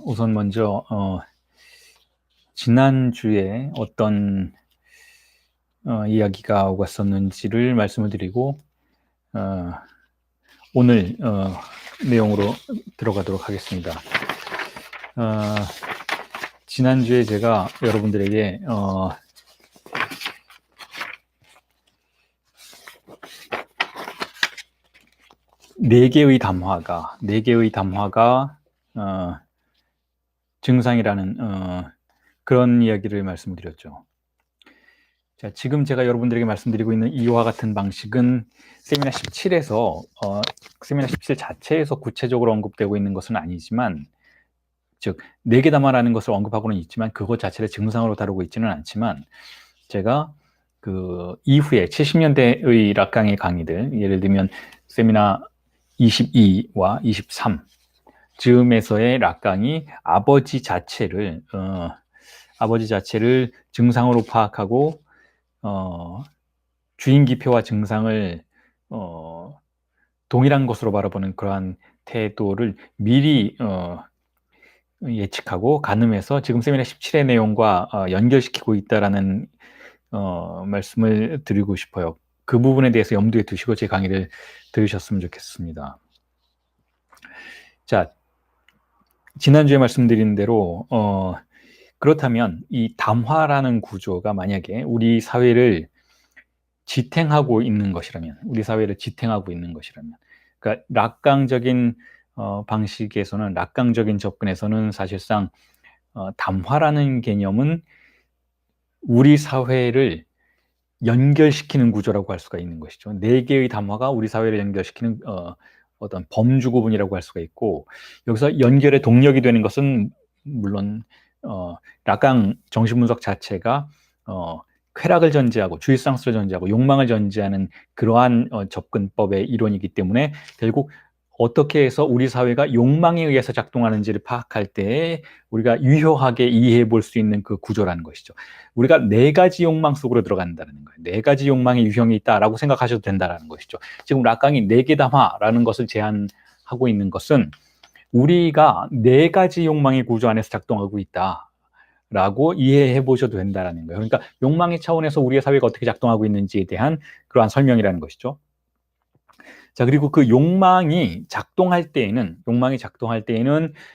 우선 먼저 지난주에 어떤 이야기가 오갔었는지를 말씀을 드리고 오늘 내용으로 들어가도록 하겠습니다. 지난주에 제가 여러분들에게 네 개의 담화가 증상이라는 그런 이야기를 말씀드렸죠. 자, 지금 제가 여러분들에게 말씀드리고 있는 이와 같은 방식은 세미나 17에서 세미나 17 자체에서 구체적으로 언급되고 있는 것은 아니지만, 즉 네 개 담화라는 것을 언급하고는 있지만 그것 자체를 증상으로 다루고 있지는 않지만, 제가 그 이후에 70년대의 락강의 강의들, 예를 들면 세미나 22와 23 즈음에서의 락강이 아버지 자체를 증상으로 파악하고 주인 기표와 증상을 동일한 것으로 바라보는 그러한 태도를 미리 예측하고 가늠해서 지금 세미나 17의 내용과 연결시키고 있다라는 말씀을 드리고 싶어요. 그 부분에 대해서 염두에 두시고 제 강의를 들으셨으면 좋겠습니다. 자, 지난주에 말씀드린 대로 그렇다면 이 담화라는 구조가 만약에 우리 사회를 지탱하고 있는 것이라면, 그러니까 락강적인 방식에서는, 락강적인 접근에서는 사실상 담화라는 개념은 우리 사회를 연결시키는 구조라고 할 수가 있는 것이죠. 네 개의 담화가 우리 사회를 연결시키는 어떤 범주 구분이라고 할 수가 있고, 여기서 연결의 동력이 되는 것은 물론 락강 정신분석 자체가 쾌락을 전제하고 주의상수를 전제하고 욕망을 전제하는 그러한 접근법의 이론이기 때문에, 결국 어떻게 해서 우리 사회가 욕망에 의해서 작동하는지를 파악할 때 우리가 유효하게 이해해 볼 수 있는 그 구조라는 것이죠. 우리가 네 가지 욕망 속으로 들어간다는 거예요. 네 가지 욕망의 유형이 있다라고 생각하셔도 된다는 것이죠. 지금 락강이 네 개 담화라는 것을 제안하고 있는 것은 우리가 네 가지 욕망의 구조 안에서 작동하고 있다라고 이해해 보셔도 된다는 거예요. 그러니까 욕망의 차원에서 우리의 사회가 어떻게 작동하고 있는지에 대한 그러한 설명이라는 것이죠. 자, 그리고 그 욕망이 작동할 때에는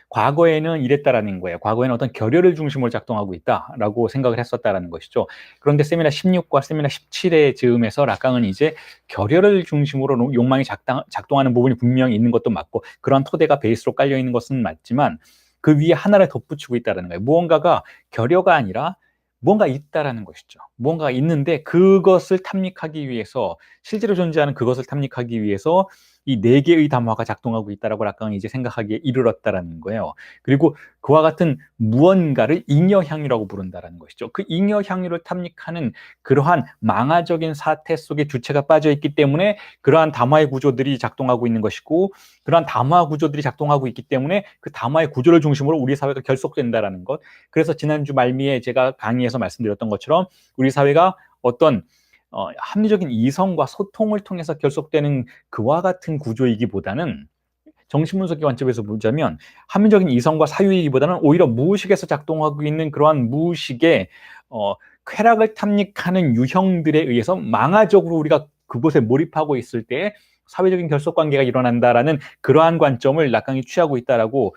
과거에는 이랬다라는 거예요. 과거에는 어떤 결여를 중심으로 작동하고 있다라고 생각을 했었다라는 것이죠. 그런데 세미나 16과 세미나 17의 즈음에서 락강은 이제 결여를 중심으로 욕망이 작동하는 부분이 분명히 있는 것도 맞고, 그런 토대가 베이스로 깔려 있는 것은 맞지만 그 위에 하나를 덧붙이고 있다라는 거예요. 무언가가 결여가 아니라 뭔가 있다라는 것이죠. 뭔가 있는데 그것을 탐닉하기 위해서, 실제로 존재하는 그것을 탐닉하기 위해서 이 네 개의 담화가 작동하고 있다라고 락강이 이제 생각하기에 이르렀다라는 거예요. 그리고 그와 같은 무언가를 잉여향유라고 부른다라는 것이죠. 그 잉여향유를 탐닉하는 그러한 망화적인 사태 속에 주체가 빠져 있기 때문에 그러한 담화의 구조들이 작동하고 있는 것이고, 그러한 담화 구조들이 작동하고 있기 때문에 그 담화의 구조를 중심으로 우리 사회가 결속된다라는 것. 그래서 지난주 말미에 제가 강의에서 말씀드렸던 것처럼 우리 사회가 어떤 합리적인 이성과 소통을 통해서 결속되는 그와 같은 구조이기보다는, 정신분석의 관점에서 보자면 합리적인 이성과 사유이기보다는 오히려 무의식에서 작동하고 있는 그러한 무의식의 쾌락을 탐닉하는 유형들에 의해서 망화적으로 우리가 그곳에 몰입하고 있을 때 사회적인 결속관계가 일어난다라는 그러한 관점을 락강이 취하고 있다라고,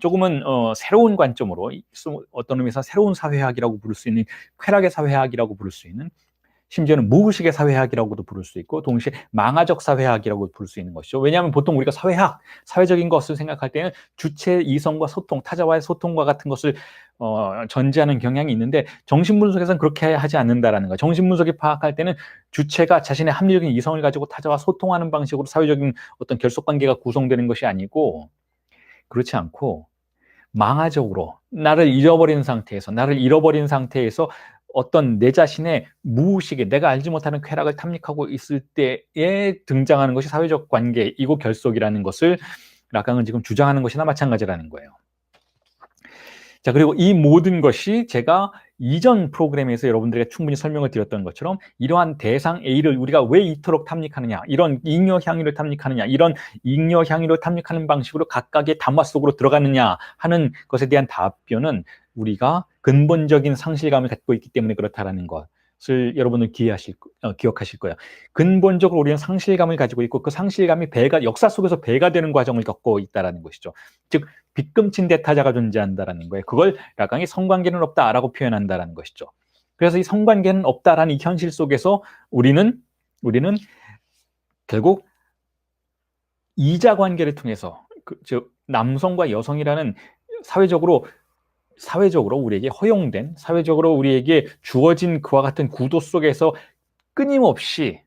조금은 새로운 관점으로, 어떤 의미에서 새로운 사회학이라고 부를 수 있는, 쾌락의 사회학이라고 부를 수 있는, 심지어는 무의식의 사회학이라고도 부를 수 있고 동시에 망화적 사회학이라고 부를 수 있는 것이죠. 왜냐하면 보통 우리가 사회적인 것을 생각할 때는 주체 이성과 소통, 타자와의 소통과 같은 것을 전제하는 경향이 있는데, 정신분석에서는 그렇게 하지 않는다라는 거예요. 정신분석이 파악할 때는 주체가 자신의 합리적인 이성을 가지고 타자와 소통하는 방식으로 사회적인 어떤 결속관계가 구성되는 것이 아니고, 그렇지 않고 망화적으로 나를 잃어버린 상태에서 어떤 내 자신의 무의식에 내가 알지 못하는 쾌락을 탐닉하고 있을 때에 등장하는 것이 사회적 관계이고 결속이라는 것을 락강은 지금 주장하는 것이나 마찬가지라는 거예요. 자, 그리고 이 모든 것이 제가 이전 프로그램에서 여러분들에게 충분히 설명을 드렸던 것처럼 이러한 대상 A를 우리가 왜 이토록 탐닉하느냐, 이런 잉여 향유를 탐닉하느냐, 이런 잉여 향유를 탐닉하는 방식으로 각각의 담화 속으로 들어가느냐 하는 것에 대한 답변은 우리가 근본적인 상실감을 갖고 있기 때문에 그렇다라는 것을 여러분은 기억하실 거예요. 근본적으로 우리는 상실감을 가지고 있고 그 상실감이 역사 속에서 배가 되는 과정을 겪고 있다는 것이죠. 즉 빗금친 대타자가 존재한다라는 거예요. 그걸 라강이 성관계는 없다라고 표현한다라는 것이죠. 그래서 이 성관계는 없다라는 이 현실 속에서 우리는 결국 이자 관계를 통해서 즉 남성과 여성이라는 사회적으로 우리에게 허용된, 사회적으로 우리에게 주어진 그와 같은 구도 속에서 끊임없이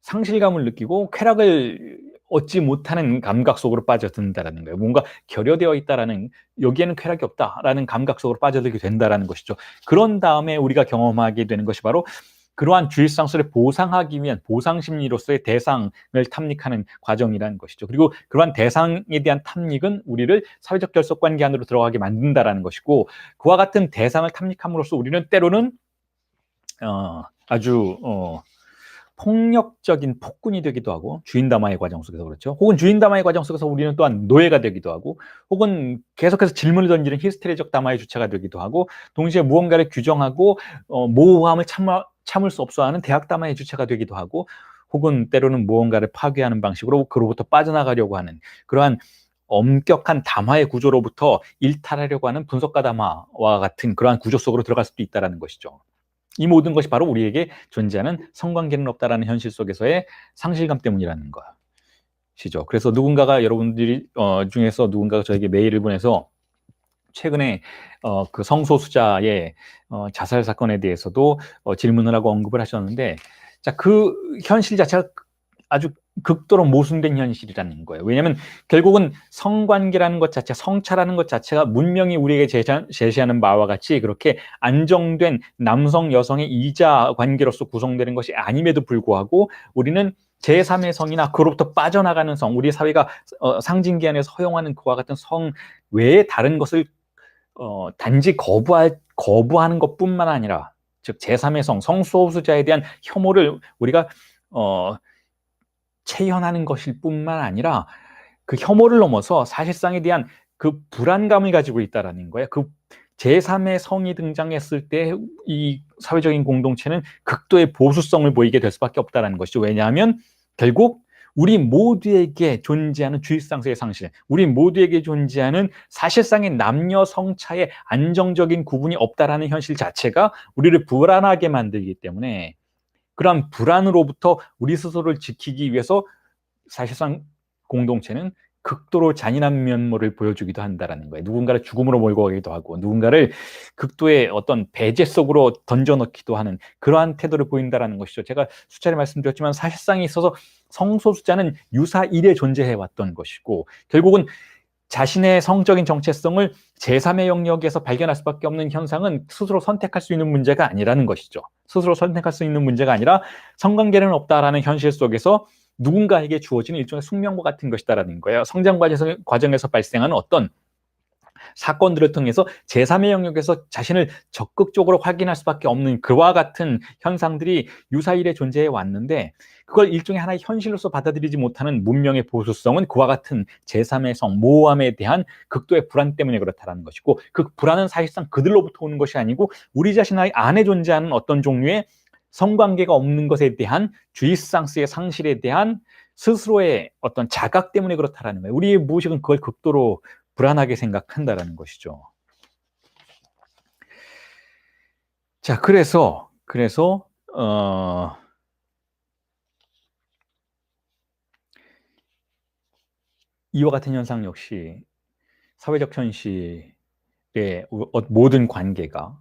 상실감을 느끼고 쾌락을 얻지 못하는 감각 속으로 빠져든다는 거예요. 뭔가 결여되어 있다라는, 여기에는 쾌락이 없다라는 감각 속으로 빠져들게 된다는 것이죠. 그런 다음에 우리가 경험하게 되는 것이 바로 그러한 주입상실을 보상하기 위한 보상심리로서의 대상을 탐닉하는 과정이라는 것이죠. 그리고 그러한 대상에 대한 탐닉은 우리를 사회적 결속관계 안으로 들어가게 만든다라는 것이고, 그와 같은 대상을 탐닉함으로써 우리는 때로는 아주 폭력적인 폭군이 되기도 하고, 주인담화의 과정 속에서 그렇죠. 혹은 주인담화의 과정 속에서 우리는 또한 노예가 되기도 하고, 혹은 계속해서 질문을 던지는 히스테리적 담화의 주체가 되기도 하고, 동시에 무언가를 규정하고 모호함을 참을 수 없어 하는 대학 담화의 주체가 되기도 하고, 혹은 때로는 무언가를 파괴하는 방식으로 그로부터 빠져나가려고 하는 그러한 엄격한 담화의 구조로부터 일탈하려고 하는 분석가 담화와 같은 그러한 구조 속으로 들어갈 수도 있다는 것이죠. 이 모든 것이 바로 우리에게 존재하는 성관계는 없다라는 현실 속에서의 상실감 때문이라는 것이죠. 그래서 누군가가, 여러분들이 중에서 누군가가 저에게 메일을 보내서 최근에 그 성소수자의 자살 사건에 대해서도 질문을 하고 언급을 하셨는데, 자, 그 현실 자체가 아주 극도로 모순된 현실이라는 거예요. 왜냐하면 결국은 성관계라는 것 자체, 성차라는 것 자체가 문명이 우리에게 제시하는 바와 같이 그렇게 안정된 남성, 여성의 이자 관계로서 구성되는 것이 아님에도 불구하고 우리는 제3의 성이나 그로부터 빠져나가는 성, 우리 사회가 상징기 안에서 허용하는 그와 같은 성 외에 다른 것을 단지 거부하는 것뿐만 아니라, 즉 제3의 성, 성소수자에 대한 혐오를 우리가 체현하는 것일 뿐만 아니라 그 혐오를 넘어서 사실상에 대한 그 불안감을 가지고 있다라는 거예요. 그 제3의 성이 등장했을 때 이 사회적인 공동체는 극도의 보수성을 보이게 될 수밖에 없다는 것이죠. 왜냐하면 결국 우리 모두에게 존재하는 주입상세의 상실, 우리 모두에게 존재하는 사실상의 남녀 성차의 안정적인 구분이 없다라는 현실 자체가 우리를 불안하게 만들기 때문에, 그러한 불안으로부터 우리 스스로를 지키기 위해서 사실상 공동체는 극도로 잔인한 면모를 보여주기도 한다는 거예요. 누군가를 죽음으로 몰고 가기도 하고, 누군가를 극도의 어떤 배제 속으로 던져넣기도 하는 그러한 태도를 보인다는 것이죠. 제가 수차례 말씀드렸지만 사실상에 있어서 성소수자는 유사일에 존재해왔던 것이고, 결국은 자신의 성적인 정체성을 제3의 영역에서 발견할 수밖에 없는 현상은 스스로 선택할 수 있는 문제가 아니라는 것이죠. 스스로 선택할 수 있는 문제가 아니라 성관계는 없다라는 현실 속에서 누군가에게 주어지는 일종의 숙명과 같은 것이다라는 거예요. 성장 과정에서 발생하는 어떤 사건들을 통해서 제3의 영역에서 자신을 적극적으로 확인할 수밖에 없는 그와 같은 현상들이 유사일에 존재해 왔는데, 그걸 일종의 하나의 현실로서 받아들이지 못하는 문명의 보수성은 그와 같은 제3의 성, 모호함에 대한 극도의 불안 때문에 그렇다는 것이고, 그 불안은 사실상 그들로부터 오는 것이 아니고 우리 자신 안에 존재하는 어떤 종류의 성관계가 없는 것에 대한 주입상스의 상실에 대한 스스로의 어떤 자각 때문에 그렇다라는 거예요. 우리의 무의식은 그걸 극도로 불안하게 생각한다라는 것이죠. 자, 그래서 이와 같은 현상 역시 사회적 현실의 모든 관계가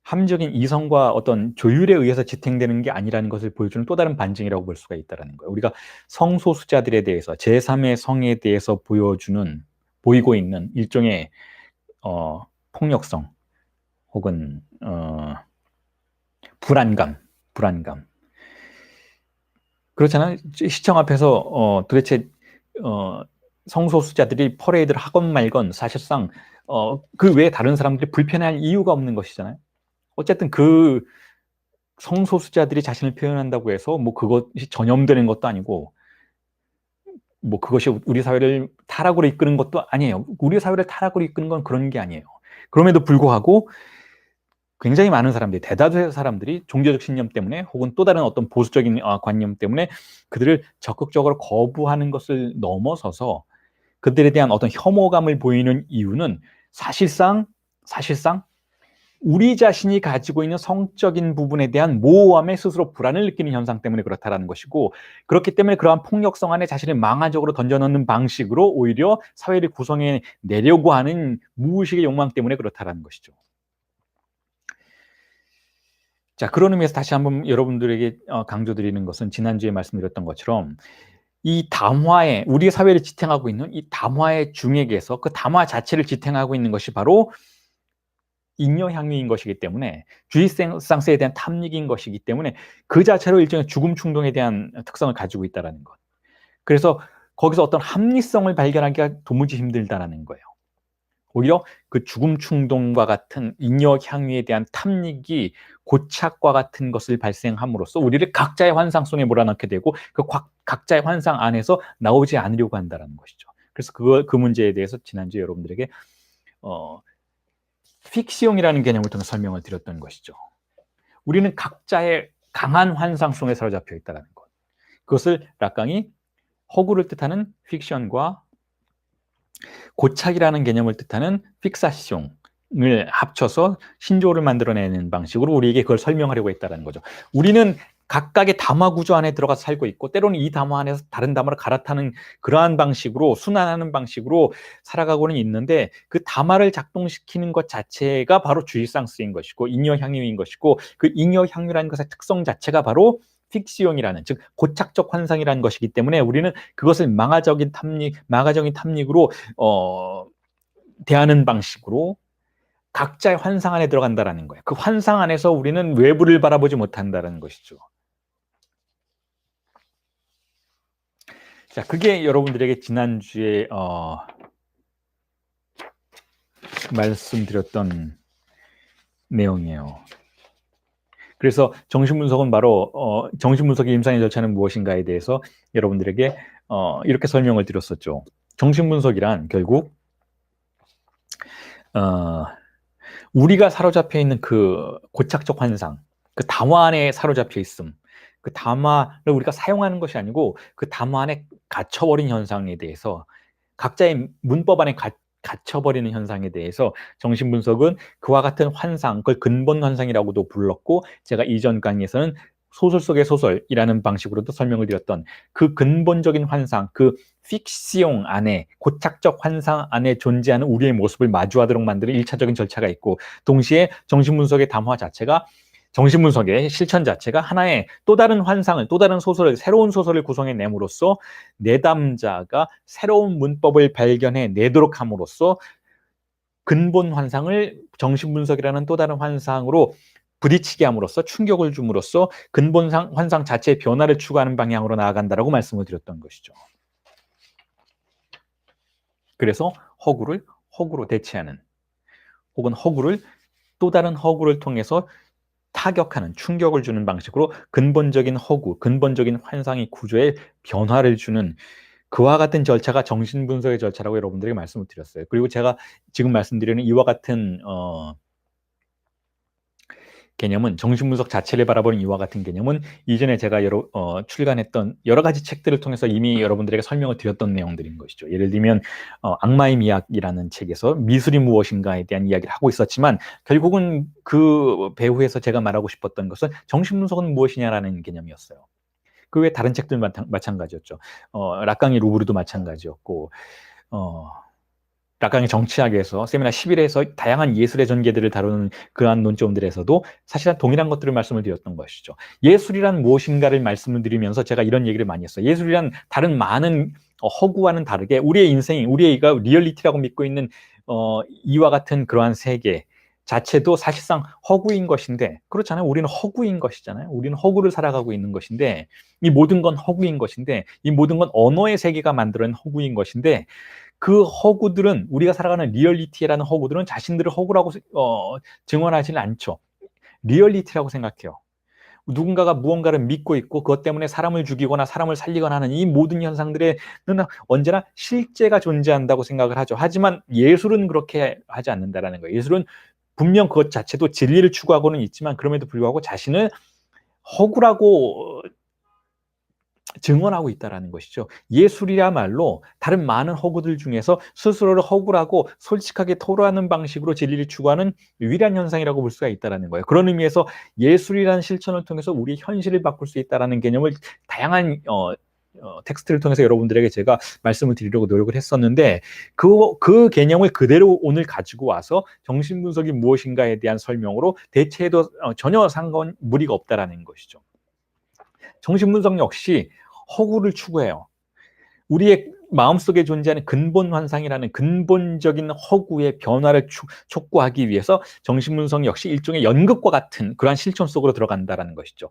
함적인 이성과 어떤 조율에 의해서 지탱되는 게 아니라는 것을 보여주는 또 다른 반증이라고 볼 수가 있다는 거예요. 우리가 성소수자들에 대해서, 제3의 성에 대해서 보이고 있는 일종의 폭력성 혹은 불안감. 그렇잖아요. 시청 앞에서 도대체 성소수자들이 퍼레이드를 하건 말건 사실상 그 외에 다른 사람들이 불편해할 이유가 없는 것이잖아요. 어쨌든 그 성소수자들이 자신을 표현한다고 해서 뭐 그것이 전염되는 것도 아니고 뭐 그것이 우리 사회를 타락으로 이끄는 것도 아니에요. 우리 사회를 타락으로 이끄는 건 그런 게 아니에요. 그럼에도 불구하고 굉장히 많은 사람들이, 대다수의 사람들이 종교적 신념 때문에 혹은 또 다른 어떤 보수적인 관념 때문에 그들을 적극적으로 거부하는 것을 넘어서서 그들에 대한 어떤 혐오감을 보이는 이유는 사실상 우리 자신이 가지고 있는 성적인 부분에 대한 모호함에 스스로 불안을 느끼는 현상 때문에 그렇다라는 것이고, 그렇기 때문에 그러한 폭력성 안에 자신을 망화적으로 던져넣는 방식으로 오히려 사회를 구성해 내려고 하는 무의식의 욕망 때문에 그렇다라는 것이죠. 자, 그런 의미에서 다시 한번 여러분들에게 강조드리는 것은 지난주에 말씀드렸던 것처럼 이 담화에, 우리 사회를 지탱하고 있는 이 담화의 중액에서 그 담화 자체를 지탱하고 있는 것이 바로 잉여향유인 것이기 때문에, 주의상스에 대한 탐닉인 것이기 때문에 그 자체로 일종의 죽음 충동에 대한 특성을 가지고 있다는 것. 그래서 거기서 어떤 합리성을 발견하기가 도무지 힘들다는 거예요. 오히려 그 죽음 충동과 같은 잉여향유에 대한 탐닉이 고착과 같은 것을 발생함으로써 우리를 각자의 환상 속에 몰아넣게 되고 그 각자의 환상 안에서 나오지 않으려고 한다는 것이죠. 그래서 그 문제에 대해서 지난주에 여러분들에게 픽시용이라는 개념을 통해 설명을 드렸던 것이죠. 우리는 각자의 강한 환상 속에 사로잡혀 있다는 것. 그것을 락강이 허구를 뜻하는 픽션과 고착이라는 개념을 뜻하는 픽사숑을 합쳐서 신조어를 만들어내는 방식으로 우리에게 그걸 설명하려고 했다는 거죠. 우리는 각각의 담화 구조 안에 들어가서 살고 있고, 때로는 이 담화 안에서 다른 담화를 갈아타는 그러한 방식으로, 순환하는 방식으로 살아가고는 있는데, 그 담화를 작동시키는 것 자체가 바로 주의상스인 것이고 잉여향유인 것이고, 그 잉여향유라는 것의 특성 자체가 바로 픽시용이라는, 즉 고착적 환상이라는 것이기 때문에 우리는 그것을 망화적인 탐닉으로 대하는 방식으로 각자의 환상 안에 들어간다라는 거예요. 그 환상 안에서 우리는 외부를 바라보지 못한다는 것이죠. 자, 그게 여러분들에게 지난주에 말씀드렸던 내용이에요. 그래서 정신분석은 바로 정신분석의 임상의 절차는 무엇인가에 대해서 여러분들에게 이렇게 설명을 드렸었죠. 정신분석이란 결국 우리가 사로잡혀 있는 그 고착적 환상, 그 담화 안에 사로잡혀 있음, 그 담화를 우리가 사용하는 것이 아니고 그 담화 안에 갇혀버린 현상에 대해서, 각자의 문법 안에 갇혀버리는 현상에 대해서 정신분석은 그와 같은 환상, 그걸 근본 환상이라고도 불렀고, 제가 이전 강의에서는 소설 속의 소설이라는 방식으로도 설명을 드렸던 그 근본적인 환상, 그 픽시용 안에, 고착적 환상 안에 존재하는 우리의 모습을 마주하도록 만드는 1차적인 절차가 있고, 동시에 정신분석의 담화 자체가, 정신분석의 실천 자체가 하나의 또 다른 환상을, 또 다른 소설을, 새로운 소설을 구성해냄으로써 내담자가 새로운 문법을 발견해 내도록 함으로써 근본 환상을 정신분석이라는 또 다른 환상으로 부딪히게 함으로써, 충격을 줌으로써 근본 환상 자체의 변화를 추구하는 방향으로 나아간다라고 말씀을 드렸던 것이죠. 그래서 허구로 대체하는, 혹은 허구를 또 다른 허구를 통해서 타격하는, 충격을 주는 방식으로 근본적인 허구, 근본적인 환상의 구조에 변화를 주는 그와 같은 절차가 정신분석의 절차라고 여러분들에게 말씀을 드렸어요. 그리고 제가 지금 말씀드리는 이와 같은 개념은, 정신분석 자체를 바라보는 이와 같은 개념은 이전에 제가 출간했던 여러 가지 책들을 통해서 이미 여러분들에게 설명을 드렸던 내용들인 것이죠. 예를 들면 악마의 미학이라는 책에서 미술이 무엇인가에 대한 이야기를 하고 있었지만, 결국은 그 배후에서 제가 말하고 싶었던 것은 정신분석은 무엇이냐라는 개념이었어요. 그 외에 다른 책들 마찬가지였죠. 락강의 루브르도 마찬가지였고, 락강의 정치학에서 세미나 11에서 다양한 예술의 전개들을 다루는 그러한 논점들에서도 사실은 동일한 것들을 말씀을 드렸던 것이죠. 예술이란 무엇인가를 말씀을 드리면서 제가 이런 얘기를 많이 했어요. 예술이란 다른 많은 허구와는 다르게 우리의 인생이, 우리가 리얼리티라고 믿고 있는 이와 같은 그러한 세계, 자체도 사실상 허구인 것인데, 그렇잖아요. 우리는 허구인 것이잖아요. 우리는 허구를 살아가고 있는 것인데, 이 모든 건 허구인 것인데, 이 모든 건 언어의 세계가 만들어낸 허구인 것인데, 그 허구들은, 우리가 살아가는 리얼리티라는 허구들은 자신들을 허구라고 증언하지는 않죠. 리얼리티라고 생각해요. 누군가가 무언가를 믿고 있고 그것 때문에 사람을 죽이거나 사람을 살리거나 하는 이 모든 현상들에는 언제나 실제가 존재한다고 생각을 하죠. 하지만 예술은 그렇게 하지 않는다라는 거예요. 예술은 분명 그것 자체도 진리를 추구하고는 있지만 그럼에도 불구하고 자신을 허구라고 증언하고 있다는 것이죠. 예술이야말로 다른 많은 허구들 중에서 스스로를 허구라고 솔직하게 토로하는 방식으로 진리를 추구하는 유일한 현상이라고 볼 수가 있다는 거예요. 그런 의미에서 예술이라는 실천을 통해서 우리의 현실을 바꿀 수 있다는 개념을 다양한 텍스트를 통해서 여러분들에게 제가 말씀을 드리려고 노력을 했었는데, 그 개념을 그대로 오늘 가지고 와서 정신분석이 무엇인가에 대한 설명으로 대체해도 전혀 무리가 없다라는 것이죠. 정신분석 역시 허구를 추구해요. 우리의 마음속에 존재하는 근본 환상이라는 근본적인 허구의 변화를 촉구하기 위해서 정신분석 역시 일종의 연극과 같은 그러한 실천 속으로 들어간다는 것이죠.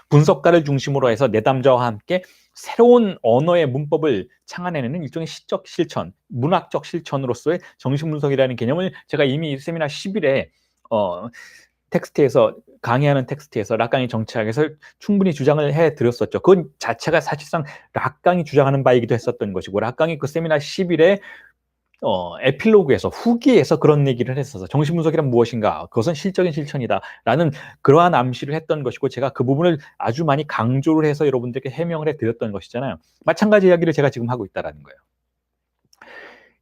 분석가를 중심으로 해서 내담자와 함께 새로운 언어의 문법을 창안해내는 일종의 시적 실천, 문학적 실천으로서의 정신분석이라는 개념을 제가 이미 세미나 10일에 텍스트에서 강의하는 텍스트에서 락강의 정치학에서 충분히 주장을 해드렸었죠. 그 자체가 사실상 락강이 주장하는 바이기도 했었던 것이고, 락강이 그 세미나 10일에 에필로그에서 후기에서 그런 얘기를 했어서 정신분석이란 무엇인가, 그것은 실적인 실천이다 라는 그러한 암시를 했던 것이고, 제가 그 부분을 아주 많이 강조를 해서 여러분들께 해명을 해드렸던 것이잖아요. 마찬가지 이야기를 제가 지금 하고 있다는 거예요.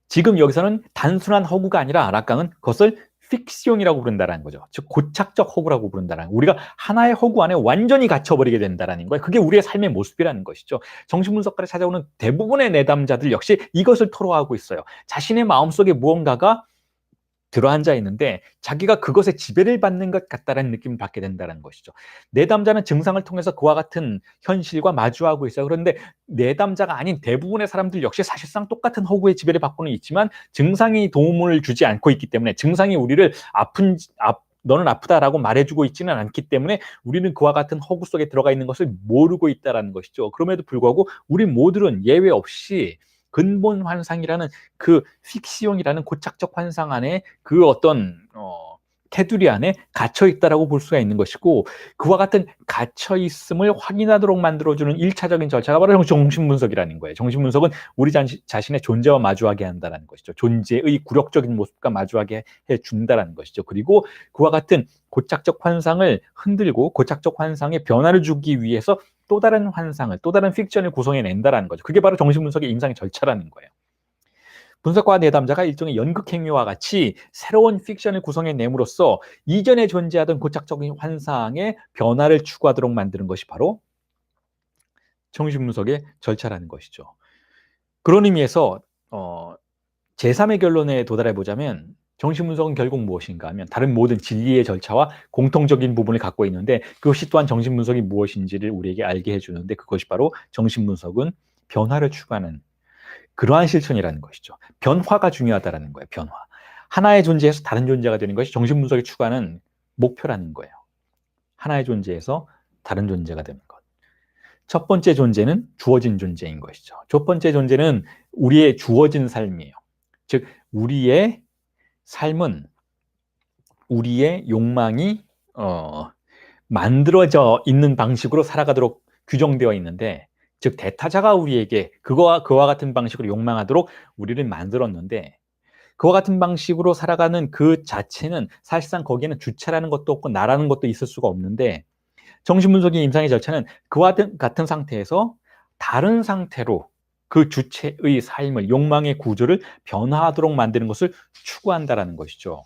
지금 여기서는 단순한 허구가 아니라 락강은 그것을 픽시온이라고 부른다는 거죠. 즉 고착적 허구라고 부른다는 거예요. 우리가 하나의 허구 안에 완전히 갇혀버리게 된다는 거예요. 그게 우리의 삶의 모습이라는 것이죠. 정신분석가를 찾아오는 대부분의 내담자들 역시 이것을 토로하고 있어요. 자신의 마음속에 무언가가 들어앉아 있는데 자기가 그것에 지배를 받는 것 같다는 느낌을 받게 된다는 것이죠. 내담자는 증상을 통해서 그와 같은 현실과 마주하고 있어요. 그런데 내담자가 아닌 대부분의 사람들 역시 사실상 똑같은 허구의 지배를 받고는 있지만 증상이 도움을 주지 않고 있기 때문에, 증상이 우리를 너는 아프다라고 말해주고 있지는 않기 때문에 우리는 그와 같은 허구 속에 들어가 있는 것을 모르고 있다는 것이죠. 그럼에도 불구하고 우리 모두는 예외 없이 근본 환상이라는 그 픽시온이라는 고착적 환상 안에 그 어떤 테두리 안에 갇혀 있다라고 볼 수가 있는 것이고, 그와 같은 갇혀 있음을 확인하도록 만들어주는 1차적인 절차가 바로 정신분석이라는 거예요. 정신분석은 우리 자신의 존재와 마주하게 한다는 것이죠. 존재의 굴욕적인 모습과 마주하게 해준다는 것이죠. 그리고 그와 같은 고착적 환상을 흔들고 고착적 환상에 변화를 주기 위해서 또 다른 환상을, 또 다른 픽션을 구성해낸다는 거죠. 그게 바로 정신분석의 임상의 절차라는 거예요. 분석과 내담자가 일종의 연극 행위와 같이 새로운 픽션을 구성해냄으로써 이전에 존재하던 고착적인 환상의 변화를 추구하도록 만드는 것이 바로 정신분석의 절차라는 것이죠. 그런 의미에서 제3의 결론에 도달해 보자면 정신분석은 결국 무엇인가 하면 다른 모든 진리의 절차와 공통적인 부분을 갖고 있는데, 그것이 또한 정신분석이 무엇인지를 우리에게 알게 해주는데, 그것이 바로 정신분석은 변화를 추구하는 그러한 실천이라는 것이죠. 변화가 중요하다는 거예요. 변화. 하나의 존재에서 다른 존재가 되는 것이 정신분석이 추구하는 목표라는 거예요. 하나의 존재에서 다른 존재가 되는 것. 첫 번째 존재는 주어진 존재인 것이죠. 첫 번째 존재는 우리의 주어진 삶이에요. 즉 우리의 삶은 우리의 욕망이 만들어져 있는 방식으로 살아가도록 규정되어 있는데, 즉 대타자가 우리에게 그와 같은 방식으로 욕망하도록 우리를 만들었는데, 그와 같은 방식으로 살아가는 그 자체는 사실상 거기에는 주체라는 것도 없고 나라는 것도 있을 수가 없는데, 정신분석의 임상의 절차는 그와 같은 상태에서 다른 상태로 그 주체의 삶을, 욕망의 구조를 변화하도록 만드는 것을 추구한다는 것이죠.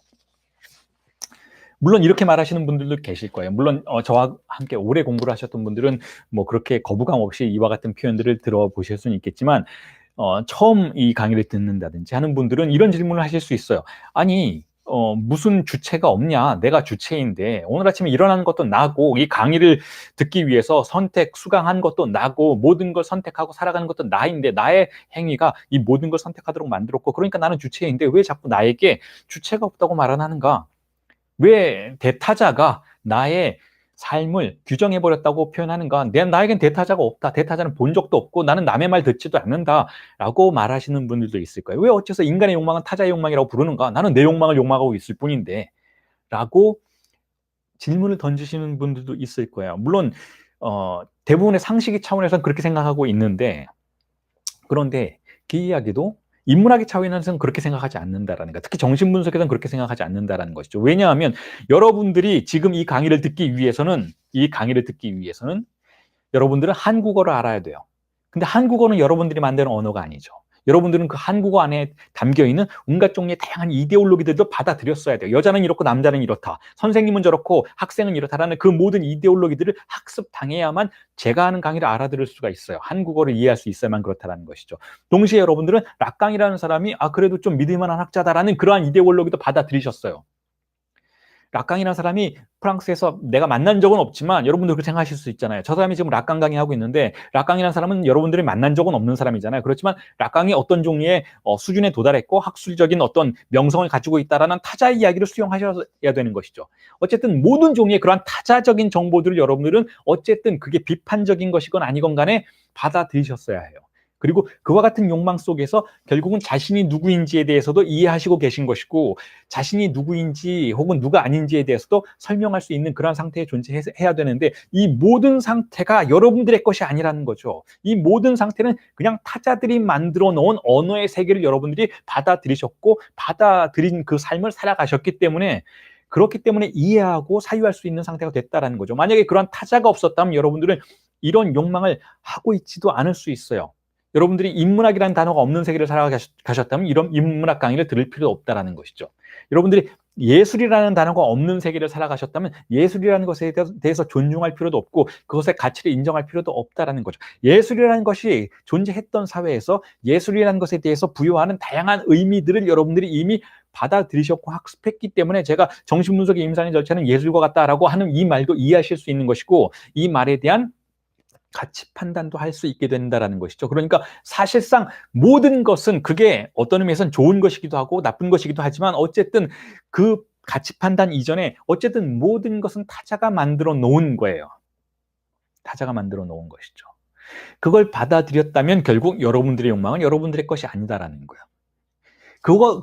물론 이렇게 말하시는 분들도 계실 거예요. 물론 저와 함께 오래 공부를 하셨던 분들은 뭐 그렇게 거부감 없이 이와 같은 표현들을 들어보실 수는 있겠지만, 처음 이 강의를 듣는다든지 하는 분들은 이런 질문을 하실 수 있어요. 아니 무슨 주체가 없냐? 내가 주체인데 오늘 아침에 일어나는 것도 나고, 이 강의를 듣기 위해서 수강한 것도 나고, 모든 걸 선택하고 살아가는 것도 나인데 나의 행위가 이 모든 걸 선택하도록 만들었고, 그러니까 나는 주체인데 왜 자꾸 나에게 주체가 없다고 말하는가? 왜 대타자가 나의 삶을 규정해버렸다고 표현하는가? 나에겐 대타자가 없다. 대타자는 본 적도 없고 나는 남의 말 듣지도 않는다라고 말하시는 분들도 있을 거예요. 왜 어째서 인간의 욕망은 타자의 욕망이라고 부르는가? 나는 내 욕망을 욕망하고 있을 뿐인데 라고 질문을 던지시는 분들도 있을 거예요. 물론 대부분의 상식의 차원에서는 그렇게 생각하고 있는데, 그런데 그 이야기도 인문학의 차원에서는 그렇게 생각하지 않는다라는 거, 특히 정신분석에서는 그렇게 생각하지 않는다라는 것이죠. 왜냐하면 여러분들이 지금 이 강의를 듣기 위해서는 여러분들은 한국어를 알아야 돼요. 근데 한국어는 여러분들이 만드는 언어가 아니죠. 여러분들은 그 한국어 안에 담겨있는 온갖 종류의 다양한 이데올로기들도 받아들였어야 돼요. 여자는 이렇고 남자는 이렇다. 선생님은 저렇고 학생은 이렇다라는 그 모든 이데올로기들을 학습당해야만 제가 하는 강의를 알아들을 수가 있어요. 한국어를 이해할 수 있어야만 그렇다는 것이죠. 동시에 여러분들은 락강이라는 사람이 그래도 좀 믿을 만한 학자다라는 그러한 이데올로기도 받아들이셨어요. 락강이라는 사람이 프랑스에서 내가 만난 적은 없지만 여러분들 그렇게 생각하실 수 있잖아요. 저 사람이 지금 락강 강의하고 있는데 락강이라는 사람은 여러분들이 만난 적은 없는 사람이잖아요. 그렇지만 락강이 어떤 종류의 수준에 도달했고 학술적인 어떤 명성을 가지고 있다라는 타자의 이야기를 수용하셔야 되는 것이죠. 어쨌든 모든 종류의 그러한 타자적인 정보들을 여러분들은 어쨌든 그게 비판적인 것이건 아니건 간에 받아들이셨어야 해요. 그리고 그와 같은 욕망 속에서 결국은 자신이 누구인지에 대해서도 이해하시고 계신 것이고, 자신이 누구인지 혹은 누가 아닌지에 대해서도 설명할 수 있는 그런 상태에 존재해야 되는데, 이 모든 상태가 여러분들의 것이 아니라는 거죠. 이 모든 상태는 그냥 타자들이 만들어 놓은 언어의 세계를 여러분들이 받아들이셨고 받아들인 그 삶을 살아가셨기 때문에, 그렇기 때문에 이해하고 사유할 수 있는 상태가 됐다라는 거죠. 만약에 그런 타자가 없었다면 여러분들은 이런 욕망을 하고 있지도 않을 수 있어요. 여러분들이 인문학이라는 단어가 없는 세계를 살아가셨다면 이런 인문학 강의를 들을 필요도 없다라는 것이죠. 여러분들이 예술이라는 단어가 없는 세계를 살아가셨다면 예술이라는 것에 대해서 존중할 필요도 없고 그것의 가치를 인정할 필요도 없다라는 거죠. 예술이라는 것이 존재했던 사회에서 예술이라는 것에 대해서 부여하는 다양한 의미들을 여러분들이 이미 받아들이셨고 학습했기 때문에 제가 정신분석의 임산의 절차는 예술과 같다라고 하는 이 말도 이해하실 수 있는 것이고, 이 말에 대한 가치 판단도 할 수 있게 된다라는 것이죠. 그러니까 사실상 모든 것은 그게 어떤 의미에서는 좋은 것이기도 하고 나쁜 것이기도 하지만 어쨌든 그 가치 판단 이전에 어쨌든 모든 것은 타자가 만들어 놓은 거예요. 타자가 만들어 놓은 것이죠. 그걸 받아들였다면 결국 여러분들의 욕망은 여러분들의 것이 아니다라는 거예요.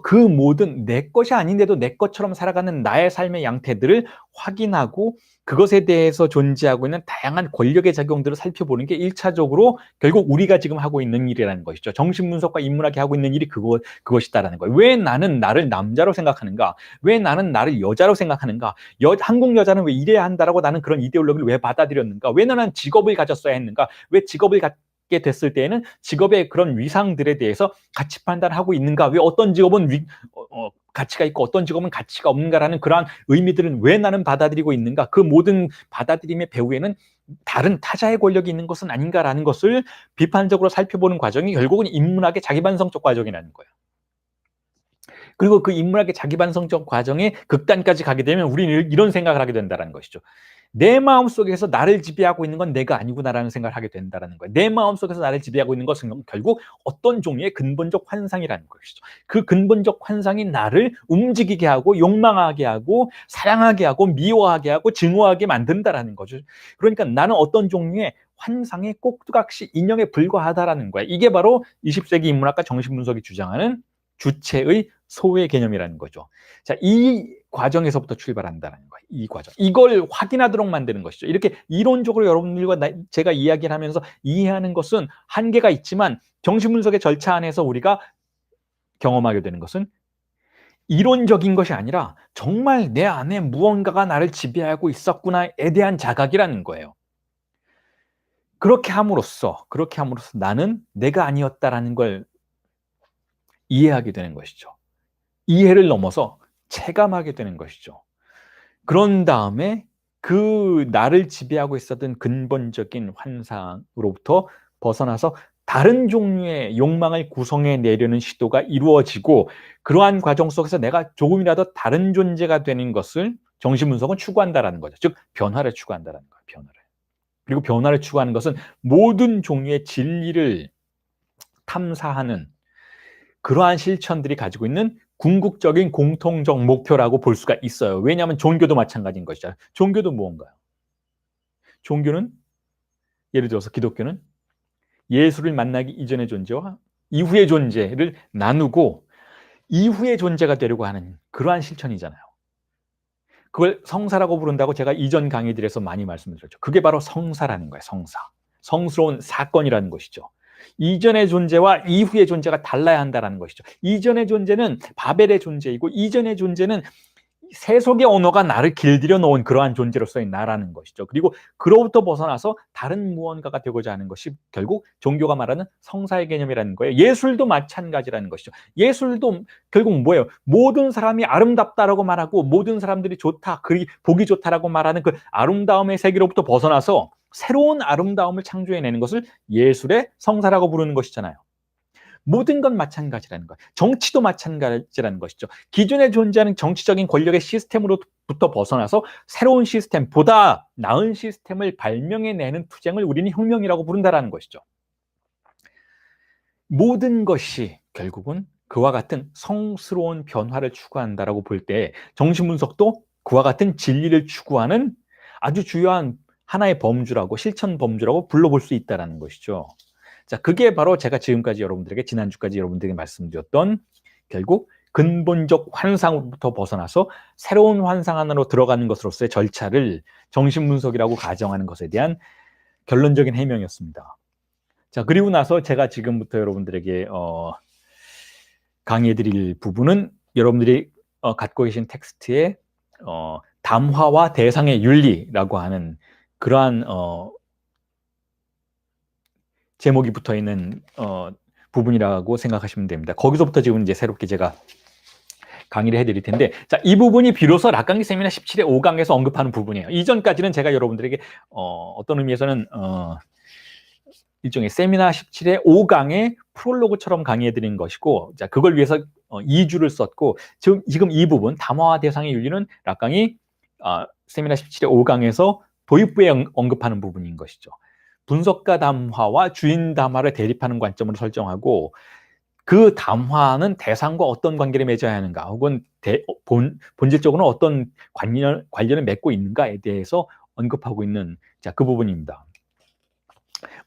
그 모든 내 것이 아닌데도 내 것처럼 살아가는 나의 삶의 양태들을 확인하고 그것에 대해서 존재하고 있는 다양한 권력의 작용들을 살펴보는 게 1차적으로 결국 우리가 지금 하고 있는 일이라는 것이죠. 정신분석과 인문학이 하고 있는 일이 그것이다라는 거예요. 왜 나는 나를 남자로 생각하는가? 왜 나는 나를 여자로 생각하는가? 한국 여자는 왜 이래야 한다라고 나는 그런 이데올로기를 왜 받아들였는가? 왜 나는 직업을 가졌어야 했는가? 왜 직업을 갖게 됐을 때에는 직업의 그런 위상들에 대해서 가치 판단하고 있는가? 왜 어떤 직업은 가치가 있고 어떤 직업은 가치가 없는가라는 그러한 의미들은 왜 나는 받아들이고 있는가? 그 모든 받아들임의 배후에는 다른 타자의 권력이 있는 것은 아닌가라는 것을 비판적으로 살펴보는 과정이 결국은 인문학의 자기반성적 과정이라는 거예요. 그리고 그 인문학의 자기반성적 과정의 극단까지 가게 되면 우리는 이런 생각을 하게 된다는 것이죠. 내 마음속에서 나를 지배하고 있는 건 내가 아니구나라는 생각을 하게 된다는 거예요. 내 마음속에서 나를 지배하고 있는 것은 결국 어떤 종류의 근본적 환상이라는 것이죠. 그 근본적 환상이 나를 움직이게 하고 욕망하게 하고 사랑하게 하고 미워하게 하고 증오하게 만든다라는 거죠. 그러니까 나는 어떤 종류의 환상의 꼭두각시 인형에 불과하다라는 거예요. 이게 바로 20세기 인문학과 정신분석이 주장하는 주체의 소외 개념이라는 거죠. 자, 이 과정에서부터 출발한다는 거예요. 이 과정. 이걸 확인하도록 만드는 것이죠. 이렇게 이론적으로 여러분들과 제가 이야기를 하면서 이해하는 것은 한계가 있지만 정신분석의 절차 안에서 우리가 경험하게 되는 것은 이론적인 것이 아니라 정말 내 안에 무언가가 나를 지배하고 있었구나에 대한 자각이라는 거예요. 그렇게 함으로써 나는 내가 아니었다라는 걸 이해하게 되는 것이죠. 이해를 넘어서 체감하게 되는 것이죠. 그런 다음에 그 나를 지배하고 있었던 근본적인 환상으로부터 벗어나서 다른 종류의 욕망을 구성해 내려는 시도가 이루어지고, 그러한 과정 속에서 내가 조금이라도 다른 존재가 되는 것을 정신분석은 추구한다라는 거죠. 즉 변화를 추구한다라는 거예요. 변화를. 그리고 변화를 추구하는 것은 모든 종류의 진리를 탐사하는 그러한 실천들이 가지고 있는 궁극적인 공통적 목표라고 볼 수가 있어요. 왜냐하면 종교도 마찬가지인 것이죠. 종교도 무언가요? 종교는 예를 들어서 기독교는 예수를 만나기 이전의 존재와 이후의 존재를 나누고 이후의 존재가 되려고 하는 그러한 실천이잖아요. 그걸 성사라고 부른다고 제가 이전 강의들에서 많이 말씀드렸죠. 그게 바로 성사라는 거예요. 성사. 성스러운 사건이라는 것이죠. 이전의 존재와 이후의 존재가 달라야 한다는 것이죠. 이전의 존재는 바벨의 존재이고 이전의 존재는 세속의 언어가 나를 길들여 놓은 그러한 존재로서의 나라는 것이죠. 그리고 그로부터 벗어나서 다른 무언가가 되고자 하는 것이 결국 종교가 말하는 성사의 개념이라는 거예요. 예술도 마찬가지라는 것이죠. 예술도 결국 뭐예요? 모든 사람이 아름답다라고 말하고 모든 사람들이 좋다, 그리 보기 좋다라고 말하는 그 아름다움의 세계로부터 벗어나서 새로운 아름다움을 창조해내는 것을 예술의 성사라고 부르는 것이잖아요. 모든 건 마찬가지라는 거예요. 정치도 마찬가지라는 것이죠. 기존에 존재하는 정치적인 권력의 시스템으로부터 벗어나서 새로운 시스템, 보다 나은 시스템을 발명해내는 투쟁을 우리는 혁명이라고 부른다는 것이죠. 모든 것이 결국은 그와 같은 성스러운 변화를 추구한다라고 볼 때 정신분석도 그와 같은 진리를 추구하는 아주 주요한 하나의 범주라고, 실천 범주라고 불러볼 수 있다는 것이죠. 자, 그게 바로 제가 지금까지 여러분들에게, 지난주까지 여러분들에게 말씀드렸던 결국 근본적 환상으로부터 벗어나서 새로운 환상 안으로 들어가는 것으로서의 절차를 정신분석이라고 가정하는 것에 대한 결론적인 해명이었습니다. 자, 그리고 나서 제가 지금부터 여러분들에게 강의해드릴 부분은 여러분들이 갖고 계신 텍스트에 담화와 대상의 윤리라고 하는 그러한 제목이 붙어있는 부분이라고 생각하시면 됩니다. 거기서부터 지금 이제 새롭게 제가 강의를 해드릴 텐데, 자, 이 부분이 비로소 락강기 세미나 17의 5강에서 언급하는 부분이에요. 이전까지는 제가 여러분들에게 어떤 의미에서는 일종의 세미나 17의 5강의 프롤로그처럼 강의해드린 것이고, 자, 그걸 위해서 2주를 썼고, 지금 이 부분, 담화와 대상의 윤리는 락강이 세미나 17의 5강에서 도입부에 언급하는 부분인 것이죠. 분석가 담화와 주인 담화를 대립하는 관점으로 설정하고 그 담화는 대상과 어떤 관계를 맺어야 하는가 혹은 본질적으로는 어떤 관련을 맺고 있는가에 대해서 언급하고 있는 그 부분입니다.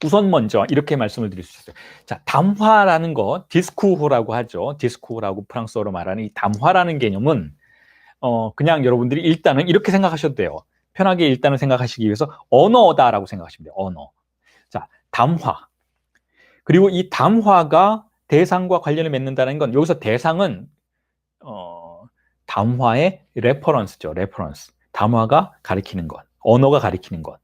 우선 먼저 이렇게 말씀을 드릴 수 있어요. 자, 담화라는 거, 디스쿠르라고 하죠. 디스쿠르라고 프랑스어로 말하는 이 담화라는 개념은 그냥 여러분들이 일단은 이렇게 생각하셔도 돼요. 편하게 일단은 생각하시기 위해서 언어다라고 생각하시면 돼요. 언어. 자, 담화. 그리고 이 담화가 대상과 관련을 맺는다는 건 여기서 대상은 담화의 레퍼런스죠. 레퍼런스. 담화가 가리키는 것. 언어가 가리키는 것.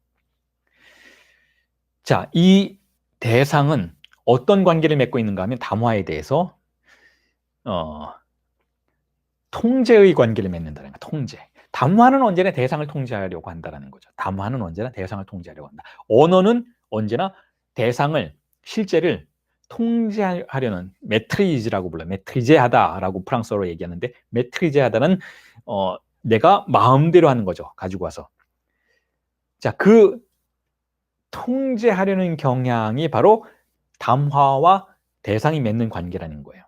자, 이 대상은 어떤 관계를 맺고 있는가 하면 담화에 대해서 통제의 관계를 맺는다는 거예요. 통제. 담화는 언제나 대상을 통제하려고 한다는 거죠. 담화는 언제나 대상을 통제하려고 한다. 언어는 언제나 대상을, 실제를 통제하려는, 메트리즈라고 불러요. 메트리제하다라고 프랑스어로 얘기하는데, 메트리제하다는 내가 마음대로 하는 거죠. 가지고 와서. 자, 그 통제하려는 경향이 바로 담화와 대상이 맺는 관계라는 거예요.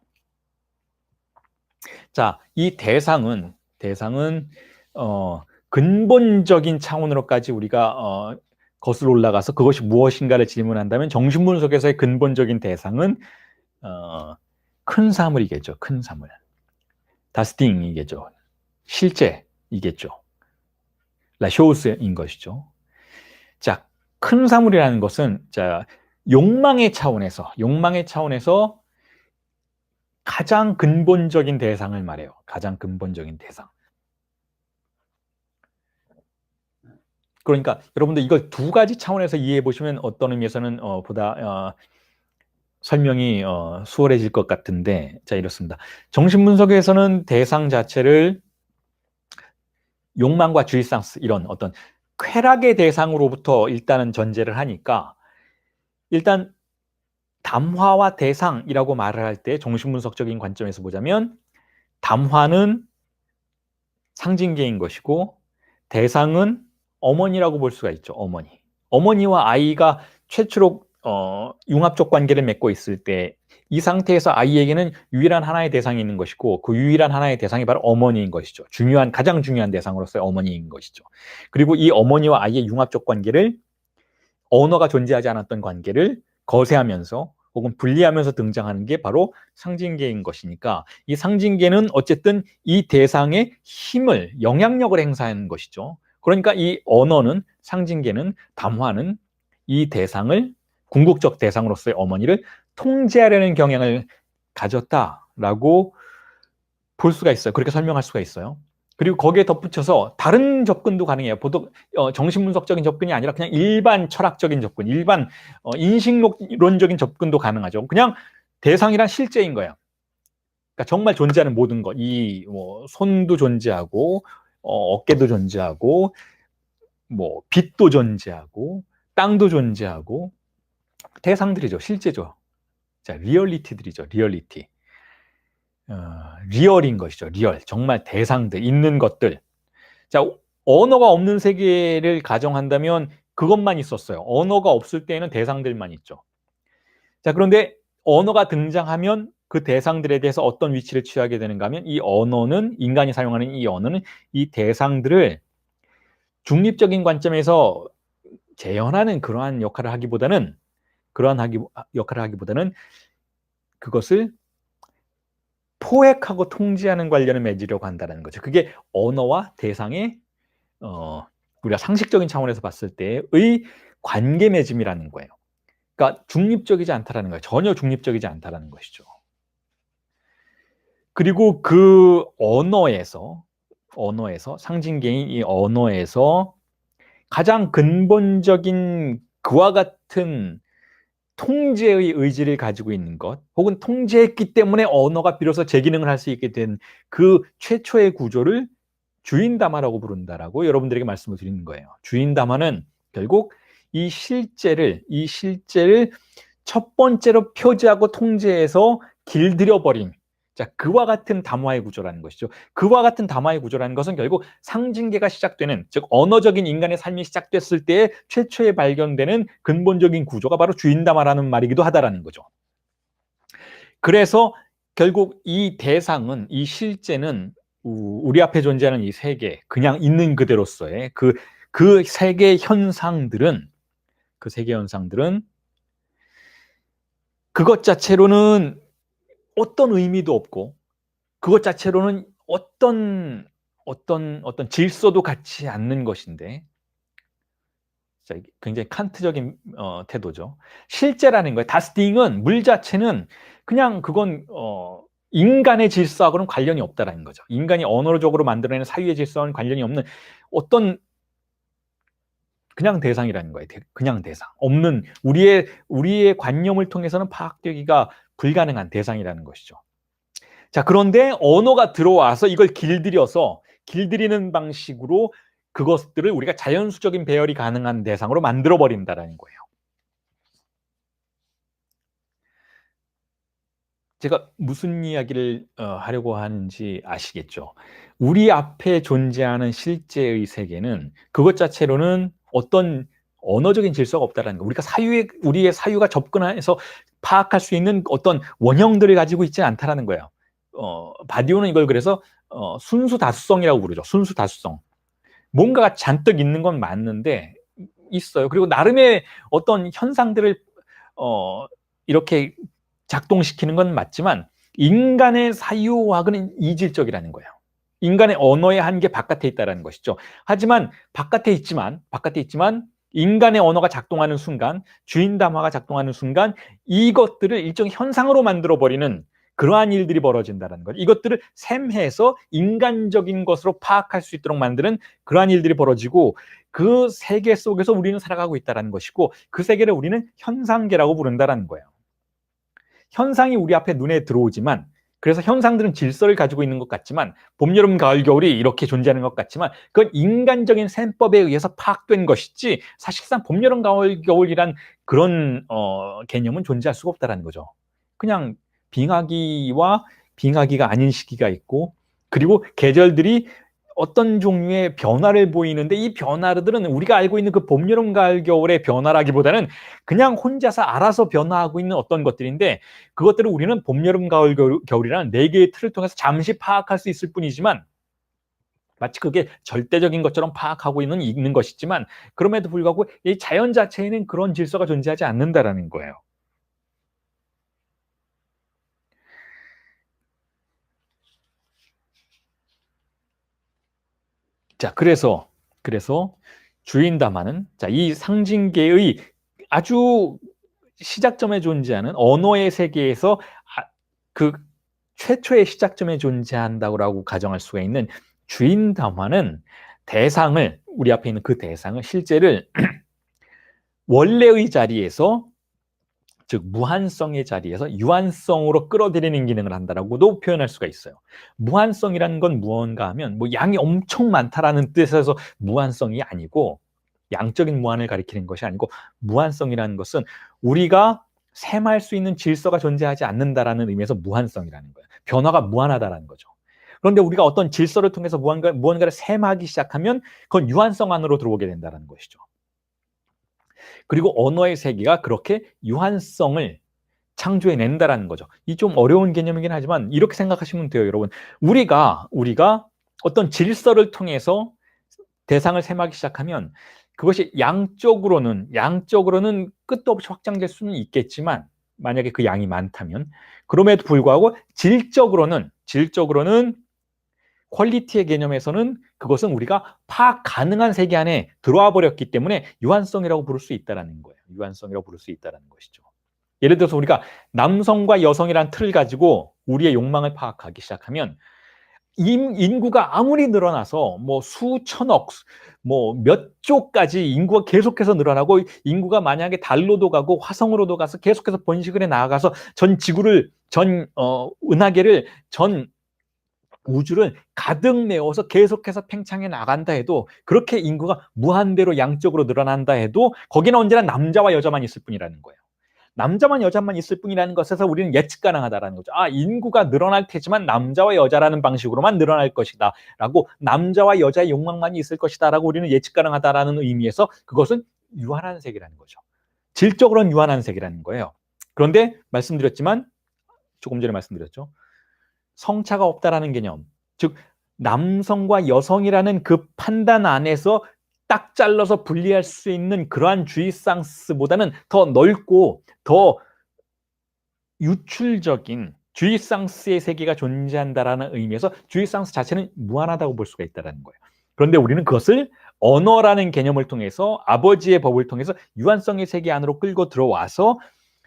자, 이 대상은 근본적인 차원으로까지 우리가 거슬러 올라가서 그것이 무엇인가를 질문한다면 정신분석에서의 근본적인 대상은 큰 사물이겠죠. 큰 사물. 다스팅이겠죠. 실제이겠죠. 라쇼스인 것이죠. 자, 큰 사물이라는 것은 자, 욕망의 차원에서 가장 근본적인 대상을 말해요. 가장 근본적인 대상. 그러니까 여러분들 이걸 두 가지 차원에서 이해해 보시면 어떤 의미에서는 보다 설명이 수월해질 것 같은데, 자, 이렇습니다. 정신분석에서는 대상 자체를 욕망과 주이상스, 이런 어떤 쾌락의 대상으로부터 일단은 전제를 하니까, 일단 담화와 대상이라고 말을 할 때 정신분석적인 관점에서 보자면 담화는 상징계인 것이고 대상은 어머니라고 볼 수가 있죠. 어머니와 아이가 최초로 융합적 관계를 맺고 있을 때 이 상태에서 아이에게는 유일한 하나의 대상이 있는 것이고 그 유일한 하나의 대상이 바로 어머니인 것이죠. 가장 중요한 대상으로서의 어머니인 것이죠. 그리고 이 어머니와 아이의 융합적 관계를 언어가 존재하지 않았던 관계를 거세하면서 혹은 분리하면서 등장하는 게 바로 상징계인 것이니까 이 상징계는 어쨌든 이 대상의 힘을, 영향력을 행사하는 것이죠. 그러니까 이 언어는, 상징계는, 담화는 이 대상을, 궁극적 대상으로서의 어머니를 통제하려는 경향을 가졌다라고 볼 수가 있어요. 그렇게 설명할 수가 있어요. 그리고 거기에 덧붙여서 다른 접근도 가능해요. 보통 정신분석적인 접근이 아니라 그냥 일반 철학적인 접근, 일반 인식론적인 접근도 가능하죠. 그냥 대상이란 실제인 거예요. 그러니까 정말 존재하는 모든 것, 손도 존재하고 어깨도 존재하고 빛도 존재하고 땅도 존재하고 대상들이죠, 실제죠. 자, 리얼리티들이죠, 리얼리티. 리얼인 것이죠. 리얼. 정말 대상들, 있는 것들. 자, 언어가 없는 세계를 가정한다면 그것만 있었어요. 언어가 없을 때에는 대상들만 있죠. 자, 그런데 언어가 등장하면 그 대상들에 대해서 어떤 위치를 취하게 되는가 하면 이 언어는, 인간이 사용하는 이 언어는 이 대상들을 중립적인 관점에서 재현하는 그러한 역할을 하기보다는 그것을 포획하고 통제하는 관련을 맺으려고 한다는 거죠. 그게 언어와 대상의 우리가 상식적인 차원에서 봤을 때의 관계 맺음이라는 거예요. 그러니까 중립적이지 않다라는 거예요. 전혀 중립적이지 않다라는 것이죠. 그리고 그 언어에서 상징계인 이 언어에서 가장 근본적인 그와 같은 통제의 의지를 가지고 있는 것, 혹은 통제했기 때문에 언어가 비로소 제 기능을 할 수 있게 된 그 최초의 구조를 주인담화라고 부른다라고 여러분들에게 말씀을 드리는 거예요. 주인담화는 결국 이 실제를 첫 번째로 표지하고 통제해서 길들여버린, 자, 그와 같은 담화의 구조라는 것이죠. 그와 같은 담화의 구조라는 것은 결국 상징계가 시작되는, 즉 언어적인 인간의 삶이 시작됐을 때 최초에 발견되는 근본적인 구조가 바로 주인담화라는 말이기도 하다라는 거죠. 그래서 결국 이 대상은, 이 실제는 우리 앞에 존재하는 이 세계, 그냥 있는 그대로서의 그 세계 현상들은 그것 자체로는 어떤 의미도 없고, 그것 자체로는 어떤 질서도 갖지 않는 것인데, 자, 굉장히 칸트적인 태도죠. 실제라는 거예요. 다스팅은, 물 자체는 그냥 그건 인간의 질서하고는 관련이 없다라는 거죠. 인간이 언어적으로 만들어내는 사유의 질서와는 관련이 없는 어떤 그냥 대상이라는 거예요. 그냥 대상. 없는, 우리의 관념을 통해서는 파악되기가 불가능한 대상이라는 것이죠. 자, 그런데 언어가 들어와서 이걸 길들이는 방식으로 그것들을 우리가 자연수적인 배열이 가능한 대상으로 만들어버린다는 거예요. 제가 무슨 이야기를 하려고 하는지 아시겠죠? 우리 앞에 존재하는 실제의 세계는 그것 자체로는 어떤 언어적인 질서가 없다는 거. 우리의 사유가 접근해서 파악할 수 있는 어떤 원형들을 가지고 있지 않다라는 거예요. 바디오는 이걸 그래서 순수 다수성이라고 부르죠. 순수 다수성. 뭔가가 잔뜩 있는 건 맞는데 있어요. 그리고 나름의 어떤 현상들을 이렇게 작동시키는 건 맞지만 인간의 사유와는 이질적이라는 거예요. 인간의 언어의 한계 바깥에 있다는 것이죠. 하지만 바깥에 있지만 인간의 언어가 작동하는 순간, 주인담화가 작동하는 순간 이것들을 일종의 현상으로 만들어버리는 그러한 일들이 벌어진다는 거죠. 이것들을 셈해서 인간적인 것으로 파악할 수 있도록 만드는 그러한 일들이 벌어지고 그 세계 속에서 우리는 살아가고 있다는 것이고 그 세계를 우리는 현상계라고 부른다는 거예요. 현상이 우리 앞에 눈에 들어오지만, 그래서 현상들은 질서를 가지고 있는 것 같지만, 봄, 여름, 가을, 겨울이 이렇게 존재하는 것 같지만 그건 인간적인 셈법에 의해서 파악된 것이지 사실상 봄, 여름, 가을, 겨울이란 그런 개념은 존재할 수가 없다는 거죠. 그냥 빙하기와 빙하기가 아닌 시기가 있고, 그리고 계절들이 어떤 종류의 변화를 보이는데 이 변화들은 우리가 알고 있는 그 봄, 여름, 가을, 겨울의 변화라기보다는 그냥 혼자서 알아서 변화하고 있는 어떤 것들인데 그것들을 우리는 봄, 여름, 가을, 겨울이라는 네 개의 틀을 통해서 잠시 파악할 수 있을 뿐이지만 마치 그게 절대적인 것처럼 파악하고 있는 것이지만 그럼에도 불구하고 이 자연 자체에는 그런 질서가 존재하지 않는다라는 거예요. 자, 그래서 주인다마는 자, 이 상징계의 아주 시작점에 존재하는 언어의 세계에서 그 최초의 시작점에 존재한다고 가정할 수가 있는 주인담화는 대상을 우리 앞에 있는 그 대상을 실제를 원래의 자리에서 즉 무한성의 자리에서 유한성으로 끌어들이는 기능을 한다라고도 표현할 수가 있어요. 무한성이라는 건 무언가 하면 뭐 양이 엄청 많다라는 뜻에서 무한성이 아니고 양적인 무한을 가리키는 것이 아니고 무한성이라는 것은 우리가 셈할 수 있는 질서가 존재하지 않는다라는 의미에서 무한성이라는 거예요. 변화가 무한하다라는 거죠. 그런데 우리가 어떤 질서를 통해서 무언가를 셈하기 시작하면 그건 유한성 안으로 들어오게 된다는 것이죠. 그리고 언어의 세계가 그렇게 유한성을 창조해낸다라는 거죠. 이 좀 어려운 개념이긴 하지만 이렇게 생각하시면 돼요, 여러분. 우리가 어떤 질서를 통해서 대상을 셈하기 시작하면 그것이 양적으로는 끝도 없이 확장될 수는 있겠지만 만약에 그 양이 많다면 그럼에도 불구하고 질적으로는 퀄리티의 개념에서는 그것은 우리가 파악 가능한 세계 안에 들어와 버렸기 때문에 유한성이라고 부를 수 있다는 거예요. 유한성이라고 부를 수 있다는 것이죠. 예를 들어서 우리가 남성과 여성이라는 틀을 가지고 우리의 욕망을 파악하기 시작하면 인구가 아무리 늘어나서 뭐 수천억, 뭐 몇 조까지 인구가 계속해서 늘어나고 인구가 만약에 달로도 가고 화성으로도 가서 계속해서 번식을 해 나아가서 전 지구를 은하계를 전 우주를 가득 메워서 계속해서 팽창해 나간다 해도 그렇게 인구가 무한대로 양적으로 늘어난다 해도 거기는 언제나 남자와 여자만 있을 뿐이라는 거예요. 남자만 여자만 있을 뿐이라는 것에서 우리는 예측 가능하다라는 거죠. 인구가 늘어날 테지만 남자와 여자라는 방식으로만 늘어날 것이다 라고 남자와 여자의 욕망만이 있을 것이다 라고 우리는 예측 가능하다라는 의미에서 그것은 유한한 세계라는 거죠. 질적으로는 유한한 세계라는 거예요. 그런데 조금 전에 말씀드렸죠. 성차가 없다라는 개념, 즉 남성과 여성이라는 그 판단 안에서 딱 잘라서 분리할 수 있는 그러한 주의상스보다는 더 넓고 더 유출적인 주의상스의 세계가 존재한다라는 의미에서 주의상스 자체는 무한하다고 볼 수가 있다는 거예요. 그런데 우리는 그것을 언어라는 개념을 통해서 아버지의 법을 통해서 유한성의 세계 안으로 끌고 들어와서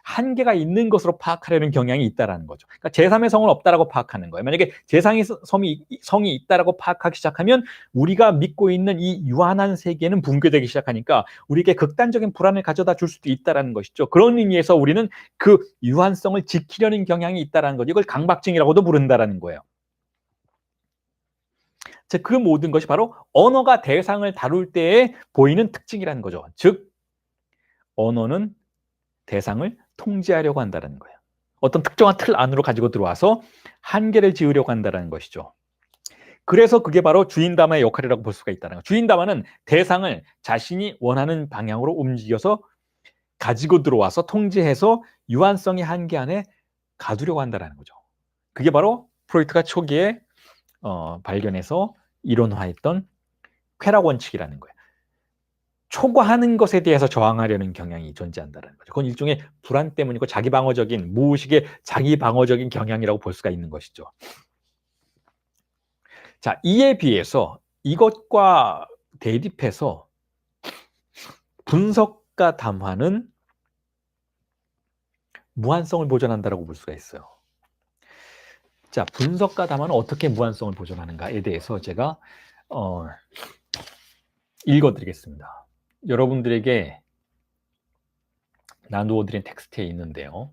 한계가 있는 것으로 파악하려는 경향이 있다는 거죠. 그러니까 제3의 성은 없다라고 파악하는 거예요. 만약에 제3의 성이 있다라고 파악하기 시작하면 우리가 믿고 있는 이 유한한 세계는 붕괴되기 시작하니까 우리에게 극단적인 불안을 가져다 줄 수도 있다는 것이죠. 그런 의미에서 우리는 그 유한성을 지키려는 경향이 있다는 거죠. 이걸 강박증이라고도 부른다는 거예요. 즉, 그 모든 것이 바로 언어가 대상을 다룰 때에 보이는 특징이라는 거죠. 즉, 언어는 대상을 통제하려고 한다는 거예요. 어떤 특정한 틀 안으로 가지고 들어와서 한계를 지으려고 한다는 것이죠. 그래서 그게 바로 주인담화의 역할이라고 볼 수가 있다는 거예요. 주인담화는 대상을 자신이 원하는 방향으로 움직여서 가지고 들어와서 통제해서 유한성의 한계 안에 가두려고 한다는 거죠. 그게 바로 프로이트가 초기에 발견해서 이론화했던 쾌락 원칙이라는 거예요. 초과하는 것에 대해서 저항하려는 경향이 존재한다는 거죠. 그건 일종의 불안 때문이고 무의식의 자기 방어적인 경향이라고 볼 수가 있는 것이죠. 자, 이에 비해서 이것과 대립해서 분석과 담화는 무한성을 보존한다고 볼 수가 있어요. 자, 분석과 담화는 어떻게 무한성을 보존하는가에 대해서 제가 읽어드리겠습니다. 여러분들에게 나누어드린 텍스트에 있는데요.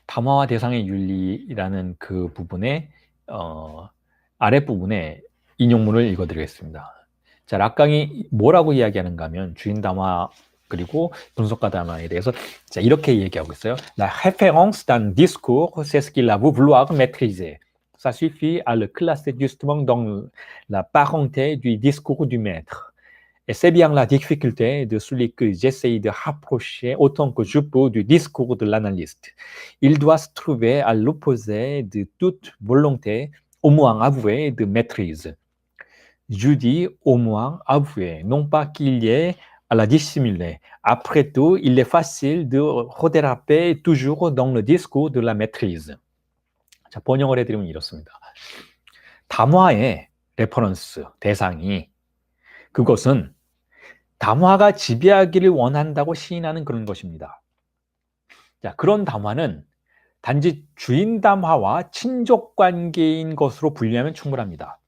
담화와 대상의 윤리라는 그 부분의 아랫부분에 인용문을 읽어드리겠습니다. 자, 락강이 뭐라고 이야기하는가 하면 주인 담화가 그리고 분석가 담화에 대해서 자, 이렇게 얘기하고 있어요. La référence d'un discours, c'est ce qu'il a voulu vouloir maîtriser. Ça suffit à le classer justement dans la parenté du discours du maître. Et c'est bien la difficulté de celui que j'essaye de rapprocher autant que je peux du discours de l'analyste. Il doit se trouver à l'opposé de toute volonté, au moins avouée, de maîtrise. Je dis au moins avouée, non pas qu'il y ait à la dissimuler. Après tout, il est facile de redéraper toujours dans le discours de la maîtrise. 자, 번역을 해드리면 이렇습니다. 담화의 레퍼런스, 대상이 그것은 담화가 지배하기를 원한다고 시인하는 그런 것입니다. 자, 그런 담화는 단지 주인 담화와 친족 관계인 것으로 분류하면 충분합니다.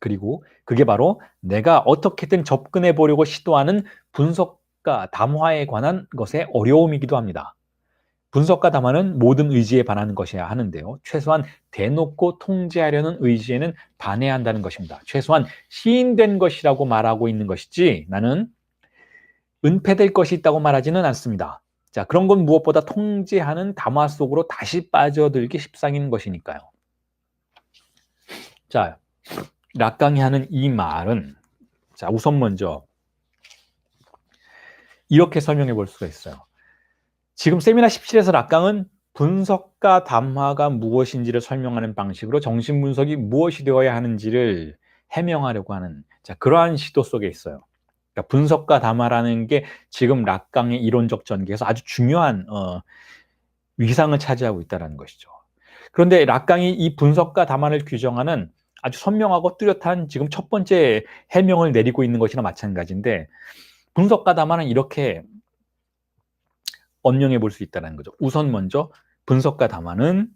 그리고 그게 바로 내가 어떻게든 접근해 보려고 시도하는 분석가 담화에 관한 것의 어려움이기도 합니다. 분석가 담화는 모든 의지에 반하는 것이어야 하는데요. 최소한 대놓고 통제하려는 의지에는 반해야 한다는 것입니다. 최소한 시인된 것이라고 말하고 있는 것이지 나는 은폐될 것이 있다고 말하지는 않습니다. 자, 그런 건 무엇보다 통제하는 담화 속으로 다시 빠져들기 십상인 것이니까요. 자, 락강이 하는 이 말은 자, 우선 먼저 이렇게 설명해 볼 수가 있어요. 지금 세미나 17에서 락강은 분석가 담화가 무엇인지를 설명하는 방식으로 정신분석이 무엇이 되어야 하는지를 해명하려고 하는 자, 그러한 시도 속에 있어요. 그러니까 분석가 담화라는 게 지금 락강의 이론적 전개에서 아주 중요한 위상을 차지하고 있다는 것이죠. 그런데 락강이 이 분석가 담화를 규정하는 아주 선명하고 뚜렷한 지금 첫 번째 해명을 내리고 있는 것이나 마찬가지인데 분석가 담화는 이렇게 언명해 볼 수 있다는 거죠. 우선 먼저 분석가 담화는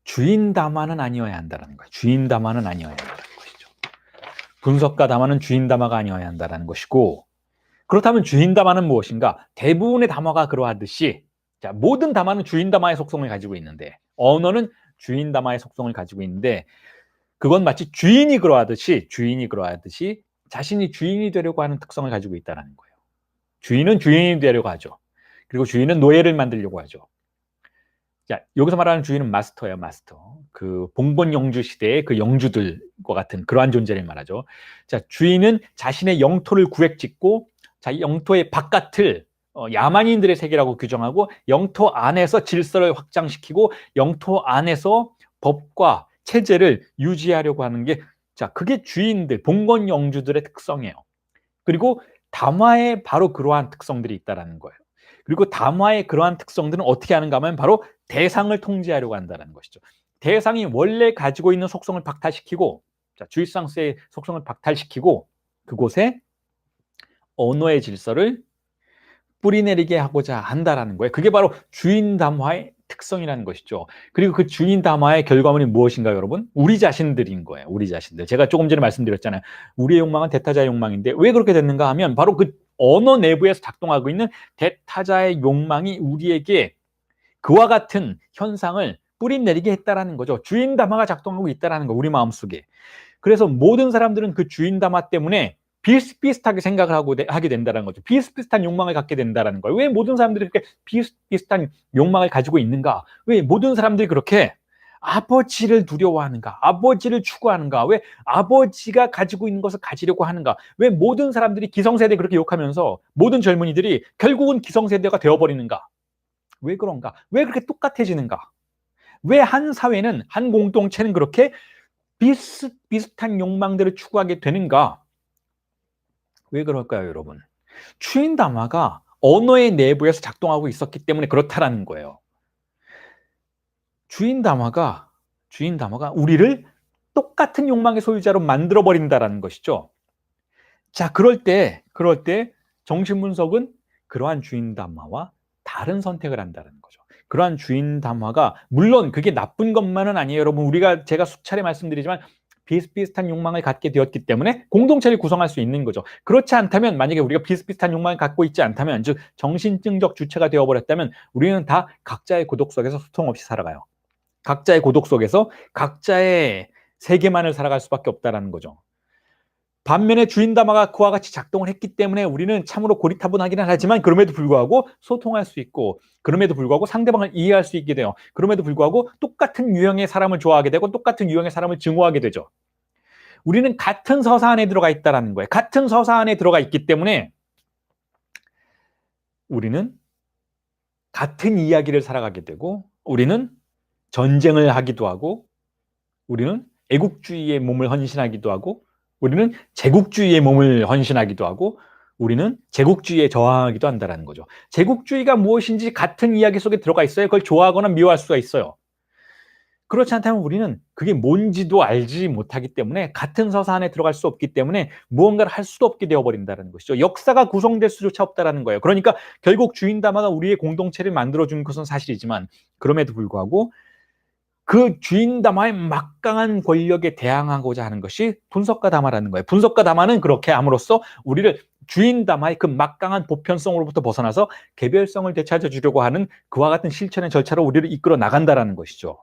주인 담화는 아니어야 한다는 거예요. 주인 담화는 아니어야 한다는 것이죠. 분석가 담화는 주인 담화가 아니어야 한다는 것이고 그렇다면 주인 담화는 무엇인가? 대부분의 담화가 그러하듯이 자, 모든 담화는 주인 담화의 속성을 가지고 있는데 언어는 주인 담화의 속성을 가지고 있는데 그건 마치 주인이 그러하듯이 자신이 주인이 되려고 하는 특성을 가지고 있다는 거예요. 주인은 주인이 되려고 하죠. 그리고 주인은 노예를 만들려고 하죠. 자, 여기서 말하는 주인은 마스터예요, 마스터. 그 봉건 영주 시대의 그 영주들과 같은 그러한 존재를 말하죠. 자, 주인은 자신의 영토를 구획짓고 자, 영토의 바깥을 야만인들의 세계라고 규정하고 영토 안에서 질서를 확장시키고 영토 안에서 법과 체제를 유지하려고 하는 게 자, 그게 주인들, 봉건 영주들의 특성이에요. 그리고 담화에 바로 그러한 특성들이 있다는 거예요. 그리고 담화의 그러한 특성들은 어떻게 하는가 하면 바로 대상을 통제하려고 한다는 것이죠. 대상이 원래 가지고 있는 속성을 박탈시키고 자, 주입상수의 속성을 박탈시키고 그곳에 언어의 질서를 뿌리내리게 하고자 한다는 거예요. 그게 바로 주인 담화의 특성이라는 것이죠. 그리고 그 주인 담화의 결과물이 무엇인가요, 여러분? 우리 자신들인 거예요. 우리 자신들. 제가 조금 전에 말씀드렸잖아요. 우리의 욕망은 대타자의 욕망인데 왜 그렇게 됐는가 하면 바로 그 언어 내부에서 작동하고 있는 대타자의 욕망이 우리에게 그와 같은 현상을 뿌리내리게 했다라는 거죠. 주인 담화가 작동하고 있다라는 거, 우리 마음속에. 그래서 모든 사람들은 그 주인 담화 때문에 비슷비슷하게 생각을 하게 된다는 거죠. 비슷비슷한 욕망을 갖게 된다는 거예요. 왜 모든 사람들이 그렇게 비슷비슷한 욕망을 가지고 있는가? 왜 모든 사람들이 그렇게 아버지를 두려워하는가? 아버지를 추구하는가? 왜 아버지가 가지고 있는 것을 가지려고 하는가? 왜 모든 사람들이 기성세대 그렇게 욕하면서 모든 젊은이들이 결국은 기성세대가 되어버리는가? 왜 그런가? 왜 그렇게 똑같아지는가? 왜 한 사회는, 한 공동체는 그렇게 비슷비슷한 욕망들을 추구하게 되는가? 왜 그럴까요, 여러분? 주인 담화가 언어의 내부에서 작동하고 있었기 때문에 그렇다라는 거예요. 주인 담화가 우리를 똑같은 욕망의 소유자로 만들어 버린다라는 것이죠. 자, 그럴 때 정신분석은 그러한 주인 담화와 다른 선택을 한다는 거죠. 그러한 주인 담화가 물론 그게 나쁜 것만은 아니에요, 여러분. 제가 수차례 말씀드리지만 비슷비슷한 욕망을 갖게 되었기 때문에 공동체를 구성할 수 있는 거죠. 그렇지 않다면 만약에 우리가 비슷비슷한 욕망을 갖고 있지 않다면 즉 정신증적 주체가 되어버렸다면 우리는 다 각자의 고독 속에서 소통 없이 살아가요. 각자의 고독 속에서 각자의 세계만을 살아갈 수밖에 없다는 거죠. 반면에 주인담화가 그와 같이 작동을 했기 때문에 우리는 참으로 고리타분하기는 하지만 그럼에도 불구하고 소통할 수 있고, 그럼에도 불구하고 상대방을 이해할 수 있게 돼요. 그럼에도 불구하고 똑같은 유형의 사람을 좋아하게 되고 똑같은 유형의 사람을 증오하게 되죠. 우리는 같은 서사 안에 들어가 있다는 거예요. 같은 서사 안에 들어가 있기 때문에 우리는 같은 이야기를 살아가게 되고, 우리는 전쟁을 하기도 하고, 우리는 애국주의의 몸을 헌신하기도 하고, 우리는 제국주의의 몸을 헌신하기도 하고, 우리는 제국주의에 저항하기도 한다는 거죠. 제국주의가 무엇인지 같은 이야기 속에 들어가 있어요. 그걸 좋아하거나 미워할 수가 있어요. 그렇지 않다면 우리는 그게 뭔지도 알지 못하기 때문에, 같은 서사 안에 들어갈 수 없기 때문에 무언가를 할 수도 없게 되어버린다는 것이죠. 역사가 구성될 수조차 없다는 거예요. 그러니까 결국 주인담화가 우리의 공동체를 만들어준 것은 사실이지만, 그럼에도 불구하고 그 주인담화의 막강한 권력에 대항하고자 하는 것이 분석가 담화라는 거예요. 분석가 담화는 그렇게 함으로써 우리를 주인담화의 그 막강한 보편성으로부터 벗어나서 개별성을 되찾아주려고 하는 그와 같은 실천의 절차로 우리를 이끌어 나간다는 것이죠.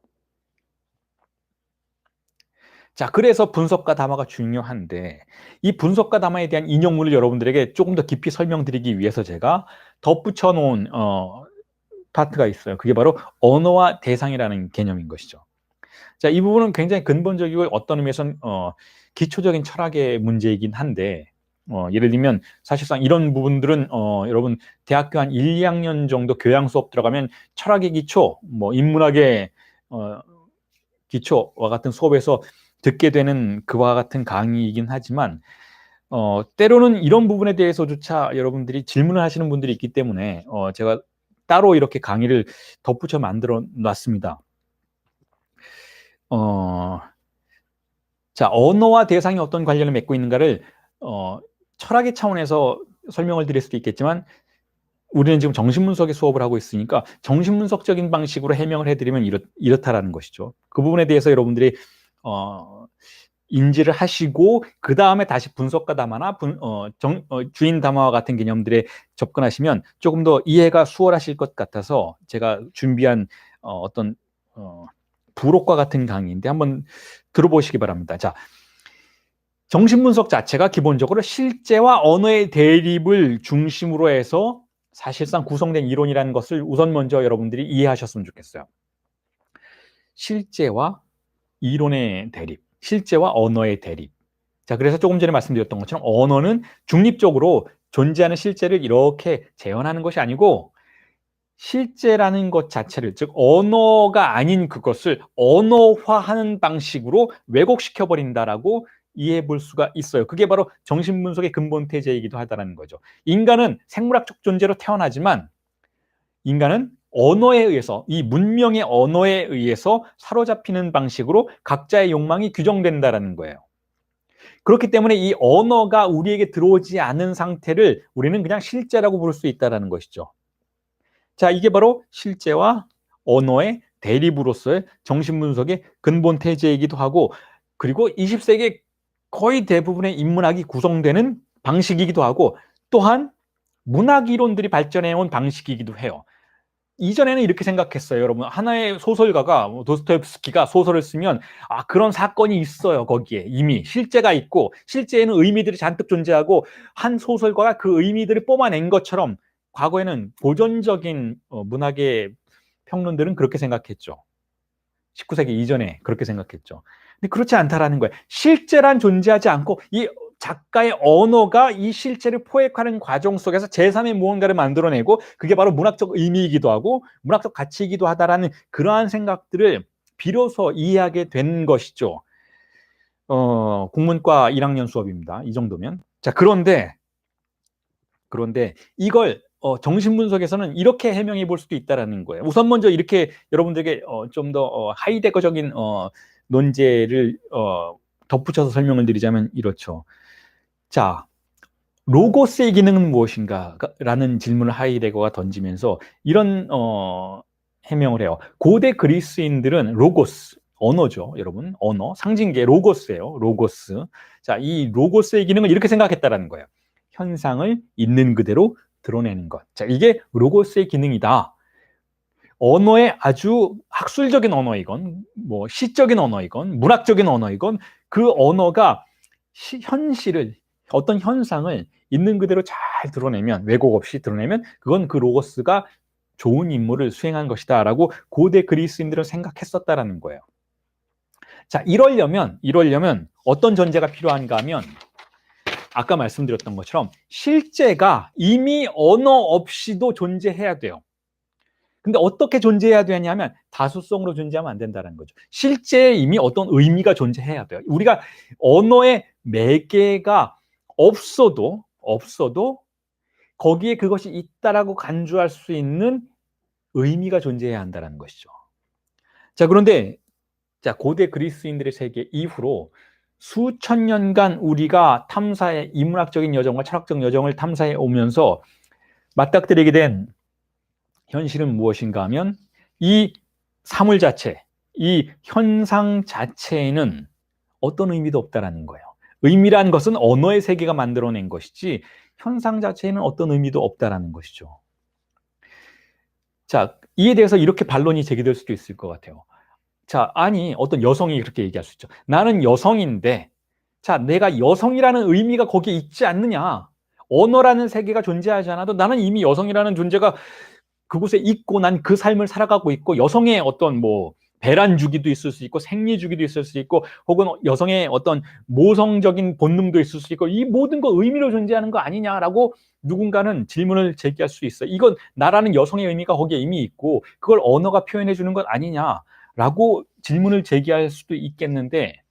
자, 그래서 분석가 담화가 중요한데, 이 분석가 담화에 대한 인용문을 여러분들에게 조금 더 깊이 설명드리기 위해서 제가 덧붙여 놓은 파트가 있어요. 그게 바로 언어와 대상이라는 개념인 것이죠. 자, 이 부분은 굉장히 근본적이고 어떤 의미에서는 기초적인 철학의 문제이긴 한데, 예를 들면 사실상 이런 부분들은 여러분 대학교 한 1, 2학년 정도 교양 수업 들어가면 철학의 기초, 뭐 인문학의 기초와 같은 수업에서 듣게 되는 그와 같은 강의이긴 하지만, 때로는 이런 부분에 대해서조차 여러분들이 질문을 하시는 분들이 있기 때문에 제가 따로 이렇게 강의를 덧붙여 만들어 놨습니다. 자, 언어와 대상이 어떤 관련을 맺고 있는가를 철학의 차원에서 설명을 드릴 수도 있겠지만, 우리는 지금 정신분석의 수업을 하고 있으니까 정신분석적인 방식으로 해명을 해드리면 이렇다라는 것이죠. 그 부분에 대해서 여러분들이 인지를 하시고 그 다음에 다시 분석가 담화나 주인 담화와 같은 개념들에 접근하시면 조금 더 이해가 수월하실 것 같아서 제가 준비한 어떤 부록과 같은 강의인데 한번 들어보시기 바랍니다. 자, 정신분석 자체가 기본적으로 실제와 언어의 대립을 중심으로 해서 사실상 구성된 이론이라는 것을 우선 먼저 여러분들이 이해하셨으면 좋겠어요. 실제와 이론의 대립, 실제와 언어의 대립. 자, 그래서 조금 전에 말씀드렸던 것처럼 언어는 중립적으로 존재하는 실제를 이렇게 재현하는 것이 아니고, 실제라는 것 자체를, 즉 언어가 아닌 그것을 언어화하는 방식으로 왜곡시켜버린다라고 이해해 볼 수가 있어요. 그게 바로 정신분석의 근본 태제이기도 하다는 거죠. 인간은 생물학적 존재로 태어나지만 인간은 언어에 의해서, 이 문명의 언어에 의해서 사로잡히는 방식으로 각자의 욕망이 규정된다는 거예요. 그렇기 때문에 이 언어가 우리에게 들어오지 않은 상태를 우리는 그냥 실제라고 부를 수 있다는 것이죠. 자, 이게 바로 실제와 언어의 대립으로서의 정신분석의 근본 태제이기도 하고, 그리고 20세기 거의 대부분의 인문학이 구성되는 방식이기도 하고, 또한 문학 이론들이 발전해온 방식이기도 해요. 이전에는 이렇게 생각했어요. 여러분, 하나의 소설가가, 도스토옙스키가 소설을 쓰면 그런 사건이 있어요. 거기에 이미 실제가 있고 실제에는 의미들이 잔뜩 존재하고 한 소설가가 그 의미들을 뽑아낸 것처럼 과거에는 고전적인 문학의 평론들은 그렇게 생각했죠. 19세기 이전에 그렇게 생각했죠. 근데 그렇지 않다라는 거예요. 실제란 존재하지 않고 이 작가의 언어가 이 실체를 포획하는 과정 속에서 제3의 무언가를 만들어내고, 그게 바로 문학적 의미이기도 하고 문학적 가치이기도 하다라는 그러한 생각들을 비로소 이해하게 된 것이죠. 국문과 1학년 수업입니다. 이 정도면. 자, 그런데 이걸 정신분석에서는 이렇게 해명해 볼 수도 있다라는 거예요. 우선 먼저 이렇게 여러분들에게 좀 더 하이데거적인 논제를 덧붙여서 설명을 드리자면 이렇죠. 자, 로고스의 기능은 무엇인가? 라는 질문을 하이데거가 던지면서 이런 해명을 해요. 고대 그리스인들은 로고스, 언어죠, 여러분. 언어, 상징계 로고스예요. 로고스. 자, 이 로고스의 기능을 이렇게 생각했다라는 거예요. 현상을 있는 그대로 드러내는 것. 자, 이게 로고스의 기능이다. 언어의 아주 학술적인 언어이건, 뭐 시적인 언어이건, 문학적인 언어이건, 그 언어가 현실을, 어떤 현상을 있는 그대로 잘 드러내면, 왜곡 없이 드러내면 그건 그 로고스가 좋은 임무를 수행한 것이다 라고 고대 그리스인들은 생각했었다라는 거예요. 자, 이러려면 어떤 전제가 필요한가 하면 아까 말씀드렸던 것처럼 실제가 이미 언어 없이도 존재해야 돼요. 근데 어떻게 존재해야 되냐면 다수성으로 존재하면 안 된다는 거죠. 실제 이미 어떤 의미가 존재해야 돼요. 우리가 언어의 매개가 없어도 거기에 그것이 있다라고 간주할 수 있는 의미가 존재해야 한다는 것이죠. 자, 그런데 고대 그리스인들의 세계 이후로 수천 년간 우리가 탐사해 인문학적인 여정과 철학적 여정을 탐사해 오면서 맞닥뜨리게 된 현실은 무엇인가 하면 이 사물 자체, 이 현상 자체에는 어떤 의미도 없다라는 거예요. 의미란 것은 언어의 세계가 만들어낸 것이지 현상 자체에는 어떤 의미도 없다라는 것이죠. 자, 이에 대해서 이렇게 반론이 제기될 수도 있을 것 같아요. 자, 아니, 어떤 여성이 그렇게 얘기할 수 있죠. 나는 여성인데, 자, 내가 여성이라는 의미가 거기에 있지 않느냐. 언어라는 세계가 존재하지 않아도 나는 이미 여성이라는 존재가 그곳에 있고 난 그 삶을 살아가고 있고, 여성의 어떤 배란 주기도 있을 수 있고, 생리 주기도 있을 수 있고, 혹은 여성의 어떤 모성적인 본능도 있을 수 있고, 이 모든 거 의미로 존재하는 거 아니냐라고 누군가는 질문을 제기할 수 있어요. 이건 나라는 여성의 의미가 거기에 이미 있고, 그걸 언어가 표현해 주는 것 아니냐라고 질문을 제기할 수도 있겠는데,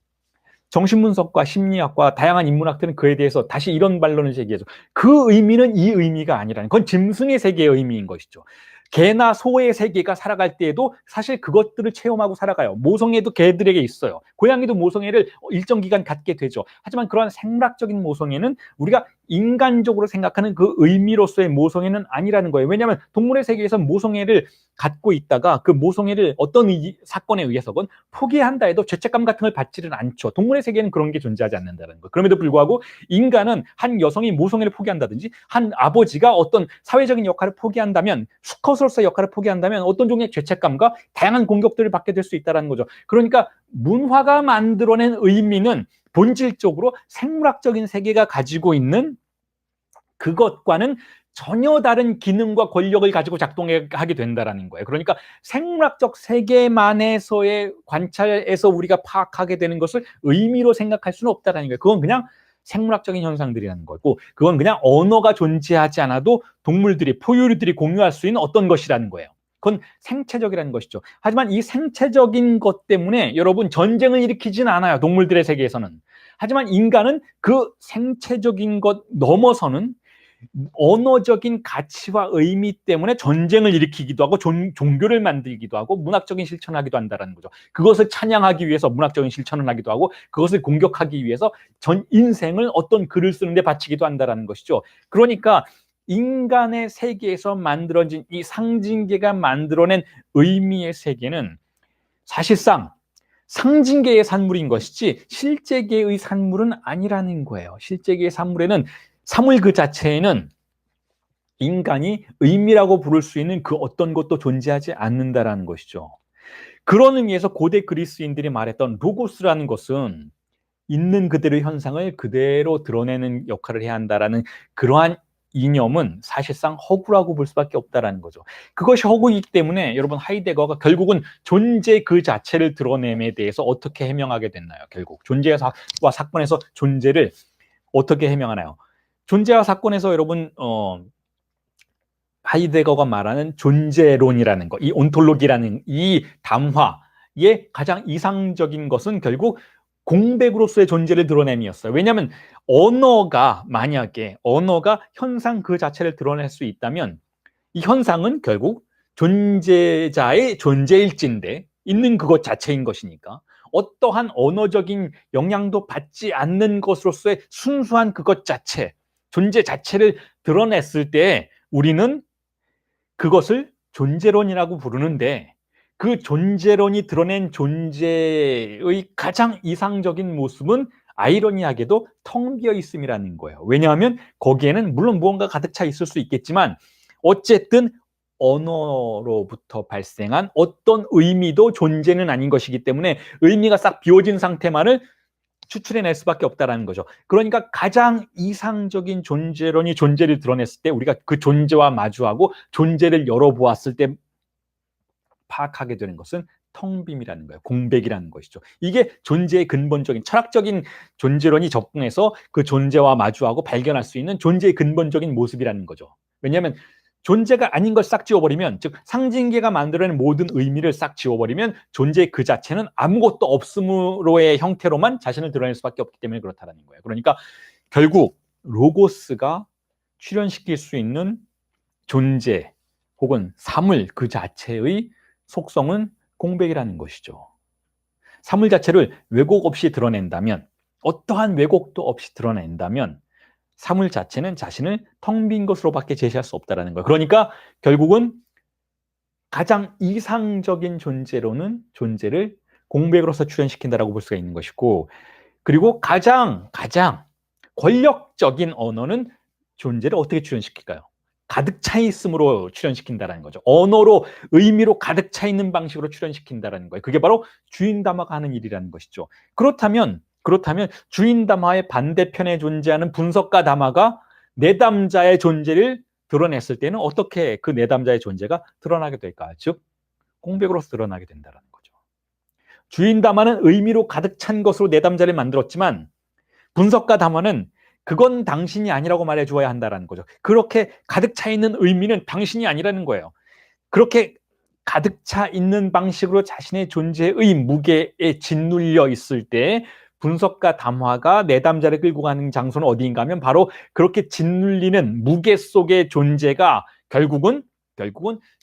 정신분석과 심리학과 다양한 인문학들은 그에 대해서 다시 이런 반론을 제기하죠. 그 의미는 이 의미가 아니라는, 그건 짐승의 세계의 의미인 것이죠. 개나 소의 세계가 살아갈 때에도 사실 그것들을 체험하고 살아가요. 모성애도 개들에게 있어요. 고양이도 모성애를 일정 기간 갖게 되죠. 하지만 그러한 생물학적인 모성애는 우리가 인간적으로 생각하는 그 의미로서의 모성애는 아니라는 거예요. 왜냐하면 동물의 세계에서 모성애를 갖고 있다가 그 모성애를 어떤 사건에 의해서건 포기한다 해도 죄책감 같은 걸 받지는 않죠. 동물의 세계는 그런 게 존재하지 않는다는 거. 그럼에도 불구하고 인간은 한 여성이 모성애를 포기한다든지 한 아버지가 어떤 사회적인 역할을 포기한다면, 수컷으로서의 역할을 포기한다면 어떤 종류의 죄책감과 다양한 공격들을 받게 될 수 있다는 거죠. 그러니까 문화가 만들어낸 의미는 본질적으로 생물학적인 세계가 가지고 있는 그것과는 전혀 다른 기능과 권력을 가지고 작동하게 된다는 거예요. 그러니까 생물학적 세계만에서의 관찰에서 우리가 파악하게 되는 것을 의미로 생각할 수는 없다는 거예요. 그건 그냥 생물학적인 현상들이라는 거고, 그건 그냥 언어가 존재하지 않아도 동물들이, 포유류들이 공유할 수 있는 어떤 것이라는 거예요. 그건 생체적이라는 것이죠. 하지만 이 생체적인 것 때문에 여러분 전쟁을 일으키지는 않아요. 동물들의 세계에서는. 하지만 인간은 그 생체적인 것 넘어서는 언어적인 가치와 의미 때문에 전쟁을 일으키기도 하고 종교를 만들기도 하고 문학적인 실천을 하기도 한다는 거죠. 그것을 찬양하기 위해서 문학적인 실천을 하기도 하고 그것을 공격하기 위해서 전 인생을 어떤 글을 쓰는데 바치기도 한다는 것이죠. 그러니까 인간의 세계에서 만들어진 이 상징계가 만들어낸 의미의 세계는 사실상 상징계의 산물인 것이지 실제계의 산물은 아니라는 거예요. 실제계의 산물에는, 사물 그 자체에는 인간이 의미라고 부를 수 있는 그 어떤 것도 존재하지 않는다라는 것이죠. 그런 의미에서 고대 그리스인들이 말했던 로고스라는 것은 있는 그대로의 현상을 그대로 드러내는 역할을 해야 한다라는 그러한 이념은 사실상 허구라고 볼 수밖에 없다라는 거죠. 그것이 허구이기 때문에 여러분 하이데거가 결국은 존재 그 자체를 드러냄에 대해서 어떻게 해명하게 됐나요? 결국 존재와 사건에서 존재를 어떻게 해명하나요? 존재와 사건에서 여러분 하이데거가 말하는 존재론이라는 것, 이 온톨로기라는 이 담화의 가장 이상적인 것은 결국 공백으로서의 존재를 드러냄이었어요. 왜냐하면 만약에 언어가 현상 그 자체를 드러낼 수 있다면 이 현상은 결국 존재자의 존재일진데 있는 그것 자체인 것이니까 어떠한 언어적인 영향도 받지 않는 것으로서의 순수한 그것 자체, 존재 자체를 드러냈을 때 우리는 그것을 존재론이라고 부르는데, 그 존재론이 드러낸 존재의 가장 이상적인 모습은 아이러니하게도 텅 비어 있음이라는 거예요. 왜냐하면 거기에는 물론 무언가 가득 차 있을 수 있겠지만 어쨌든 언어로부터 발생한 어떤 의미도 존재는 아닌 것이기 때문에 의미가 싹 비워진 상태만을 추출해낼 수밖에 없다라는 거죠. 그러니까 가장 이상적인 존재론이 존재를 드러냈을 때 우리가 그 존재와 마주하고 존재를 열어보았을 때 파악하게 되는 것은 텅 빔이라는 거예요. 공백이라는 것이죠. 이게 존재의 근본적인 철학적인 존재론이 접근해서 그 존재와 마주하고 발견할 수 있는 존재의 근본적인 모습이라는 거죠. 왜냐하면 존재가 아닌 걸 싹 지워버리면, 즉 상징계가 만들어낸 모든 의미를 싹 지워버리면 존재 그 자체는 아무것도 없음으로의 형태로만 자신을 드러낼 수밖에 없기 때문에 그렇다는 거예요. 그러니까 결국 로고스가 출현시킬 수 있는 존재 혹은 사물 그 자체의 속성은 공백이라는 것이죠. 사물 자체를 왜곡 없이 드러낸다면, 어떠한 왜곡도 없이 드러낸다면 사물 자체는 자신을 텅 빈 것으로밖에 제시할 수 없다는 거예요. 그러니까 결국은 가장 이상적인 존재로는 존재를 공백으로서 출현시킨다라고 볼 수가 있는 것이고, 그리고 가장 권력적인 언어는 존재를 어떻게 출현시킬까요? 가득 차 있음으로 출현시킨다는 거죠. 언어로, 의미로 가득 차 있는 방식으로 출현시킨다는 거예요. 그게 바로 주인담화가 하는 일이라는 것이죠. 그렇다면 주인담화의 반대편에 존재하는 분석가 담화가 내담자의 존재를 드러냈을 때는 어떻게 그 내담자의 존재가 드러나게 될까? 즉 공백으로서 드러나게 된다는 거죠. 주인담화는 의미로 가득 찬 것으로 내담자를 만들었지만 분석가 담화는 그건 당신이 아니라고 말해주어야 한다는 거죠. 그렇게 가득 차 있는 의미는 당신이 아니라는 거예요. 그렇게 가득 차 있는 방식으로 자신의 존재의 무게에 짓눌려 있을 때 분석가 담화가 내담자를 끌고 가는 장소는 어디인가 하면 바로 그렇게 짓눌리는 무게 속의 존재가 결국은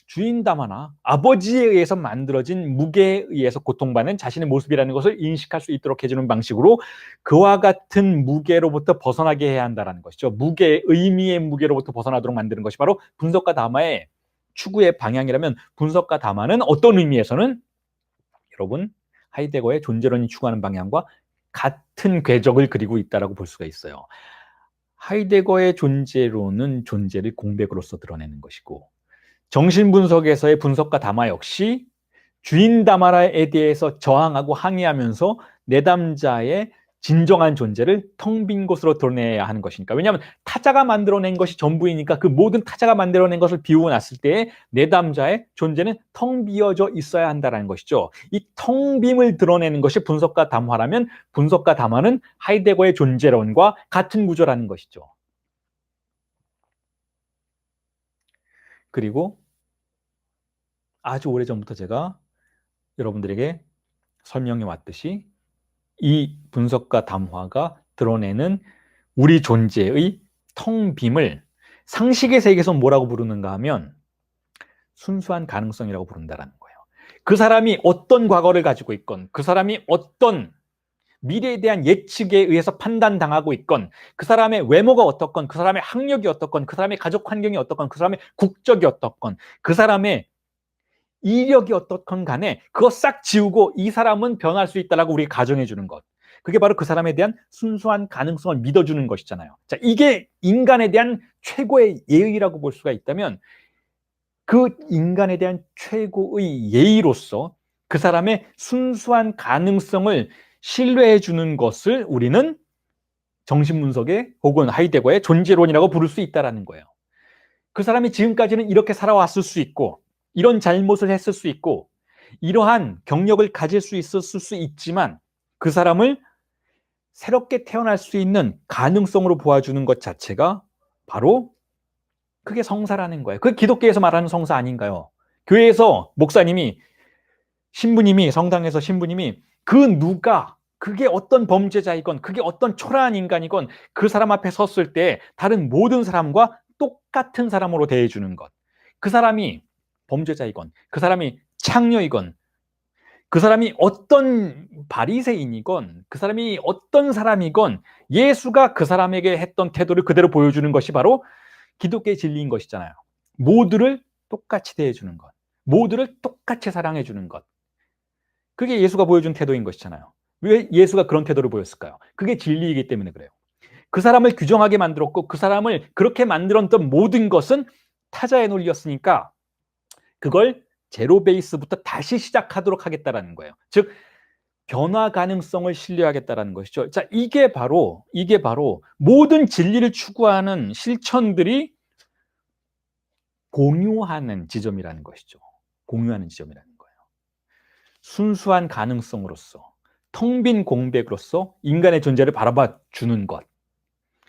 주인 담화나 아버지에 의해서 만들어진 무게에 의해서 고통받는 자신의 모습이라는 것을 인식할 수 있도록 해주는 방식으로 그와 같은 무게로부터 벗어나게 해야 한다는 것이죠. 무게, 의미의 무게로부터 벗어나도록 만드는 것이 바로 분석가 담화의 추구의 방향이라면, 분석가 담화는 어떤 의미에서는 여러분 하이데거의 존재론이 추구하는 방향과 같은 궤적을 그리고 있다라고 볼 수가 있어요. 하이데거의 존재론은 존재를 공백으로서 드러내는 것이고, 정신분석에서의 분석가 담화 역시 주인 담화에 대해서 저항하고 항의하면서 내담자의 진정한 존재를 텅 빈 것으로 드러내야 하는 것이니까. 왜냐하면 타자가 만들어낸 것이 전부이니까 그 모든 타자가 만들어낸 것을 비우고 났을 때 내담자의 존재는 텅 비어져 있어야 한다는 것이죠. 이 텅 빔을 드러내는 것이 분석가 담화라면 분석가 담화는 하이데거의 존재론과 같은 구조라는 것이죠. 그리고 아주 오래전부터 제가 여러분들에게 설명해 왔듯이 이 분석가 담화가 드러내는 우리 존재의 텅 빔을 상식의 세계에서 뭐라고 부르는가 하면 순수한 가능성이라고 부른다는 거예요. 그 사람이 어떤 과거를 가지고 있건, 그 사람이 어떤 미래에 대한 예측에 의해서 판단당하고 있건, 그 사람의 외모가 어떻건, 그 사람의 학력이 어떻건, 그 사람의 가족 환경이 어떻건, 그 사람의 국적이 어떻건, 그 사람의 이력이 어떻건 간에 그거 싹 지우고 이 사람은 변할 수 있다라고 우리가 가정해 주는 것. 그게 바로 그 사람에 대한 순수한 가능성을 믿어주는 것이잖아요. 자, 이게 인간에 대한 최고의 예의라고 볼 수가 있다면 그 인간에 대한 최고의 예의로서 그 사람의 순수한 가능성을 신뢰해 주는 것을 우리는 정신분석의 혹은 하이데거의 존재론이라고 부를 수 있다는 거예요. 그 사람이 지금까지는 이렇게 살아왔을 수 있고 이런 잘못을 했을 수 있고 이러한 경력을 가질 수 있었을 수 있지만 그 사람을 새롭게 태어날 수 있는 가능성으로 보아주는 것 자체가 바로 그게 성사라는 거예요. 그게 기독교에서 말하는 성사 아닌가요? 교회에서 목사님이, 신부님이, 성당에서 신부님이 그 누가, 그게 어떤 범죄자이건 그게 어떤 초라한 인간이건 그 사람 앞에 섰을 때 다른 모든 사람과 똑같은 사람으로 대해주는 것. 그 사람이 범죄자이건 그 사람이 창녀이건 그 사람이 어떤 바리새인이건 그 사람이 어떤 사람이건 예수가 그 사람에게 했던 태도를 그대로 보여주는 것이 바로 기독교의 진리인 것이잖아요. 모두를 똑같이 대해주는 것, 모두를 똑같이 사랑해주는 것. 그게 예수가 보여준 태도인 것이잖아요. 왜 예수가 그런 태도를 보였을까요? 그게 진리이기 때문에 그래요. 그 사람을 규정하게 만들었고 그 사람을 그렇게 만들었던 모든 것은 타자의 논리였으니까 그걸 제로 베이스부터 다시 시작하도록 하겠다라는 거예요. 즉 변화 가능성을 신뢰하겠다라는 것이죠. 자, 이게 바로 모든 진리를 추구하는 실천들이 공유하는 지점이라는 것이죠. 공유하는 지점이라는 거예요. 순수한 가능성으로서, 텅 빈 공백으로서 인간의 존재를 바라봐 주는 것.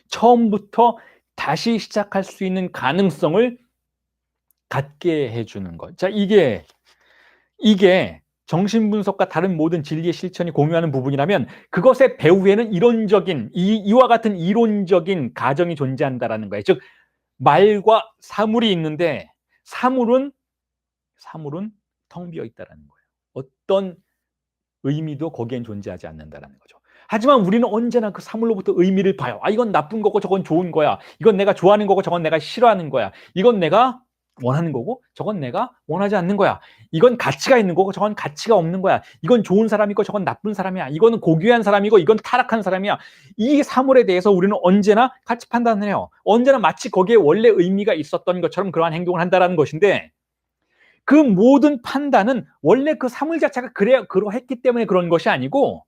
처음부터 다시 시작할 수 있는 가능성을 갖게 해주는 것. 자, 이게 정신분석과 다른 모든 진리의 실천이 공유하는 부분이라면 그것의 배후에는 이와 같은 이론적인 가정이 존재한다라는 거예요. 즉, 말과 사물이 있는데 사물은 텅 비어 있다라는 거예요. 어떤 의미도 거기엔 존재하지 않는다라는 거죠. 하지만 우리는 언제나 그 사물로부터 의미를 봐요. 아, 이건 나쁜 거고 저건 좋은 거야. 이건 내가 좋아하는 거고 저건 내가 싫어하는 거야. 이건 내가 원하는 거고 저건 내가 원하지 않는 거야. 이건 가치가 있는 거고 저건 가치가 없는 거야. 이건 좋은 사람이고 저건 나쁜 사람이야. 이거는 고귀한 사람이고 이건 타락한 사람이야. 이 사물에 대해서 우리는 언제나 가치 판단을 해요. 언제나 마치 거기에 원래 의미가 있었던 것처럼 그러한 행동을 한다는 것인데, 그 모든 판단은 원래 그 사물 자체가 그러했기 때문에 그런 것이 아니고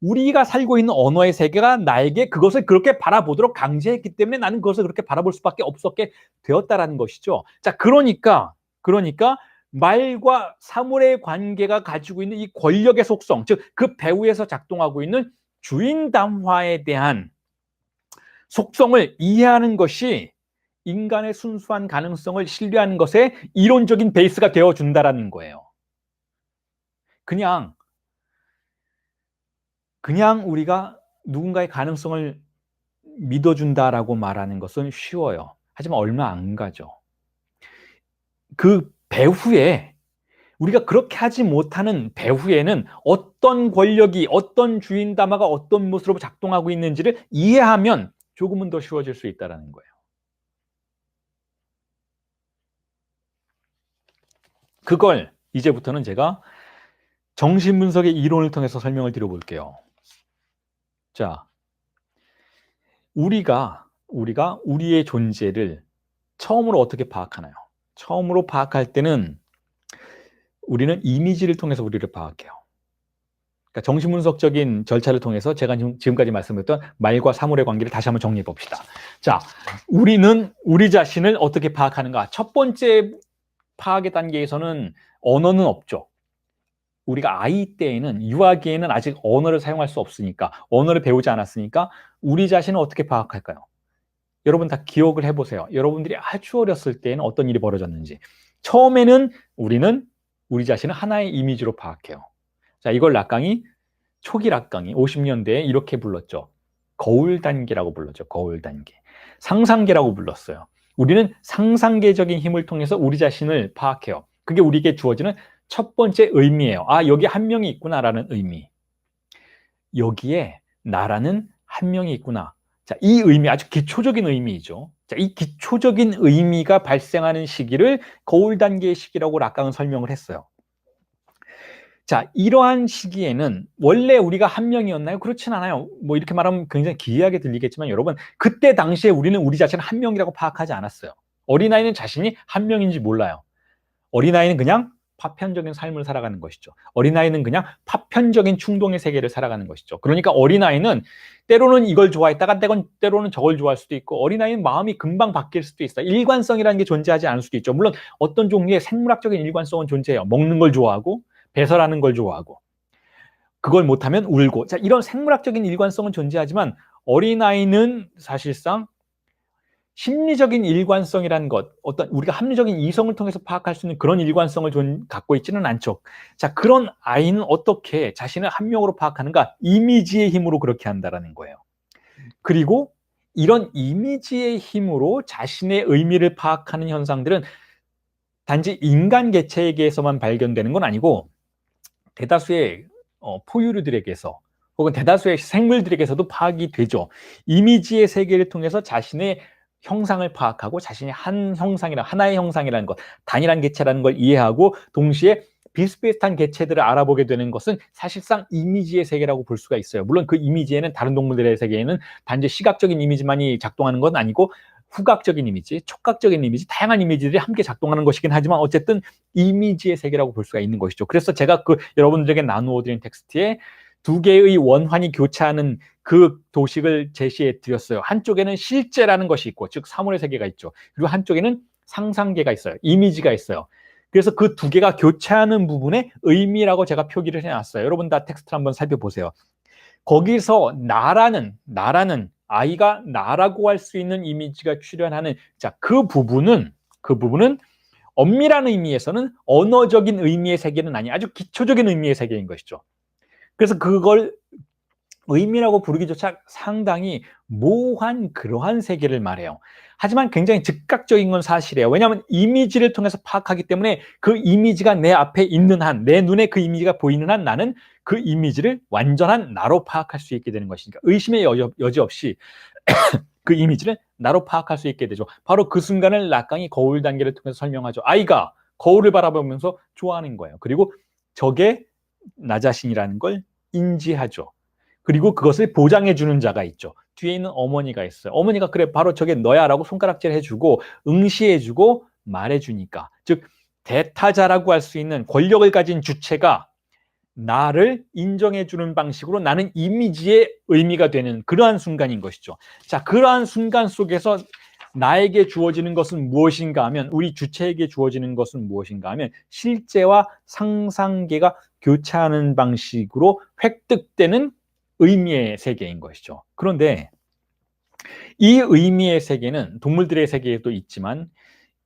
우리가 살고 있는 언어의 세계가 나에게 그것을 그렇게 바라보도록 강제했기 때문에 나는 그것을 그렇게 바라볼 수밖에 없었게 되었다라는 것이죠. 자, 그러니까 말과 사물의 관계가 가지고 있는 이 권력의 속성, 즉 그 배후에서 작동하고 있는 주인 담화에 대한 속성을 이해하는 것이 인간의 순수한 가능성을 신뢰하는 것에 이론적인 베이스가 되어준다라는 거예요. 그냥 우리가 누군가의 가능성을 믿어준다라고 말하는 것은 쉬워요. 하지만 얼마 안 가죠. 그 배후에, 우리가 그렇게 하지 못하는 배후에는 어떤 권력이, 어떤 주인 담화가 어떤 모습으로 작동하고 있는지를 이해하면 조금은 더 쉬워질 수 있다는 거예요. 그걸 이제부터는 제가 정신분석의 이론을 통해서 설명을 드려볼게요. 자, 우리가 우리의 존재를 처음으로 어떻게 파악하나요? 처음으로 파악할 때는 우리는 이미지를 통해서 우리를 파악해요. 그러니까 정신분석적인 절차를 통해서 제가 지금까지 말씀드렸던 말과 사물의 관계를 다시 한번 정리해 봅시다. 자, 우리는 우리 자신을 어떻게 파악하는가? 첫 번째 파악의 단계에서는 언어는 없죠. 우리가 아이 때에는, 유아기에는 아직 언어를 사용할 수 없으니까, 언어를 배우지 않았으니까 우리 자신을 어떻게 파악할까요? 여러분 다 기억을 해보세요. 여러분들이 아주 어렸을 때에는 어떤 일이 벌어졌는지. 처음에는 우리는 우리 자신을 하나의 이미지로 파악해요. 자, 이걸 초기 락강이 50년대에 이렇게 불렀죠. 거울 단계라고 불렀죠. 거울 단계. 상상계라고 불렀어요. 우리는 상상계적인 힘을 통해서 우리 자신을 파악해요. 그게 우리에게 주어지는 첫 번째 의미예요. 아, 여기 한 명이 있구나라는 의미. 여기에 나라는 한 명이 있구나. 자, 이 의미, 아주 기초적인 의미이죠. 자, 이 기초적인 의미가 발생하는 시기를 거울 단계의 시기라고 락강은 설명을 했어요. 자, 이러한 시기에는 원래 우리가 한 명이었나요? 그렇진 않아요. 뭐 이렇게 말하면 굉장히 기이하게 들리겠지만 여러분, 그때 당시에 우리는 우리 자신을 한 명이라고 파악하지 않았어요. 어린아이는 자신이 한 명인지 몰라요. 어린아이는 그냥 파편적인 삶을 살아가는 것이죠. 어린아이는 그냥 파편적인 충동의 세계를 살아가는 것이죠. 그러니까 어린아이는 때로는 이걸 좋아했다가 때로는 저걸 좋아할 수도 있고, 어린아이는 마음이 금방 바뀔 수도 있어요. 일관성이라는 게 존재하지 않을 수도 있죠. 물론 어떤 종류의 생물학적인 일관성은 존재해요. 먹는 걸 좋아하고 배설하는 걸 좋아하고, 그걸 못하면 울고. 자, 이런 생물학적인 일관성은 존재하지만 어린아이는 사실상 심리적인 일관성이라는 것, 어떤 우리가 합리적인 이성을 통해서 파악할 수 있는 그런 일관성을 갖고 있지는 않죠. 자, 그런 아이는 어떻게 자신을 한 명으로 파악하는가? 이미지의 힘으로 그렇게 한다라는 거예요. 그리고 이런 이미지의 힘으로 자신의 의미를 파악하는 현상들은 단지 인간 개체에게서만 발견되는 건 아니고 대다수의 포유류들에게서 혹은 대다수의 생물들에게서도 파악이 되죠. 이미지의 세계를 통해서 자신의 형상을 파악하고 자신이 하나의 형상이라는 것, 단일한 개체라는 걸 이해하고 동시에 비슷비슷한 개체들을 알아보게 되는 것은 사실상 이미지의 세계라고 볼 수가 있어요. 물론 그 이미지에는 다른 동물들의 세계에는 단지 시각적인 이미지만이 작동하는 건 아니고 후각적인 이미지, 촉각적인 이미지, 다양한 이미지들이 함께 작동하는 것이긴 하지만 어쨌든 이미지의 세계라고 볼 수가 있는 것이죠. 그래서 제가 여러분들에게 나누어 드린 텍스트에 두 개의 원환이 교차하는 그 도식을 제시해 드렸어요. 한쪽에는 실제라는 것이 있고, 즉 사물의 세계가 있죠. 그리고 한쪽에는 상상계가 있어요. 이미지가 있어요. 그래서 그 두 개가 교차하는 부분에 의미라고 제가 표기를 해놨어요. 여러분 다 텍스트를 한번 살펴보세요. 거기서 나라는 아이가 나라고 할 수 있는 이미지가 출현하는 그 부분은 엄밀한 의미에서는 언어적인 의미의 세계는 아니 아주 기초적인 의미의 세계인 것이죠. 그래서 그걸 의미라고 부르기조차 상당히 모호한 그러한 세계를 말해요. 하지만 굉장히 즉각적인 건 사실이에요. 왜냐하면 이미지를 통해서 파악하기 때문에 그 이미지가 내 앞에 있는 한, 내 눈에 그 이미지가 보이는 한 나는 그 이미지를 완전한 나로 파악할 수 있게 되는 것이니까 의심의 여지 없이 그 이미지를 나로 파악할 수 있게 되죠. 바로 그 순간을 락강이 거울 단계를 통해서 설명하죠. 아이가 거울을 바라보면서 좋아하는 거예요. 그리고 저게 나 자신이라는 걸 인지하죠. 그리고 그것을 보장해주는 자가 있죠. 뒤에 있는 어머니가 있어요. 어머니가 그래 바로 저게 너야 라고 손가락질 해주고 응시해주고 말해주니까, 즉 대타자라고 할 수 있는 권력을 가진 주체가 나를 인정해주는 방식으로 나는 이미지의 의미가 되는 그러한 순간인 것이죠. 자, 그러한 순간 속에서 나에게 주어지는 것은 무엇인가 하면, 우리 주체에게 주어지는 것은 무엇인가 하면 실제와 상상계가 교차하는 방식으로 획득되는 의미의 세계인 것이죠. 그런데 이 의미의 세계는 동물들의 세계에도 있지만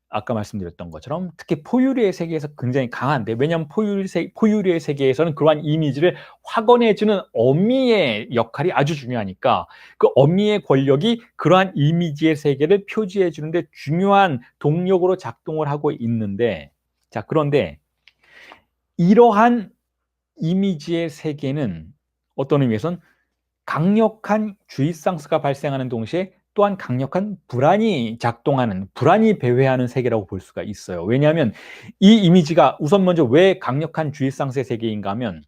아까 말씀드렸던 것처럼 특히 포유류의 세계에서 굉장히 강한데, 왜냐하면 포유류의 세계에서는 그러한 이미지를 확언해주는 어미의 역할이 아주 중요하니까 그 어미의 권력이 그러한 이미지의 세계를 표지해주는데 중요한 동력으로 작동을 하고 있는데, 자, 그런데 이러한 이미지의 세계는 어떤 의미에서는 강력한 주의상스가 발생하는 동시에 또한 강력한 불안이 작동하는, 불안이 배회하는 세계라고 볼 수가 있어요. 왜냐하면 이 이미지가 우선 먼저 왜 강력한 주의상스의 세계인가 하면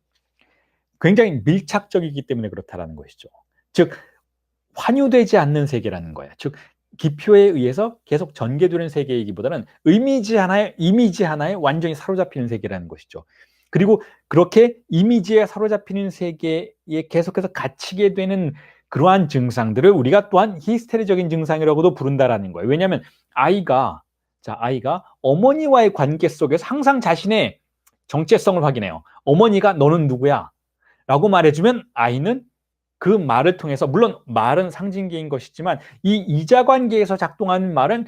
굉장히 밀착적이기 때문에 그렇다라는 것이죠. 즉 환유되지 않는 세계라는 거예요. 즉 기표에 의해서 계속 전개되는 세계이기보다는 이미지 하나에 완전히 사로잡히는 세계라는 것이죠. 그리고 그렇게 이미지에 사로잡히는 세계에 계속해서 갇히게 되는 그러한 증상들을 우리가 또한 히스테리적인 증상이라고도 부른다라는 거예요. 왜냐하면 아이가 어머니와의 관계 속에서 항상 자신의 정체성을 확인해요. 어머니가 너는 누구야? 라고 말해주면 아이는 그 말을 통해서, 물론 말은 상징계인 것이지만 이 이자관계에서 작동하는 말은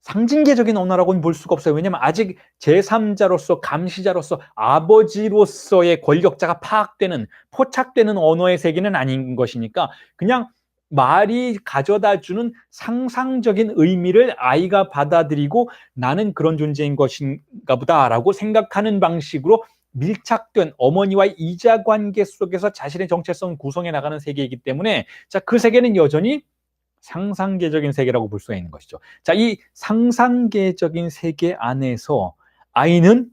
상징계적인 언어라고는 볼 수가 없어요. 왜냐하면 아직 제3자로서, 감시자로서, 아버지로서의 권력자가 파악되는, 포착되는 언어의 세계는 아닌 것이니까 그냥 말이 가져다주는 상상적인 의미를 아이가 받아들이고 나는 그런 존재인 것인가 보다라고 생각하는 방식으로 밀착된 어머니와의 이자관계 속에서 자신의 정체성을 구성해 나가는 세계이기 때문에, 자, 그 세계는 여전히 상상계적인 세계라고 볼 수가 있는 것이죠. 자, 이 상상계적인 세계 안에서 아이는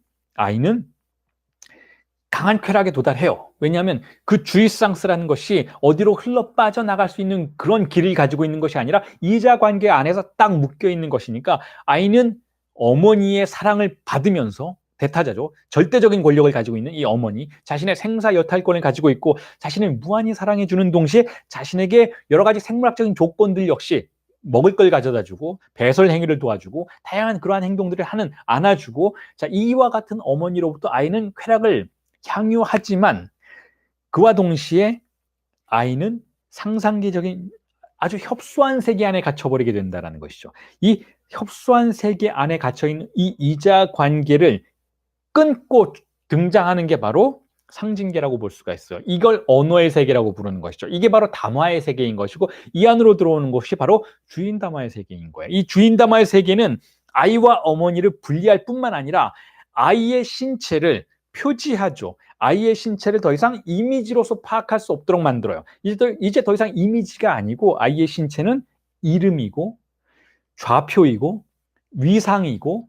강한 쾌락에 도달해요. 왜냐하면 그 주의상스라는 것이 어디로 흘러 빠져나갈 수 있는 그런 길을 가지고 있는 것이 아니라 이자관계 안에서 딱 묶여 있는 것이니까 아이는 어머니의 사랑을 받으면서, 대타자죠. 절대적인 권력을 가지고 있는 이 어머니, 자신의 생사 여탈권을 가지고 있고 자신을 무한히 사랑해주는 동시에 자신에게 여러 가지 생물학적인 조건들 역시 먹을 걸 가져다주고 배설 행위를 도와주고 다양한 그러한 행동들을 안아주고, 자, 이와 같은 어머니로부터 아이는 쾌락을 향유하지만 그와 동시에 아이는 상상계적인 아주 협소한 세계 안에 갇혀버리게 된다는 것이죠. 이 협소한 세계 안에 갇혀있는 이 이자관계를 끊고 등장하는 게 바로 상징계라고 볼 수가 있어요. 이걸 언어의 세계라고 부르는 것이죠. 이게 바로 담화의 세계인 것이고 이 안으로 들어오는 것이 바로 주인담화의 세계인 거예요. 이 주인담화의 세계는 아이와 어머니를 분리할 뿐만 아니라 아이의 신체를 표지하죠. 아이의 신체를 더 이상 이미지로서 파악할 수 없도록 만들어요. 이제 더 이상 이미지가 아니고 아이의 신체는 이름이고 좌표이고 위상이고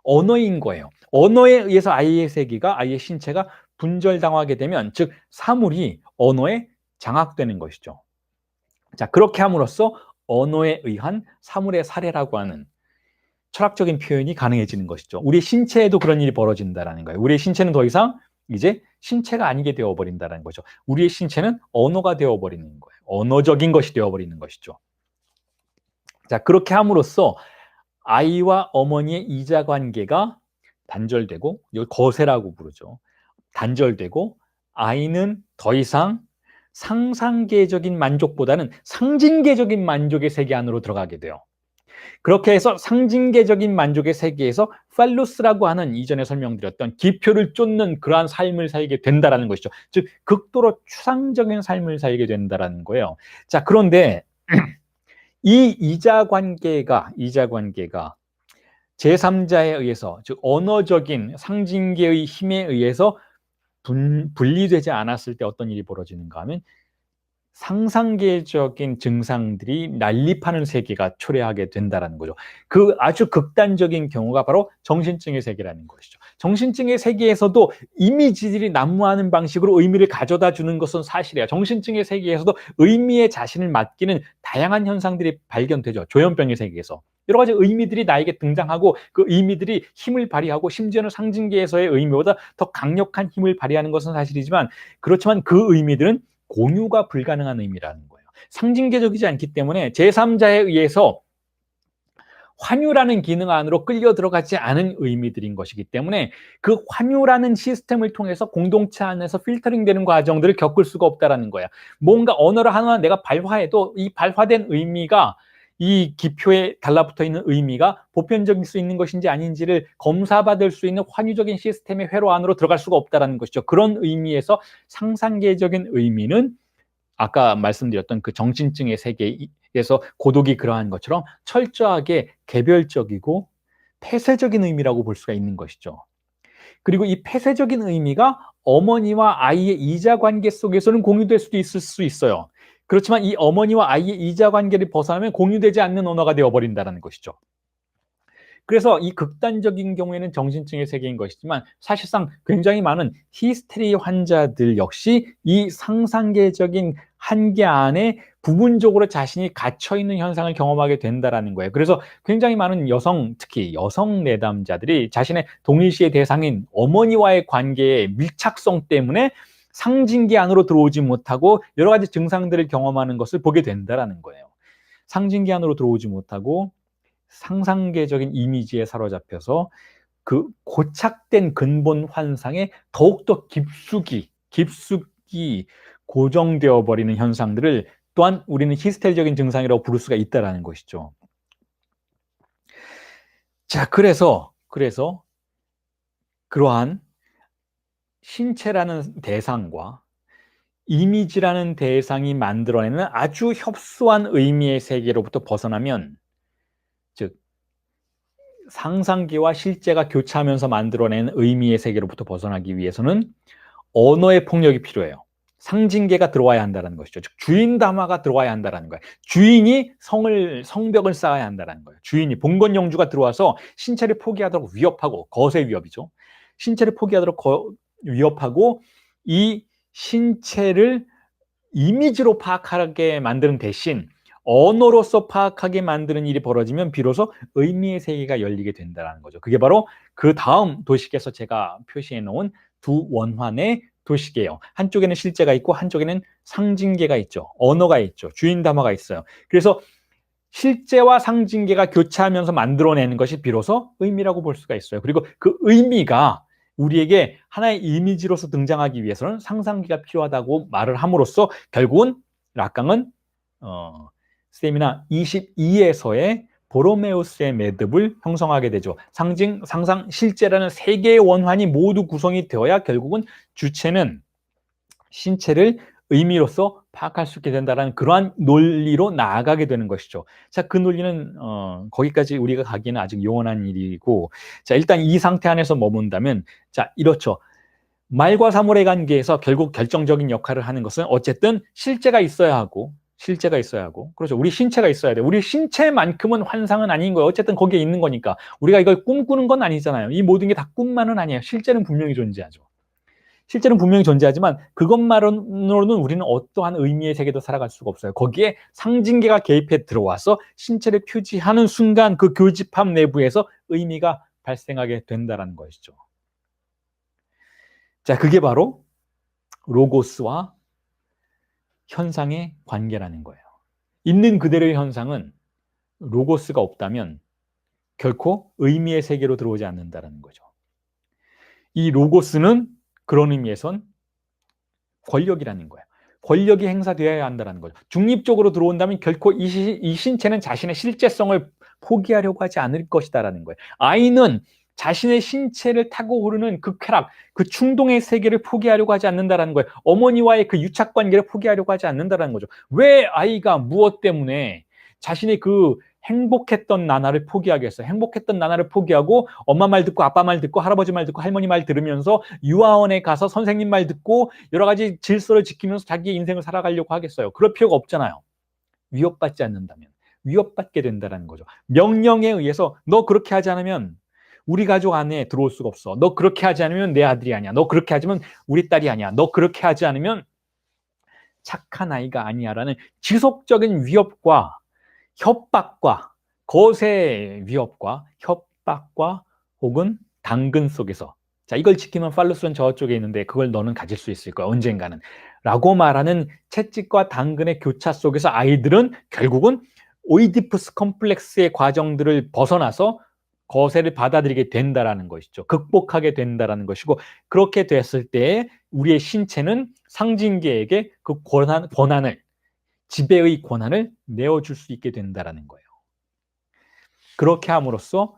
언어인 거예요. 언어에 의해서 아이의 세계가, 아이의 신체가 분절당하게 되면, 즉 사물이 언어에 장악되는 것이죠. 자, 그렇게 함으로써 언어에 의한 사물의 살해라고 하는 철학적인 표현이 가능해지는 것이죠. 우리 신체에도 그런 일이 벌어진다는 거예요. 우리의 신체는 더 이상 이제 신체가 아니게 되어버린다는 거죠. 우리의 신체는 언어가 되어버리는 거예요. 언어적인 것이 되어버리는 것이죠. 자, 그렇게 함으로써 아이와 어머니의 이자 관계가 단절되고, 이걸 거세라고 부르죠. 단절되고, 아이는 더 이상 상상계적인 만족보다는 상징계적인 만족의 세계 안으로 들어가게 돼요. 그렇게 해서 상징계적인 만족의 세계에서 팔로스라고 하는 이전에 설명드렸던 기표를 쫓는 그러한 삶을 살게 된다는 것이죠. 즉 극도로 추상적인 삶을 살게 된다는 거예요. 자, 그런데 이 이자 관계가 제3자에 의해서, 즉 언어적인 상징계의 힘에 의해서 분리되지 않았을 때 어떤 일이 벌어지는가 하면 상상계적인 증상들이 난립하는 세계가 초래하게 된다는 거죠. 그 아주 극단적인 경우가 바로 정신증의 세계라는 것이죠. 정신증의 세계에서도 이미지들이 난무하는 방식으로 의미를 가져다 주는 것은 사실이에요. 정신증의 세계에서도 의미에 자신을 맡기는 다양한 현상들이 발견되죠. 조현병의 세계에서. 여러 가지 의미들이 나에게 등장하고 그 의미들이 힘을 발휘하고 심지어는 상징계에서의 의미보다 더 강력한 힘을 발휘하는 것은 사실이지만, 그렇지만 그 의미들은 공유가 불가능한 의미라는 거예요. 상징계적이지 않기 때문에 제3자에 의해서 환유라는 기능 안으로 끌려 들어가지 않은 의미들인 것이기 때문에 그 환유라는 시스템을 통해서 공동체 안에서 필터링되는 과정들을 겪을 수가 없다는 거야. 뭔가 언어를 하나 내가 발화해도 이 발화된 의미가 이 기표에 달라붙어 있는 의미가 보편적일 수 있는 것인지 아닌지를 검사받을 수 있는 환유적인 시스템의 회로 안으로 들어갈 수가 없다는 것이죠. 그런 의미에서 상상계적인 의미는 아까 말씀드렸던 그 정신증의 세계에서 고독이 그러한 것처럼 철저하게 개별적이고 폐쇄적인 의미라고 볼 수가 있는 것이죠. 그리고 이 폐쇄적인 의미가 어머니와 아이의 이자 관계 속에서는 공유될 수도 있을 수 있어요. 그렇지만 이 어머니와 아이의 이자 관계를 벗어나면 공유되지 않는 언어가 되어버린다는 것이죠. 그래서 이 극단적인 경우에는 정신증의 세계인 것이지만 사실상 굉장히 많은 히스테리 환자들 역시 이 상상계적인 한계 안에 부분적으로 자신이 갇혀있는 현상을 경험하게 된다는 거예요. 그래서 굉장히 많은 여성, 특히 여성 내담자들이 자신의 동일시의 대상인 어머니와의 관계의 밀착성 때문에 상징계 안으로 들어오지 못하고 여러 가지 증상들을 경험하는 것을 보게 된다는 거예요. 상징계 안으로 들어오지 못하고 상상계적인 이미지에 사로잡혀서 그 고착된 근본 환상에 더욱더 깊숙이 고정되어 버리는 현상들을 또한 우리는 히스테리적인 증상이라고 부를 수가 있다는 것이죠. 자, 그래서 그러한 신체라는 대상과 이미지라는 대상이 만들어내는 아주 협소한 의미의 세계로부터 벗어나면, 즉 상상계와 실제가 교차하면서 만들어낸 의미의 세계로부터 벗어나기 위해서는 언어의 폭력이 필요해요. 상징계가 들어와야 한다는 것이죠. 즉 주인담화가 들어와야 한다는 거예요. 주인이 성벽을 쌓아야 한다는 거예요. 주인이 봉건영주가 들어와서 신체를 포기하도록 위협하고, 거세 위협이죠. 신체를 포기하도록 위협하고 이 신체를 이미지로 파악하게 만드는 대신 언어로서 파악하게 만드는 일이 벌어지면 비로소 의미의 세계가 열리게 된다는 거죠. 그게 바로 그 다음 도식에서 제가 표시해 놓은 두 원환의 도식이에요. 한쪽에는 실제가 있고 한쪽에는 상징계가 있죠. 언어가 있죠. 주인 담화가 있어요. 그래서 실제와 상징계가 교차하면서 만들어내는 것이 비로소 의미라고 볼 수가 있어요. 그리고 그 의미가 우리에게 하나의 이미지로서 등장하기 위해서는 상상기가 필요하다고 말을 함으로써 결국은 락강은 세미나 22에서의 보로메우스의 매듭을 형성하게 되죠. 상징, 상상, 실제라는 세 개의 원환이 모두 구성이 되어야 결국은 주체는 신체를 의미로서 파악할 수 있게 된다는 그러한 논리로 나아가게 되는 것이죠. 자, 그 논리는 거기까지 우리가 가기에는 아직 영원한 일이고, 자, 일단 이 상태 안에서 머문다면, 자, 이렇죠. 말과 사물의 관계에서 결국 결정적인 역할을 하는 것은 어쨌든 실제가 있어야 하고, 그렇죠. 우리 신체가 있어야 돼. 우리 신체만큼은 환상은 아닌 거예요. 어쨌든 거기에 있는 거니까. 우리가 이걸 꿈꾸는 건 아니잖아요. 이 모든 게 다 꿈만은 아니에요. 실제는 분명히 존재하죠. 실제는 분명히 존재하지만 그것만으로는 우리는 어떠한 의미의 세계도 살아갈 수가 없어요. 거기에 상징계가 개입해 들어와서 신체를 표지하는 순간 그 교집합 내부에서 의미가 발생하게 된다는 것이죠. 자, 그게 바로 로고스와 현상의 관계라는 거예요. 있는 그대로의 현상은 로고스가 없다면 결코 의미의 세계로 들어오지 않는다는 거죠. 이 로고스는 그런 의미에선 권력이라는 거예요. 권력이 행사되어야 한다는 거죠. 중립적으로 들어온다면 결코 이 신체는 자신의 실제성을 포기하려고 하지 않을 것이다라는 거예요. 아이는 자신의 신체를 타고 오르는 그 쾌락, 그 충동의 세계를 포기하려고 하지 않는다는 거예요. 어머니와의 그 유착 관계를 포기하려고 하지 않는다는 거죠. 왜 아이가 무엇 때문에 자신의 그 행복했던 나날을 포기하겠어요? 행복했던 나날을 포기하고 엄마 말 듣고 아빠 말 듣고 할아버지 말 듣고 할머니 말 들으면서 유아원에 가서 선생님 말 듣고 여러 가지 질서를 지키면서 자기의 인생을 살아가려고 하겠어요? 그럴 필요가 없잖아요. 위협받지 않는다면. 위협받게 된다는 거죠. 명령에 의해서 너 그렇게 하지 않으면 우리 가족 안에 들어올 수가 없어. 너 그렇게 하지 않으면 내 아들이 아니야. 너 그렇게 하지면 우리 딸이 아니야. 너 그렇게 하지 않으면 착한 아이가 아니야라는 지속적인 위협과 협박과 거세 위협과 협박과 혹은 당근 속에서 자 이걸 지키면 팔로스는 저쪽에 있는데 그걸 너는 가질 수 있을 거야 언젠가는 라고 말하는 채찍과 당근의 교차 속에서 아이들은 결국은 오이디푸스 컴플렉스의 과정들을 벗어나서 거세를 받아들이게 된다라는 것이죠. 극복하게 된다라는 것이고 그렇게 됐을 때 우리의 신체는 상징계에게 그 권한을 지배의 권한을 내어줄 수 있게 된다라는 거예요. 그렇게 함으로써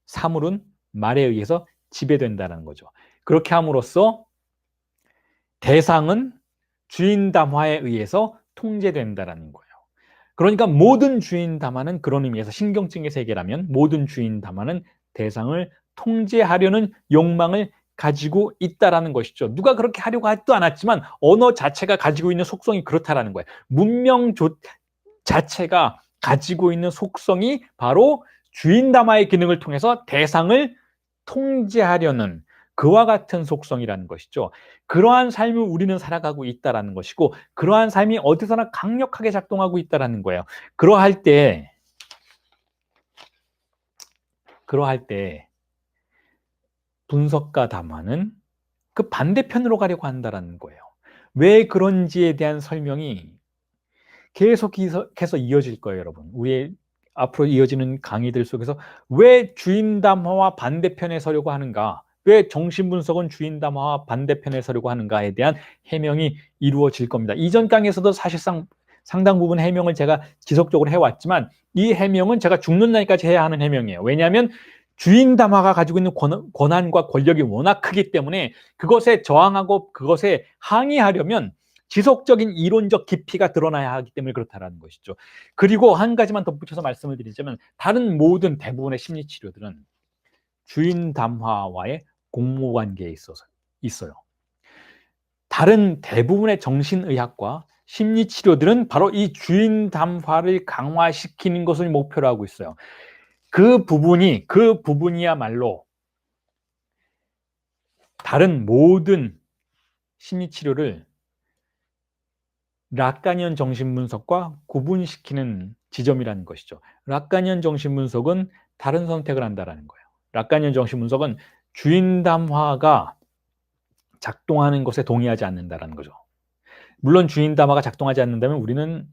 사물은 말에 의해서 지배된다는 거죠. 그렇게 함으로써 대상은 주인 담화에 의해서 통제된다는 거예요. 그러니까 모든 주인 담화는 그런 의미에서 신경증의 세계라면 모든 주인 담화는 대상을 통제하려는 욕망을 가지고 있다라는 것이죠. 누가 그렇게 하려고 하지도 않았지만 언어 자체가 가지고 있는 속성이 그렇다라는 거예요. 문명 자체가 가지고 있는 속성이 바로 주인 담화의 기능을 통해서 대상을 통제하려는 그와 같은 속성이라는 것이죠. 그러한 삶을 우리는 살아가고 있다라는 것이고 그러한 삶이 어디서나 강력하게 작동하고 있다라는 거예요. 그러할 때 분석과 담화는 그 반대편으로 가려고 한다라는 거예요. 왜 그런지에 대한 설명이 계속해서 이어질 거예요, 여러분. 우리의 앞으로 이어지는 강의들 속에서 왜 주인 담화와 반대편에 서려고 하는가? 왜 정신분석은 주인 담화와 반대편에 서려고 하는가에 대한 해명이 이루어질 겁니다. 이전 강의에서도 사실상 상당 부분 해명을 제가 지속적으로 해왔지만 이 해명은 제가 죽는 날까지 해야 하는 해명이에요. 왜냐하면 주인 담화가 가지고 있는 권한과 권력이 워낙 크기 때문에 그것에 저항하고 그것에 항의하려면 지속적인 이론적 깊이가 드러나야 하기 때문에 그렇다는 것이죠. 그리고 한 가지만 덧붙여서 말씀을 드리자면 다른 모든 대부분의 심리치료들은 주인 담화와의 공모관계에 있어요. 다른 대부분의 정신의학과 심리치료들은 바로 이 주인 담화를 강화시키는 것을 목표로 하고 있어요. 그 부분이야말로 다른 모든 심리치료를 락카니언 정신분석과 구분시키는 지점이라는 것이죠. 락카니언 정신분석은 다른 선택을 한다는 거예요. 락카니언 정신분석은 주인 담화가 작동하는 것에 동의하지 않는다는 거죠. 물론 주인 담화가 작동하지 않는다면 우리는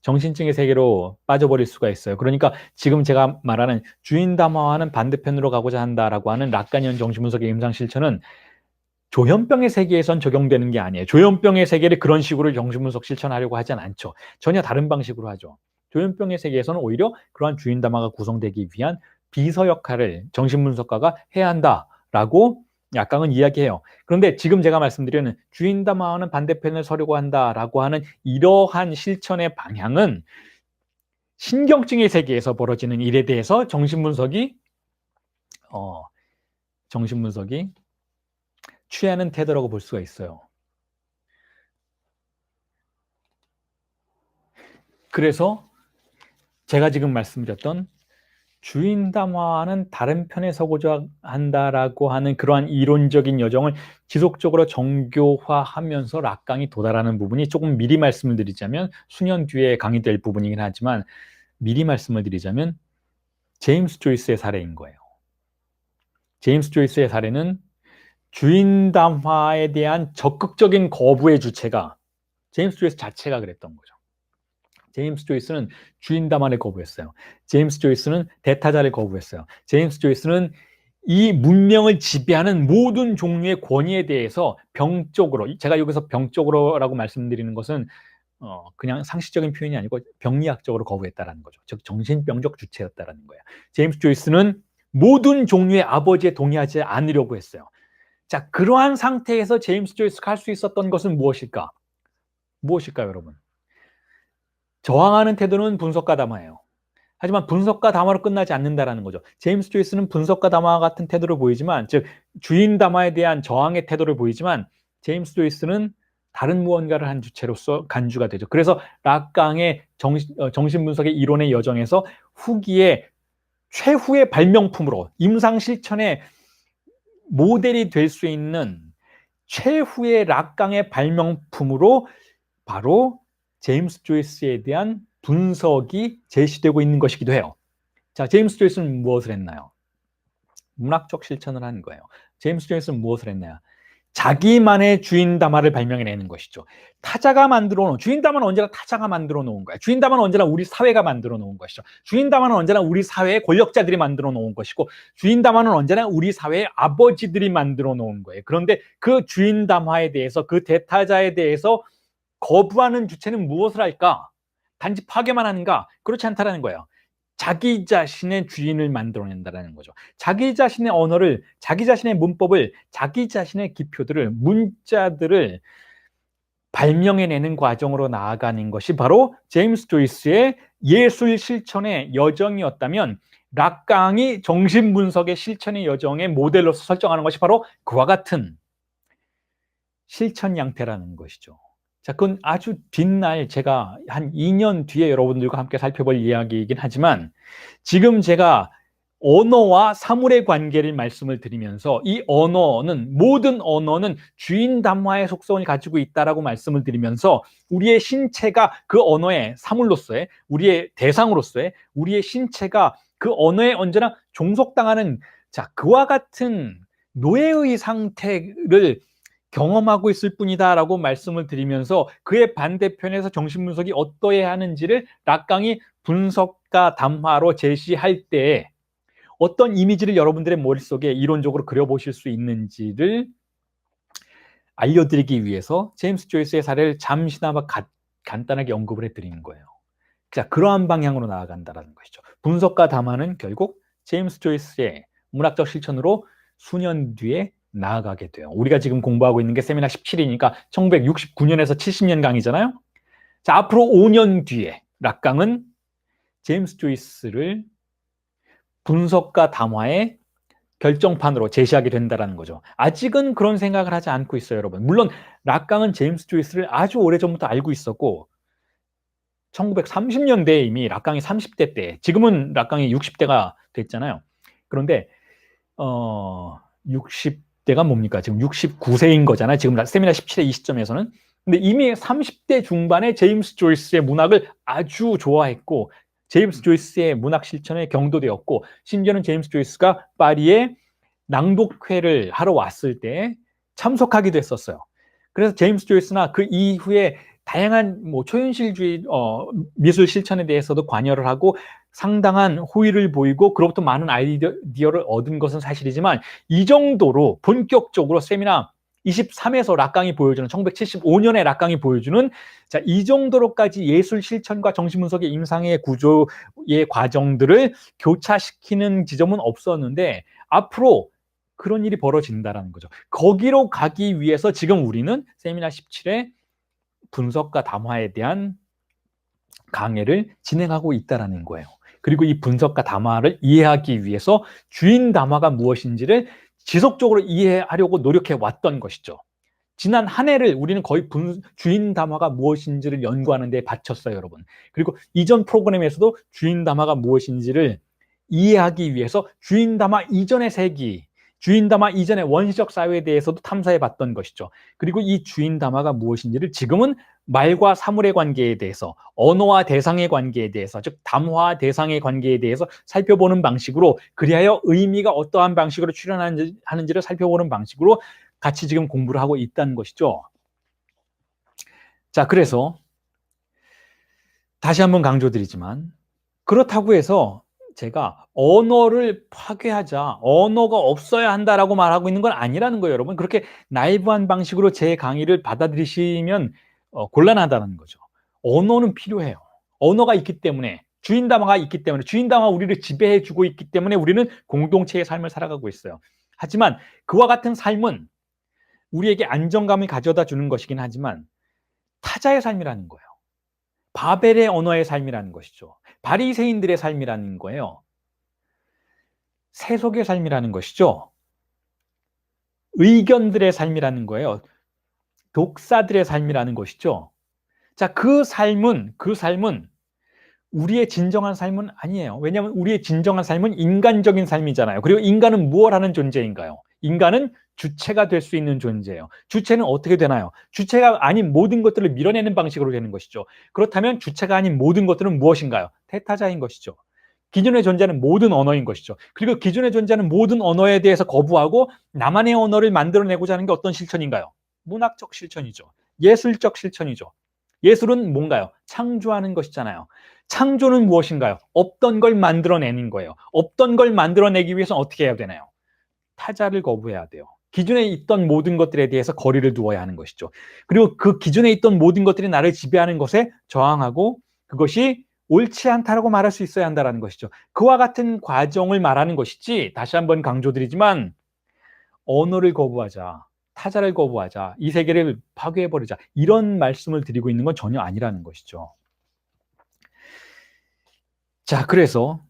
정신증의 세계로 빠져버릴 수가 있어요. 그러니까 지금 제가 말하는 주인 담화와는 반대편으로 가고자 한다라고 하는 락카니언 정신분석의 임상실천은 조현병의 세계에선 적용되는 게 아니에요. 조현병의 세계를 그런 식으로 정신분석 실천하려고 하진 않죠. 전혀 다른 방식으로 하죠. 조현병의 세계에서는 오히려 그러한 주인 담화가 구성되기 위한 비서 역할을 정신분석가가 해야 한다라고 약간은 이야기해요. 그런데 지금 제가 말씀드리는 주인 담화와는 반대편을 서려고 한다라고 하는 이러한 실천의 방향은 신경증의 세계에서 벌어지는 일에 대해서 정신분석이 취하는 태도라고 볼 수가 있어요. 그래서 제가 지금 말씀드렸던 주인 담화는 다른 편에 서고자 한다라고 하는 그러한 이론적인 여정을 지속적으로 정교화하면서 락강이 도달하는 부분이, 조금 미리 말씀을 드리자면 수년 뒤에 강의될 부분이긴 하지만 미리 말씀을 드리자면 제임스 조이스의 사례인 거예요. 제임스 조이스의 사례는 주인 담화에 대한 적극적인 거부의 주체가 제임스 조이스 자체가 그랬던 거죠. 제임스 조이스는 주인 담화를 거부했어요. 제임스 조이스는 대타자를 거부했어요. 제임스 조이스는 이 문명을 지배하는 모든 종류의 권위에 대해서 병적으로, 제가 여기서 병적으로라고 말씀드리는 것은 그냥 상식적인 표현이 아니고 병리학적으로 거부했다라는 거죠. 즉 정신병적 주체였다라는 거예요. 제임스 조이스는 모든 종류의 아버지에 동의하지 않으려고 했어요. 자, 그러한 상태에서 제임스 조이스가 할 수 있었던 것은 무엇일까? 무엇일까요, 여러분? 저항하는 태도는 분석과 담화예요. 하지만 분석과 담화로 끝나지 않는다라는 거죠. 제임스 조이스는 분석과 담화 같은 태도를 보이지만, 즉 주인 담화에 대한 저항의 태도를 보이지만, 제임스 조이스는 다른 무언가를 한 주체로서 간주가 되죠. 그래서 락강의 정신분석의 이론의 여정에서 후기에 최후의 발명품으로, 임상 실천의 모델이 될 수 있는 최후의 락강의 발명품으로 바로 제임스 조이스에 대한 분석이 제시되고 있는 것이기도 해요. 자, 제임스 조이스는 무엇을 했나요? 문학적 실천을 한 거예요. 제임스 조이스는 무엇을 했나요? 자기만의 주인 담화를 발명해내는 것이죠. 타자가 만들어 놓은, 주인 담화는 언제나 타자가 만들어 놓은 거예요. 주인 담화는 언제나 우리 사회가 만들어 놓은 것이죠. 주인 담화는 언제나 우리 사회의 권력자들이 만들어 놓은 것이고, 주인 담화는 언제나 우리 사회의 아버지들이 만들어 놓은 거예요. 그런데 그 주인 담화에 대해서, 그 대타자에 대해서 거부하는 주체는 무엇을 할까? 단지 파괴만 하는가? 그렇지 않다라는 거예요. 자기 자신의 주인을 만들어낸다는 거죠. 자기 자신의 언어를, 자기 자신의 문법을, 자기 자신의 기표들을, 문자들을 발명해내는 과정으로 나아가는 것이 바로 제임스 조이스의 예술 실천의 여정이었다면, 락강이 정신분석의 실천의 여정의 모델로서 설정하는 것이 바로 그와 같은 실천 양태라는 것이죠. 자, 그건 아주 뒷날, 제가 한 2년 뒤에 여러분들과 함께 살펴볼 이야기이긴 하지만, 지금 제가 언어와 사물의 관계를 말씀을 드리면서, 이 언어는, 모든 언어는 주인 담화의 속성을 가지고 있다라고 말씀을 드리면서, 우리의 신체가 그 언어의 사물로서의, 우리의 대상으로서의 우리의 신체가 그 언어에 언제나 종속당하는, 자, 그와 같은 노예의 상태를 경험하고 있을 뿐이다라고 말씀을 드리면서, 그의 반대편에서 정신분석이 어떠해야 하는지를 락강이 분석과 담화로 제시할 때 어떤 이미지를 여러분들의 머릿속에 이론적으로 그려보실 수 있는지를 알려드리기 위해서 제임스 조이스의 사례를 잠시나마 간단하게 언급을 해드리는 거예요. 자, 그러한 방향으로 나아간다는 것이죠. 분석과 담화는 결국 제임스 조이스의 문학적 실천으로 수년 뒤에 나아가게 돼요. 우리가 지금 공부하고 있는 게 세미나 17이니까 1969년에서 70년 강의잖아요. 자, 앞으로 5년 뒤에 락강은 제임스 조이스를 분석과 담화의 결정판으로 제시하게 된다는 거죠. 아직은 그런 생각을 하지 않고 있어요, 여러분. 물론 락강은 제임스 조이스를 아주 오래전부터 알고 있었고, 1930년대에 이미 락강이 30대 때, 지금은 락강이 60대가 됐잖아요. 그런데 60대가 뭡니까? 지금 69세인 거잖아요. 지금 세미나 17의 이 시점에서는. 근데 이미 30대 중반에 제임스 조이스의 문학을 아주 좋아했고, 제임스 조이스의 문학 실천에 경도되었고, 심지어는 제임스 조이스가 파리에 낭독회를 하러 왔을 때 참석하기도 했었어요. 그래서 제임스 조이스나 그 이후에 다양한 초현실주의 미술 실천에 대해서도 관여를 하고 상당한 호의를 보이고, 그로부터 많은 아이디어를 얻은 것은 사실이지만, 이 정도로 본격적으로 세미나 23에서 락강이 보여주는, 1975년에 락강이 보여주는, 자, 이 정도로까지 예술 실천과 정신분석의 임상의 구조의 과정들을 교차시키는 지점은 없었는데, 앞으로 그런 일이 벌어진다는 거죠. 거기로 가기 위해서 지금 우리는 세미나 17에 분석과 담화에 대한 강의를 진행하고 있다는 거예요. 그리고 이 분석과 담화를 이해하기 위해서 주인 담화가 무엇인지를 지속적으로 이해하려고 노력해 왔던 것이죠. 지난 한 해를 우리는 거의 주인 담화가 무엇인지를 연구하는 데 바쳤어요, 여러분. 그리고 이전 프로그램에서도 주인 담화가 무엇인지를 이해하기 위해서 주인담화 이전의 세기, 주인담화 이전의 원시적 사회에 대해서도 탐사해 봤던 것이죠. 그리고 이 주인담화가 무엇인지를 지금은 말과 사물의 관계에 대해서, 언어와 대상의 관계에 대해서, 즉 담화와 대상의 관계에 대해서 살펴보는 방식으로, 그리하여 의미가 어떠한 방식으로 출현하는지를 살펴보는 방식으로 같이 지금 공부를 하고 있다는 것이죠. 자, 그래서 다시 한번 강조드리지만, 그렇다고 해서 제가 언어를 파괴하자, 언어가 없어야 한다라고 말하고 있는 건 아니라는 거예요, 여러분. 그렇게 나이브한 방식으로 제 강의를 받아들이시면 곤란하다는 거죠. 언어는 필요해요. 언어가 있기 때문에, 주인담화가 있기 때문에, 주인담화 우리를 지배해주고 있기 때문에 우리는 공동체의 삶을 살아가고 있어요. 하지만 그와 같은 삶은 우리에게 안정감을 가져다 주는 것이긴 하지만 타자의 삶이라는 거예요. 바벨의 언어의 삶이라는 것이죠. 바리새인들의 삶이라는 거예요. 세속의 삶이라는 것이죠. 의견들의 삶이라는 거예요. 독사들의 삶이라는 것이죠. 자, 그 삶은 우리의 진정한 삶은 아니에요. 왜냐하면 우리의 진정한 삶은 인간적인 삶이잖아요. 그리고 인간은 무엇 하는 존재인가요? 인간은 주체가 될 수 있는 존재예요. 주체는 어떻게 되나요? 주체가 아닌 모든 것들을 밀어내는 방식으로 되는 것이죠. 그렇다면 주체가 아닌 모든 것들은 무엇인가요? 대타자인 것이죠. 기존의 존재는 모든 언어인 것이죠. 그리고 기존의 존재는 모든 언어에 대해서 거부하고 나만의 언어를 만들어내고자 하는 게 어떤 실천인가요? 문학적 실천이죠. 예술적 실천이죠. 예술은 뭔가요? 창조하는 것이잖아요. 창조는 무엇인가요? 없던 걸 만들어내는 거예요. 없던 걸 만들어내기 위해서는 어떻게 해야 되나요? 타자를 거부해야 돼요. 기존에 있던 모든 것들에 대해서 거리를 두어야 하는 것이죠. 그리고 그 기존에 있던 모든 것들이 나를 지배하는 것에 저항하고 그것이 옳지 않다라고 말할 수 있어야 한다는 것이죠. 그와 같은 과정을 말하는 것이지, 다시 한번 강조드리지만, 언어를 거부하자, 타자를 거부하자, 이 세계를 파괴해버리자, 이런 말씀을 드리고 있는 건 전혀 아니라는 것이죠. 자, 그래서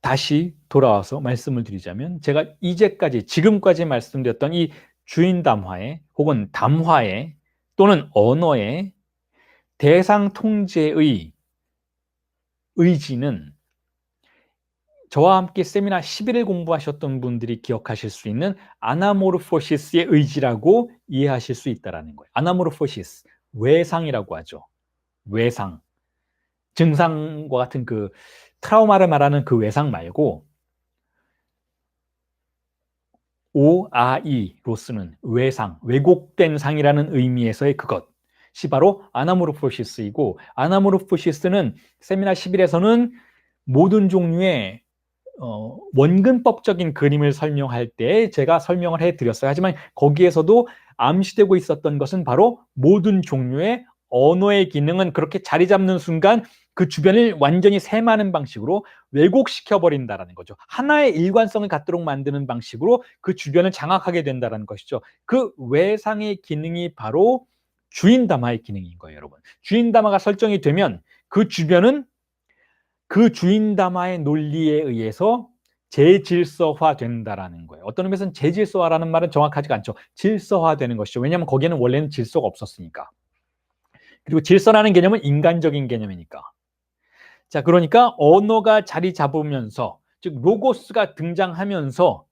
다시 돌아와서 말씀을 드리자면, 제가 지금까지 말씀드렸던 이 주인담화의 혹은 담화의 또는 언어의 대상 통제의 의지는 저와 함께 세미나 11을 공부하셨던 분들이 기억하실 수 있는 아나모르포시스의 의지라고 이해하실 수 있다는 거예요. 아나모르포시스, 외상이라고 하죠. 외상. 증상과 같은 그 트라우마를 말하는 그 외상 말고 ORE로 쓰는 외상, 왜곡된 상이라는 의미에서의 그것이 바로 아나모르포시스이고, 아나모르포시스는 세미나 11에서는 모든 종류의 원근법적인 그림을 설명할 때 제가 설명을 해드렸어요. 하지만 거기에서도 암시되고 있었던 것은 바로 모든 종류의 언어의 기능은 그렇게 자리 잡는 순간 그 주변을 완전히 셈하는 방식으로 왜곡시켜버린다는 거죠. 하나의 일관성을 갖도록 만드는 방식으로 그 주변을 장악하게 된다는 것이죠. 그 외상의 기능이 바로 주인담화의 기능인 거예요, 여러분. 주인담화가 설정이 되면 그 주변은 그 주인담화의 논리에 의해서 재질서화 된다라는 거예요. 어떤 의미에서는 재질서화라는 말은 정확하지가 않죠. 질서화되는 것이죠. 왜냐하면 거기에는 원래는 질서가 없었으니까. 그리고 질서라는 개념은 인간적인 개념이니까. 자, 그러니까 언어가 자리 잡으면서, 즉 로고스가 등장하면서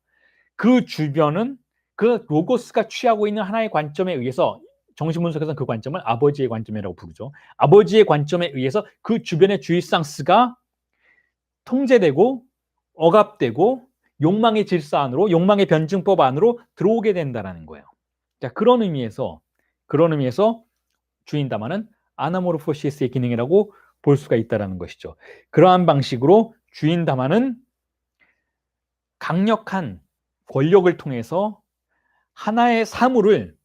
그 주변은 그 로고스가 취하고 있는 하나의 관점에 의해서, 정신분석에서는 그 관점을 아버지의 관점이라고 부르죠. 아버지의 관점에 의해서 그 주변의 주입상스가 통제되고 억압되고 욕망의 질서 안으로, 욕망의 변증법 안으로 들어오게 된다는 거예요. 자, 그런 의미에서 주인담화는 아나모르포시스의 기능이라고 볼 수가 있다는 것이죠. 그러한 방식으로 주인담화는 강력한 권력을 통해서 하나의 사물을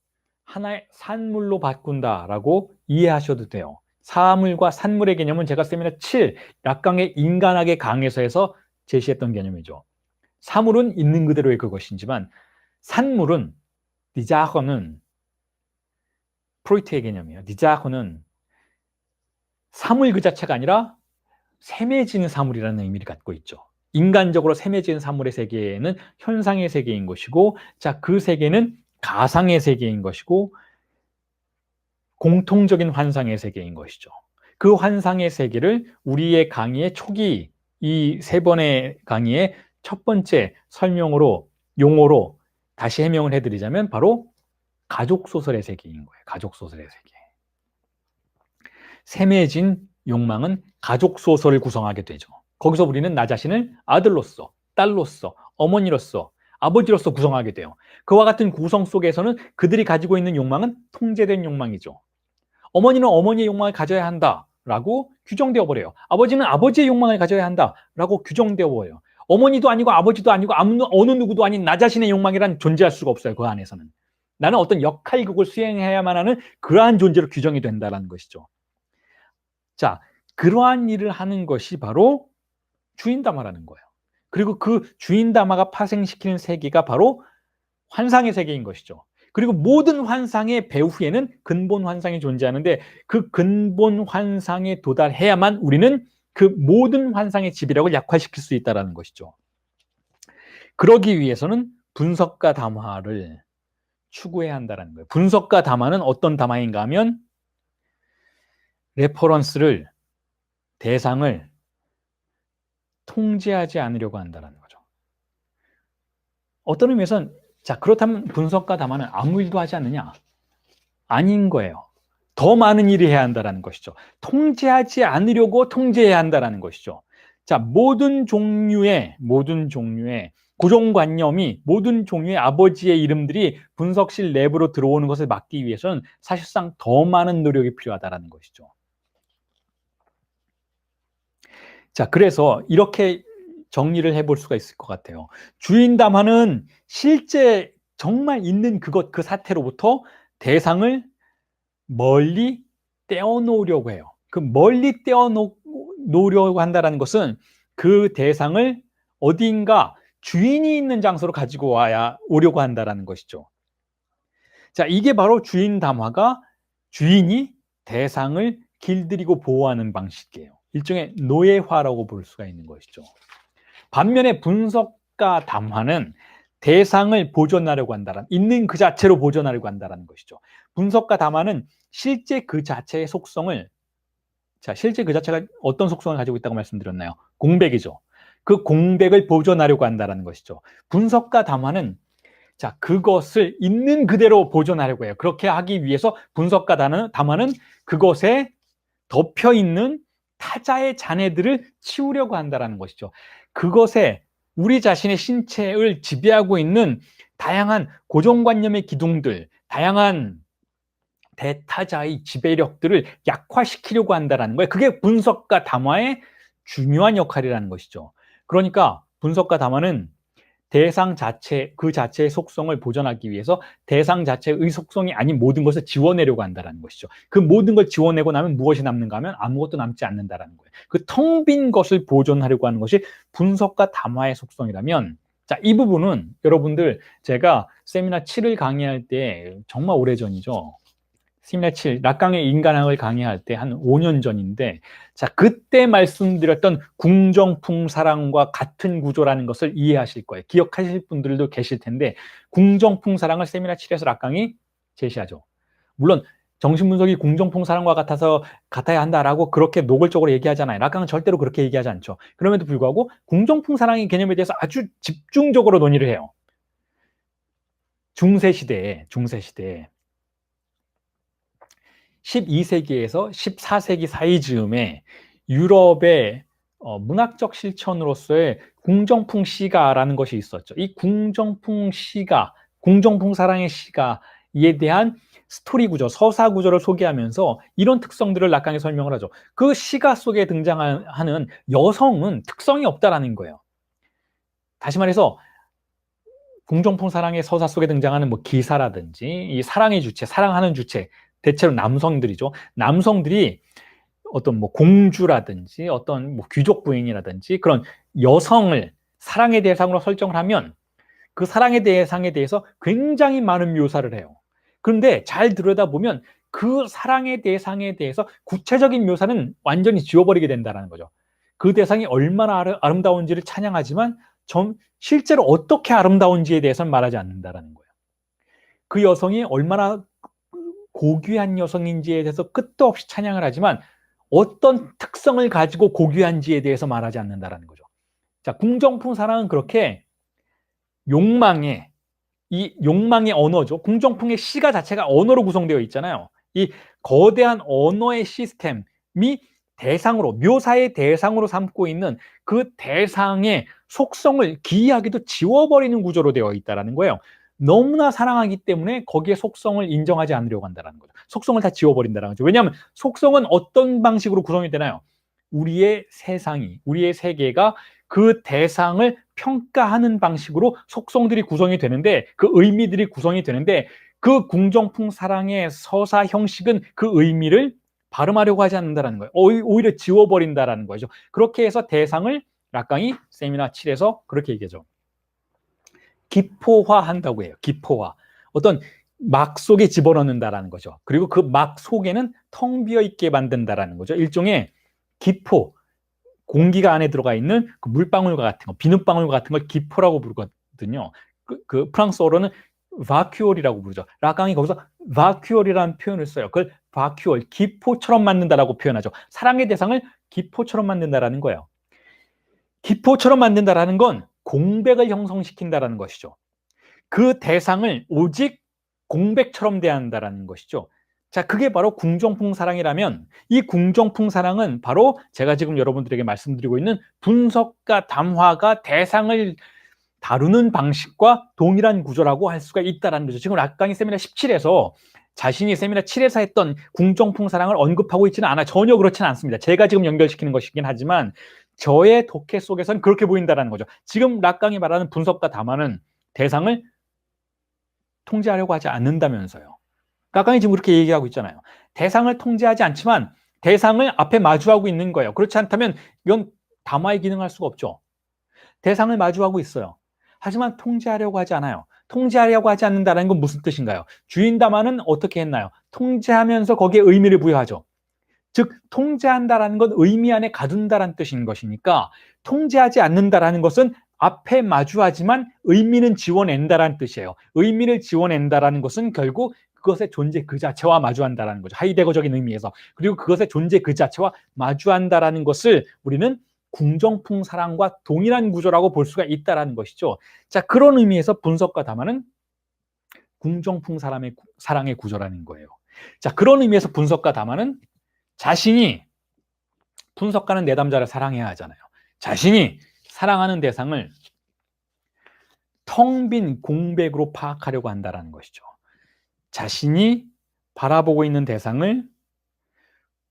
하나의 산물로 바꾼다라고 이해하셔도 돼요. 사물과 산물의 개념은 제가 세미나 7, 락강의 인간학의 강에서 제시했던 개념이죠. 사물은 있는 그대로의 그것이지만 산물은, 디자허는 프로이트의 개념이에요. 디자허는 사물 그 자체가 아니라 셈해지는 사물이라는 의미를 갖고 있죠. 인간적으로 셈해지는 사물의 세계는 현상의 세계인 것이고, 자, 그 세계는 가상의 세계인 것이고 공통적인 환상의 세계인 것이죠. 그 환상의 세계를 우리의 강의의 초기 이 세 번의 강의의 첫 번째 용어로 다시 해명을 해드리자면 바로 가족소설의 세계인 거예요. 가족소설의 세계. 세매진 욕망은 가족소설을 구성하게 되죠. 거기서 우리는 나 자신을 아들로서, 딸로서, 어머니로서, 아버지로서 구성하게 돼요. 그와 같은 구성 속에서는 그들이 가지고 있는 욕망은 통제된 욕망이죠. 어머니는 어머니의 욕망을 가져야 한다라고 규정되어 버려요. 아버지는 아버지의 욕망을 가져야 한다라고 규정되어 버려요. 어머니도 아니고 아버지도 아니고 어느 누구도 아닌 나 자신의 욕망이란 존재할 수가 없어요. 그 안에서는. 나는 어떤 역할극을 수행해야만 하는 그러한 존재로 규정이 된다는 것이죠. 자, 그러한 일을 하는 것이 바로 주인담화라는 거예요. 그리고 그 주인담화가 파생시키는 세계가 바로 환상의 세계인 것이죠. 그리고 모든 환상의 배후에는 근본 환상이 존재하는데 그 근본 환상에 도달해야만 우리는 그 모든 환상의 지배력을 약화시킬 수 있다는 것이죠. 그러기 위해서는 분석과 담화를 추구해야 한다는 거예요. 분석과 담화는 어떤 담화인가 하면 레퍼런스를, 대상을 통제하지 않으려고 한다는 거죠. 어떤 의미에서는 자, 그렇다면 분석과 담화는 아무 일도 하지 않느냐? 아닌 거예요. 더 많은 일을 해야 한다는 것이죠. 통제하지 않으려고 통제해야 한다는 것이죠. 자, 모든 종류의 고정관념이 모든 종류의 아버지의 이름들이 분석실 내부로 들어오는 것을 막기 위해서는 사실상 더 많은 노력이 필요하다는 것이죠. 자, 그래서 이렇게 정리를 해볼 수가 있을 것 같아요. 주인담화는 실제 정말 있는 그 사태로부터 대상을 멀리 떼어놓으려고 해요. 그 멀리 떼어놓으려고 한다는 것은 그 대상을 어딘가 주인이 있는 장소로 가지고 오려고 한다는 것이죠. 자, 이게 바로 주인담화가 주인이 대상을 길들이고 보호하는 방식이에요. 일종의 노예화라고 볼 수가 있는 것이죠. 반면에 분석과 담화는 대상을 보존하려고 한다는, 있는 그 자체로 보존하려고 한다는 것이죠. 분석과 담화는 실제 그 자체의 속성을, 자, 실제 그 자체가 어떤 속성을 가지고 있다고 말씀드렸나요? 공백이죠. 그 공백을 보존하려고 한다는 것이죠. 분석과 담화는 자, 그것을 있는 그대로 보존하려고 해요. 그렇게 하기 위해서 분석과 담화는 그것에 덮여 있는 타자의 잔해들을 치우려고 한다는 것이죠. 그것에 우리 자신의 신체를 지배하고 있는 다양한 고정관념의 기둥들, 다양한 대타자의 지배력들을 약화시키려고 한다는 거예요. 그게 분석과 담화의 중요한 역할이라는 것이죠. 그러니까 분석과 담화는 대상 자체, 그 자체의 속성을 보존하기 위해서 대상 자체의 속성이 아닌 모든 것을 지워내려고 한다는 것이죠. 그 모든 걸 지워내고 나면 무엇이 남는가 하면 아무것도 남지 않는다는 거예요. 그 텅 빈 것을 보존하려고 하는 것이 분석과 담화의 속성이라면, 자, 이 부분은 여러분들 제가 세미나 7을 강의할 때 정말 오래전이죠. 세미나 7, 락강의 인간학을 강의할 때 한 5년 전인데, 자, 그때 말씀드렸던 궁정풍사랑과 같은 구조라는 것을 이해하실 거예요. 기억하실 분들도 계실 텐데, 궁정풍사랑을 세미나 7에서 락강이 제시하죠. 물론 정신분석이 궁정풍사랑과 같아야 한다라고 그렇게 노골적으로 얘기하잖아요. 락강은 절대로 그렇게 얘기하지 않죠. 그럼에도 불구하고 궁정풍사랑의 개념에 대해서 아주 집중적으로 논의를 해요. 중세시대에 12세기에서 14세기 사이 즈음에 유럽의 문학적 실천으로서의 궁정풍 시가라는 것이 있었죠. 이 궁정풍 시가, 궁정풍 사랑의 시가에 대한 스토리 구조, 서사 구조를 소개하면서 이런 특성들을 락강이 설명을 하죠. 그 시가 속에 등장하는 여성은 특성이 없다라는 거예요. 다시 말해서 궁정풍 사랑의 서사 속에 등장하는 뭐 기사라든지 이 사랑의 주체, 사랑하는 주체, 대체로 남성들이죠. 남성들이 어떤 뭐 공주라든지 어떤 뭐 귀족 부인이라든지 그런 여성을 사랑의 대상으로 설정을 하면 그 사랑의 대상에 대해서 굉장히 많은 묘사를 해요. 그런데 잘 들여다보면 그 사랑의 대상에 대해서 구체적인 묘사는 완전히 지워버리게 된다는 거죠. 그 대상이 얼마나 아름다운지를 찬양하지만 실제로 어떻게 아름다운지에 대해서는 말하지 않는다는 거예요. 그 여성이 얼마나 고귀한 여성인지에 대해서 끝도 없이 찬양을 하지만 어떤 특성을 가지고 고귀한지에 대해서 말하지 않는다라는 거죠. 자, 궁정풍 사랑은 그렇게 이 욕망의 언어죠. 궁정풍의 시가 자체가 언어로 구성되어 있잖아요. 이 거대한 언어의 시스템이 대상으로, 묘사의 대상으로 삼고 있는 그 대상의 속성을 기이하게도 지워버리는 구조로 되어 있다는 거예요. 너무나 사랑하기 때문에 거기에 속성을 인정하지 않으려고 한다는 거죠. 속성을 다 지워버린다는 거죠. 왜냐하면 속성은 어떤 방식으로 구성이 되나요? 우리의 세상이, 우리의 세계가 그 대상을 평가하는 방식으로 속성들이 구성이 되는데, 그 의미들이 구성이 되는데, 그 궁정풍 사랑의 서사 형식은 그 의미를 발음하려고 하지 않는다는 거예요. 오히려 지워버린다는 거죠. 그렇게 해서 대상을 락강이 세미나 7에서 그렇게 얘기하죠. 기포화한다고 해요. 기포화. 어떤 막 속에 집어넣는다라는 거죠. 그리고 그 막 속에는 텅 비어 있게 만든다라는 거죠. 일종의 기포, 공기가 안에 들어가 있는 그 물방울 같은 거, 비눗방울 같은 걸 기포라고 부르거든요. 그 프랑스어로는 바큐올이라고 부르죠. 라강이 거기서 바큐올이라는 표현을 써요. 그걸 바큐올, 기포처럼 만든다라고 표현하죠. 사랑의 대상을 기포처럼 만든다라는 거예요. 기포처럼 만든다라는 건 공백을 형성시킨다라는 것이죠. 그 대상을 오직 공백처럼 대한다라는 것이죠. 자, 그게 바로 궁정풍 사랑이라면, 이 궁정풍 사랑은 바로 제가 지금 여러분들에게 말씀드리고 있는 분석과 담화가 대상을 다루는 방식과 동일한 구조라고 할 수가 있다는 거죠. 지금 락강이 세미나 17에서 자신이 세미나 7에서 했던 궁정풍 사랑을 언급하고 있지는 않아요. 전혀 그렇지는 않습니다. 제가 지금 연결시키는 것이긴 하지만 저의 독해 속에서는 그렇게 보인다는 거죠. 지금 락강이 말하는 분석과 담화는 대상을 통제하려고 하지 않는다면서요. 락강이 지금 그렇게 얘기하고 있잖아요. 대상을 통제하지 않지만 대상을 앞에 마주하고 있는 거예요. 그렇지 않다면 이건 담화의 기능할 수가 없죠. 대상을 마주하고 있어요. 하지만 통제하려고 하지 않아요. 통제하려고 하지 않는다는 건 무슨 뜻인가요? 주인 담화는 어떻게 했나요? 통제하면서 거기에 의미를 부여하죠. 즉 통제한다라는 건 의미 안에 가둔다라는 뜻인 것이니까, 통제하지 않는다라는 것은 앞에 마주하지만 의미는 지워낸다라는 뜻이에요. 의미를 지워낸다라는 것은 결국 그것의 존재 그 자체와 마주한다라는 거죠. 하이데거적인 의미에서. 그리고 그것의 존재 그 자체와 마주한다라는 것을 우리는 궁정풍 사랑과 동일한 구조라고 볼 수가 있다라는 것이죠. 자, 그런 의미에서 분석과 담화는 궁정풍 사랑의 구조라는 거예요. 자, 그런 의미에서 분석과 담화는 자신이, 분석가는 내담자를 사랑해야 하잖아요. 자신이 사랑하는 대상을 텅 빈 공백으로 파악하려고 한다는 것이죠. 자신이 바라보고 있는 대상을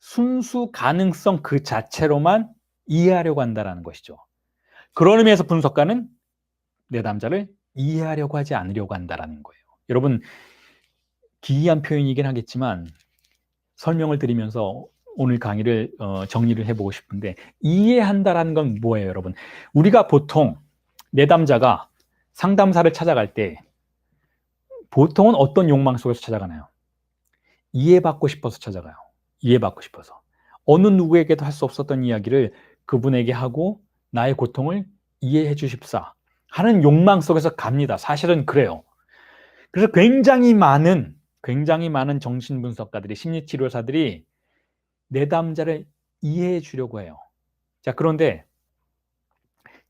순수 가능성 그 자체로만 이해하려고 한다는 것이죠. 그런 의미에서 분석가는 내담자를 이해하려고 하지 않으려고 한다는 거예요. 여러분, 기이한 표현이긴 하겠지만 설명을 드리면서 오늘 강의를 정리를 해보고 싶은데, 이해한다라는 건 뭐예요, 여러분? 우리가 보통 내담자가 상담사를 찾아갈 때 보통은 어떤 욕망 속에서 찾아가나요? 이해받고 싶어서 찾아가요. 이해받고 싶어서. 어느 누구에게도 할 수 없었던 이야기를 그분에게 하고 나의 고통을 이해해 주십사 하는 욕망 속에서 갑니다. 사실은 그래요. 그래서 굉장히 많은 정신분석가들이, 심리치료사들이 내담자를 이해해 주려고 해요. 자, 그런데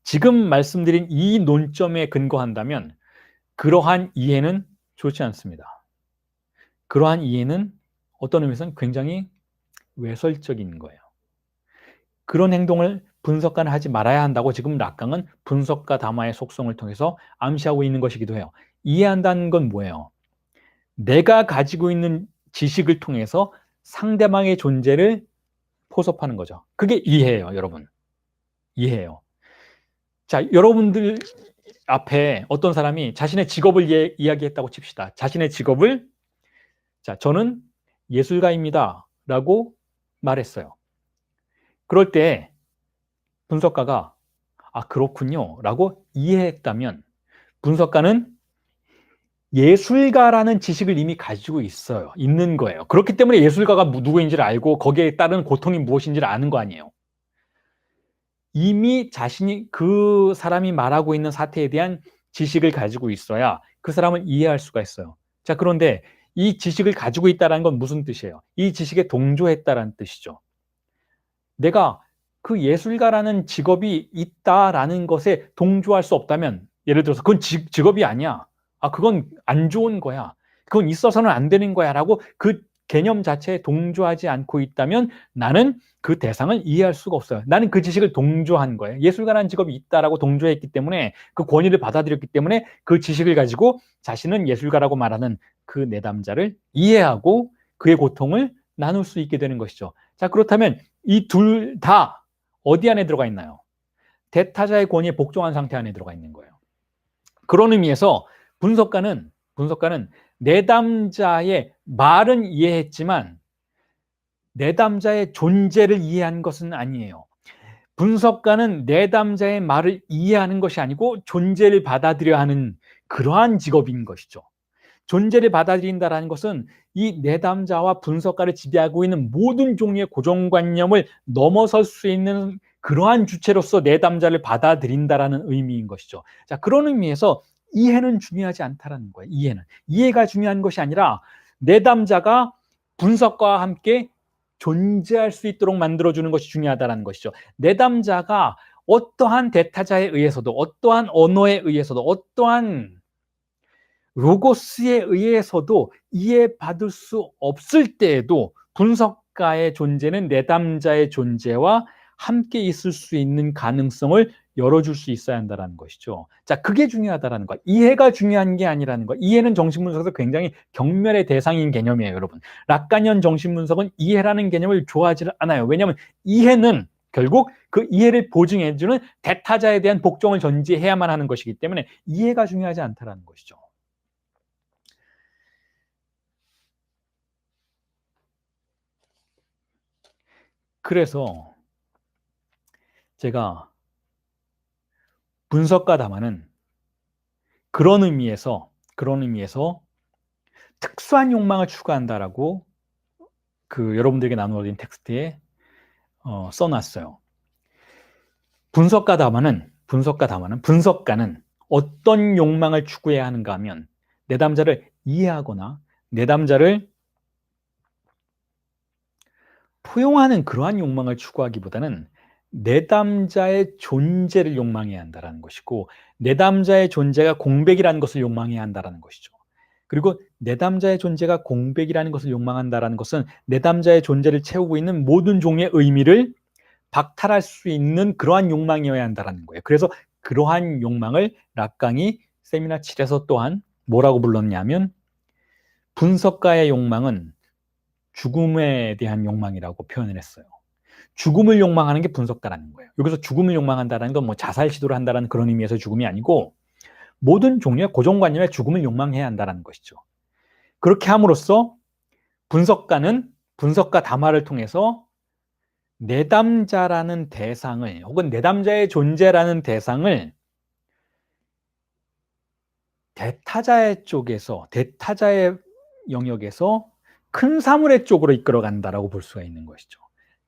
지금 말씀드린 이 논점에 근거한다면 그러한 이해는 좋지 않습니다. 그러한 이해는 어떤 의미에서는 굉장히 외설적인 거예요. 그런 행동을 분석가는 하지 말아야 한다고 지금 락강은 분석과 담화의 속성을 통해서 암시하고 있는 것이기도 해요. 이해한다는 건 뭐예요? 내가 가지고 있는 지식을 통해서 상대방의 존재를 포섭하는 거죠. 그게 이해예요, 여러분. 이해예요. 자, 여러분들 앞에 어떤 사람이 자신의 직업을 이야기했다고 칩시다. 자신의 직업을, 자, 저는 예술가입니다 라고 말했어요. 그럴 때 분석가가 아, 그렇군요 라고 이해했다면 분석가는 예술가라는 지식을 이미 가지고 있는 거예요. 그렇기 때문에 예술가가 누구인지를 알고 거기에 따른 고통이 무엇인지를 아는 거 아니에요. 이미 자신이 그 사람이 말하고 있는 사태에 대한 지식을 가지고 있어야 그 사람을 이해할 수가 있어요. 자, 그런데 이 지식을 가지고 있다는 건 무슨 뜻이에요? 이 지식에 동조했다는 뜻이죠. 내가 그 예술가라는 직업이 있다라는 것에 동조할 수 없다면, 예를 들어서 그건 직업이 아니야. 그건 안 좋은 거야. 그건 있어서는 안 되는 거야. 라고 그 개념 자체에 동조하지 않고 있다면 나는 그 대상을 이해할 수가 없어요. 나는 그 지식을 동조한 거예요. 예술가라는 직업이 있다라고 동조했기 때문에, 그 권위를 받아들였기 때문에 그 지식을 가지고 자신은 예술가라고 말하는 그 내담자를 이해하고 그의 고통을 나눌 수 있게 되는 것이죠. 자, 그렇다면 이 둘 다 어디 안에 들어가 있나요? 대타자의 권위에 복종한 상태 안에 들어가 있는 거예요. 그런 의미에서 분석가는 내담자의 말은 이해했지만 내담자의 존재를 이해한 것은 아니에요. 분석가는 내담자의 말을 이해하는 것이 아니고 존재를 받아들여야 하는 그러한 직업인 것이죠. 존재를 받아들인다는 것은 이 내담자와 분석가를 지배하고 있는 모든 종류의 고정관념을 넘어설 수 있는 그러한 주체로서 내담자를 받아들인다라는 의미인 것이죠. 자, 그런 의미에서 이해는 중요하지 않다라는 거예요. 이해가 중요한 것이 아니라 내담자가 분석가와 함께 존재할 수 있도록 만들어주는 것이 중요하다는 것이죠. 내담자가 어떠한 대타자에 의해서도, 어떠한 언어에 의해서도, 어떠한 로고스에 의해서도 이해받을 수 없을 때에도 분석가의 존재는 내담자의 존재와 함께 있을 수 있는 가능성을 열어줄 수 있어야 한다는 것이죠. 자, 그게 중요하다는 거. 이해가 중요한 게 아니라는 거. 이해는 정신분석에서 굉장히 경멸의 대상인 개념이에요, 여러분. 락가니언 정신분석은 이해라는 개념을 좋아하지 않아요. 왜냐하면 이해는 결국 그 이해를 보증해주는 대타자에 대한 복종을 전제해야만 하는 것이기 때문에 이해가 중요하지 않다는 것이죠. 그래서 제가 분석가 담화는 그런 의미에서 특수한 욕망을 추구한다라고 여러분들에게 나누어진 텍스트에 써놨어요. 분석가는 어떤 욕망을 추구해야 하는가 하면 내담자를 이해하거나 내담자를 포용하는 그러한 욕망을 추구하기보다는 내담자의 존재를 욕망해야 한다는 것이고, 내담자의 존재가 공백이라는 것을 욕망해야 한다는 것이죠. 그리고 내담자의 존재가 공백이라는 것을 욕망한다는 것은 내담자의 존재를 채우고 있는 모든 종의 의미를 박탈할 수 있는 그러한 욕망이어야 한다는 거예요. 그래서 그러한 욕망을 락강이 세미나 7에서 또한 뭐라고 불렀냐면, 분석가의 욕망은 죽음에 대한 욕망이라고 표현을 했어요. 죽음을 욕망하는 게 분석가라는 거예요. 여기서 죽음을 욕망한다는 건 뭐 자살 시도를 한다는 그런 의미에서 죽음이 아니고 모든 종류의 고정관념에 죽음을 욕망해야 한다는 것이죠. 그렇게 함으로써 분석가 담화를 통해서 내담자라는 대상을, 혹은 내담자의 존재라는 대상을 대타자의 영역에서 큰 사물의 쪽으로 이끌어간다라고 볼 수가 있는 것이죠.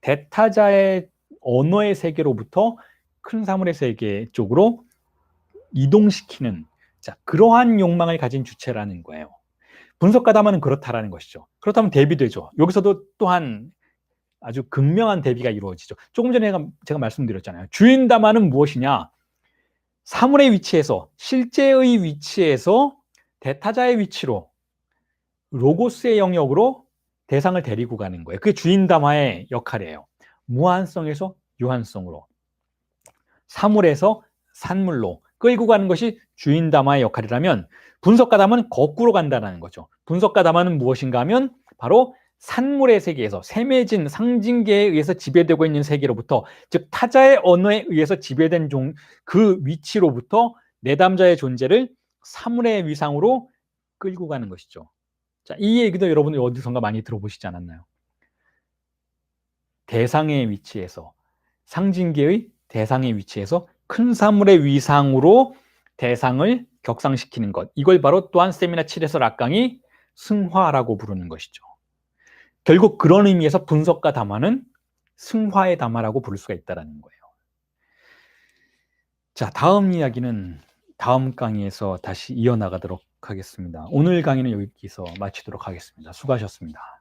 대타자의 언어의 세계로부터 큰 사물의 세계 쪽으로 이동시키는, 자, 그러한 욕망을 가진 주체라는 거예요. 분석가 담화는 그렇다라는 것이죠. 그렇다면 대비되죠. 여기서도 또한 아주 극명한 대비가 이루어지죠. 조금 전에 제가 말씀드렸잖아요. 주인 담화는 무엇이냐? 사물의 위치에서, 실제의 위치에서 대타자의 위치로, 로고스의 영역으로 대상을 데리고 가는 거예요. 그게 주인 담화의 역할이에요. 무한성에서 유한성으로, 사물에서 산물로 끌고 가는 것이 주인 담화의 역할이라면, 분석가 담화는 거꾸로 간다는 거죠. 분석가 담화는 무엇인가 하면 바로 산물의 세계에서, 셈해진 상징계에 의해서 지배되고 있는 세계로부터, 즉 타자의 언어에 의해서 지배된 그 위치로부터 내담자의 존재를 사물의 위상으로 끌고 가는 것이죠. 자, 이 얘기도 여러분이 어디선가 많이 들어보시지 않았나요? 대상의 위치에서, 상징계의 대상의 위치에서 큰 사물의 위상으로 대상을 격상시키는 것, 이걸 바로 또한 세미나 7에서 락강이 승화라고 부르는 것이죠. 결국 그런 의미에서 분석가 담화는 승화의 담화라고 부를 수가 있다는 거예요. 자, 다음 이야기는 다음 강의에서 다시 이어나가도록 하겠습니다. 오늘 강의는 여기서 마치도록 하겠습니다. 수고하셨습니다.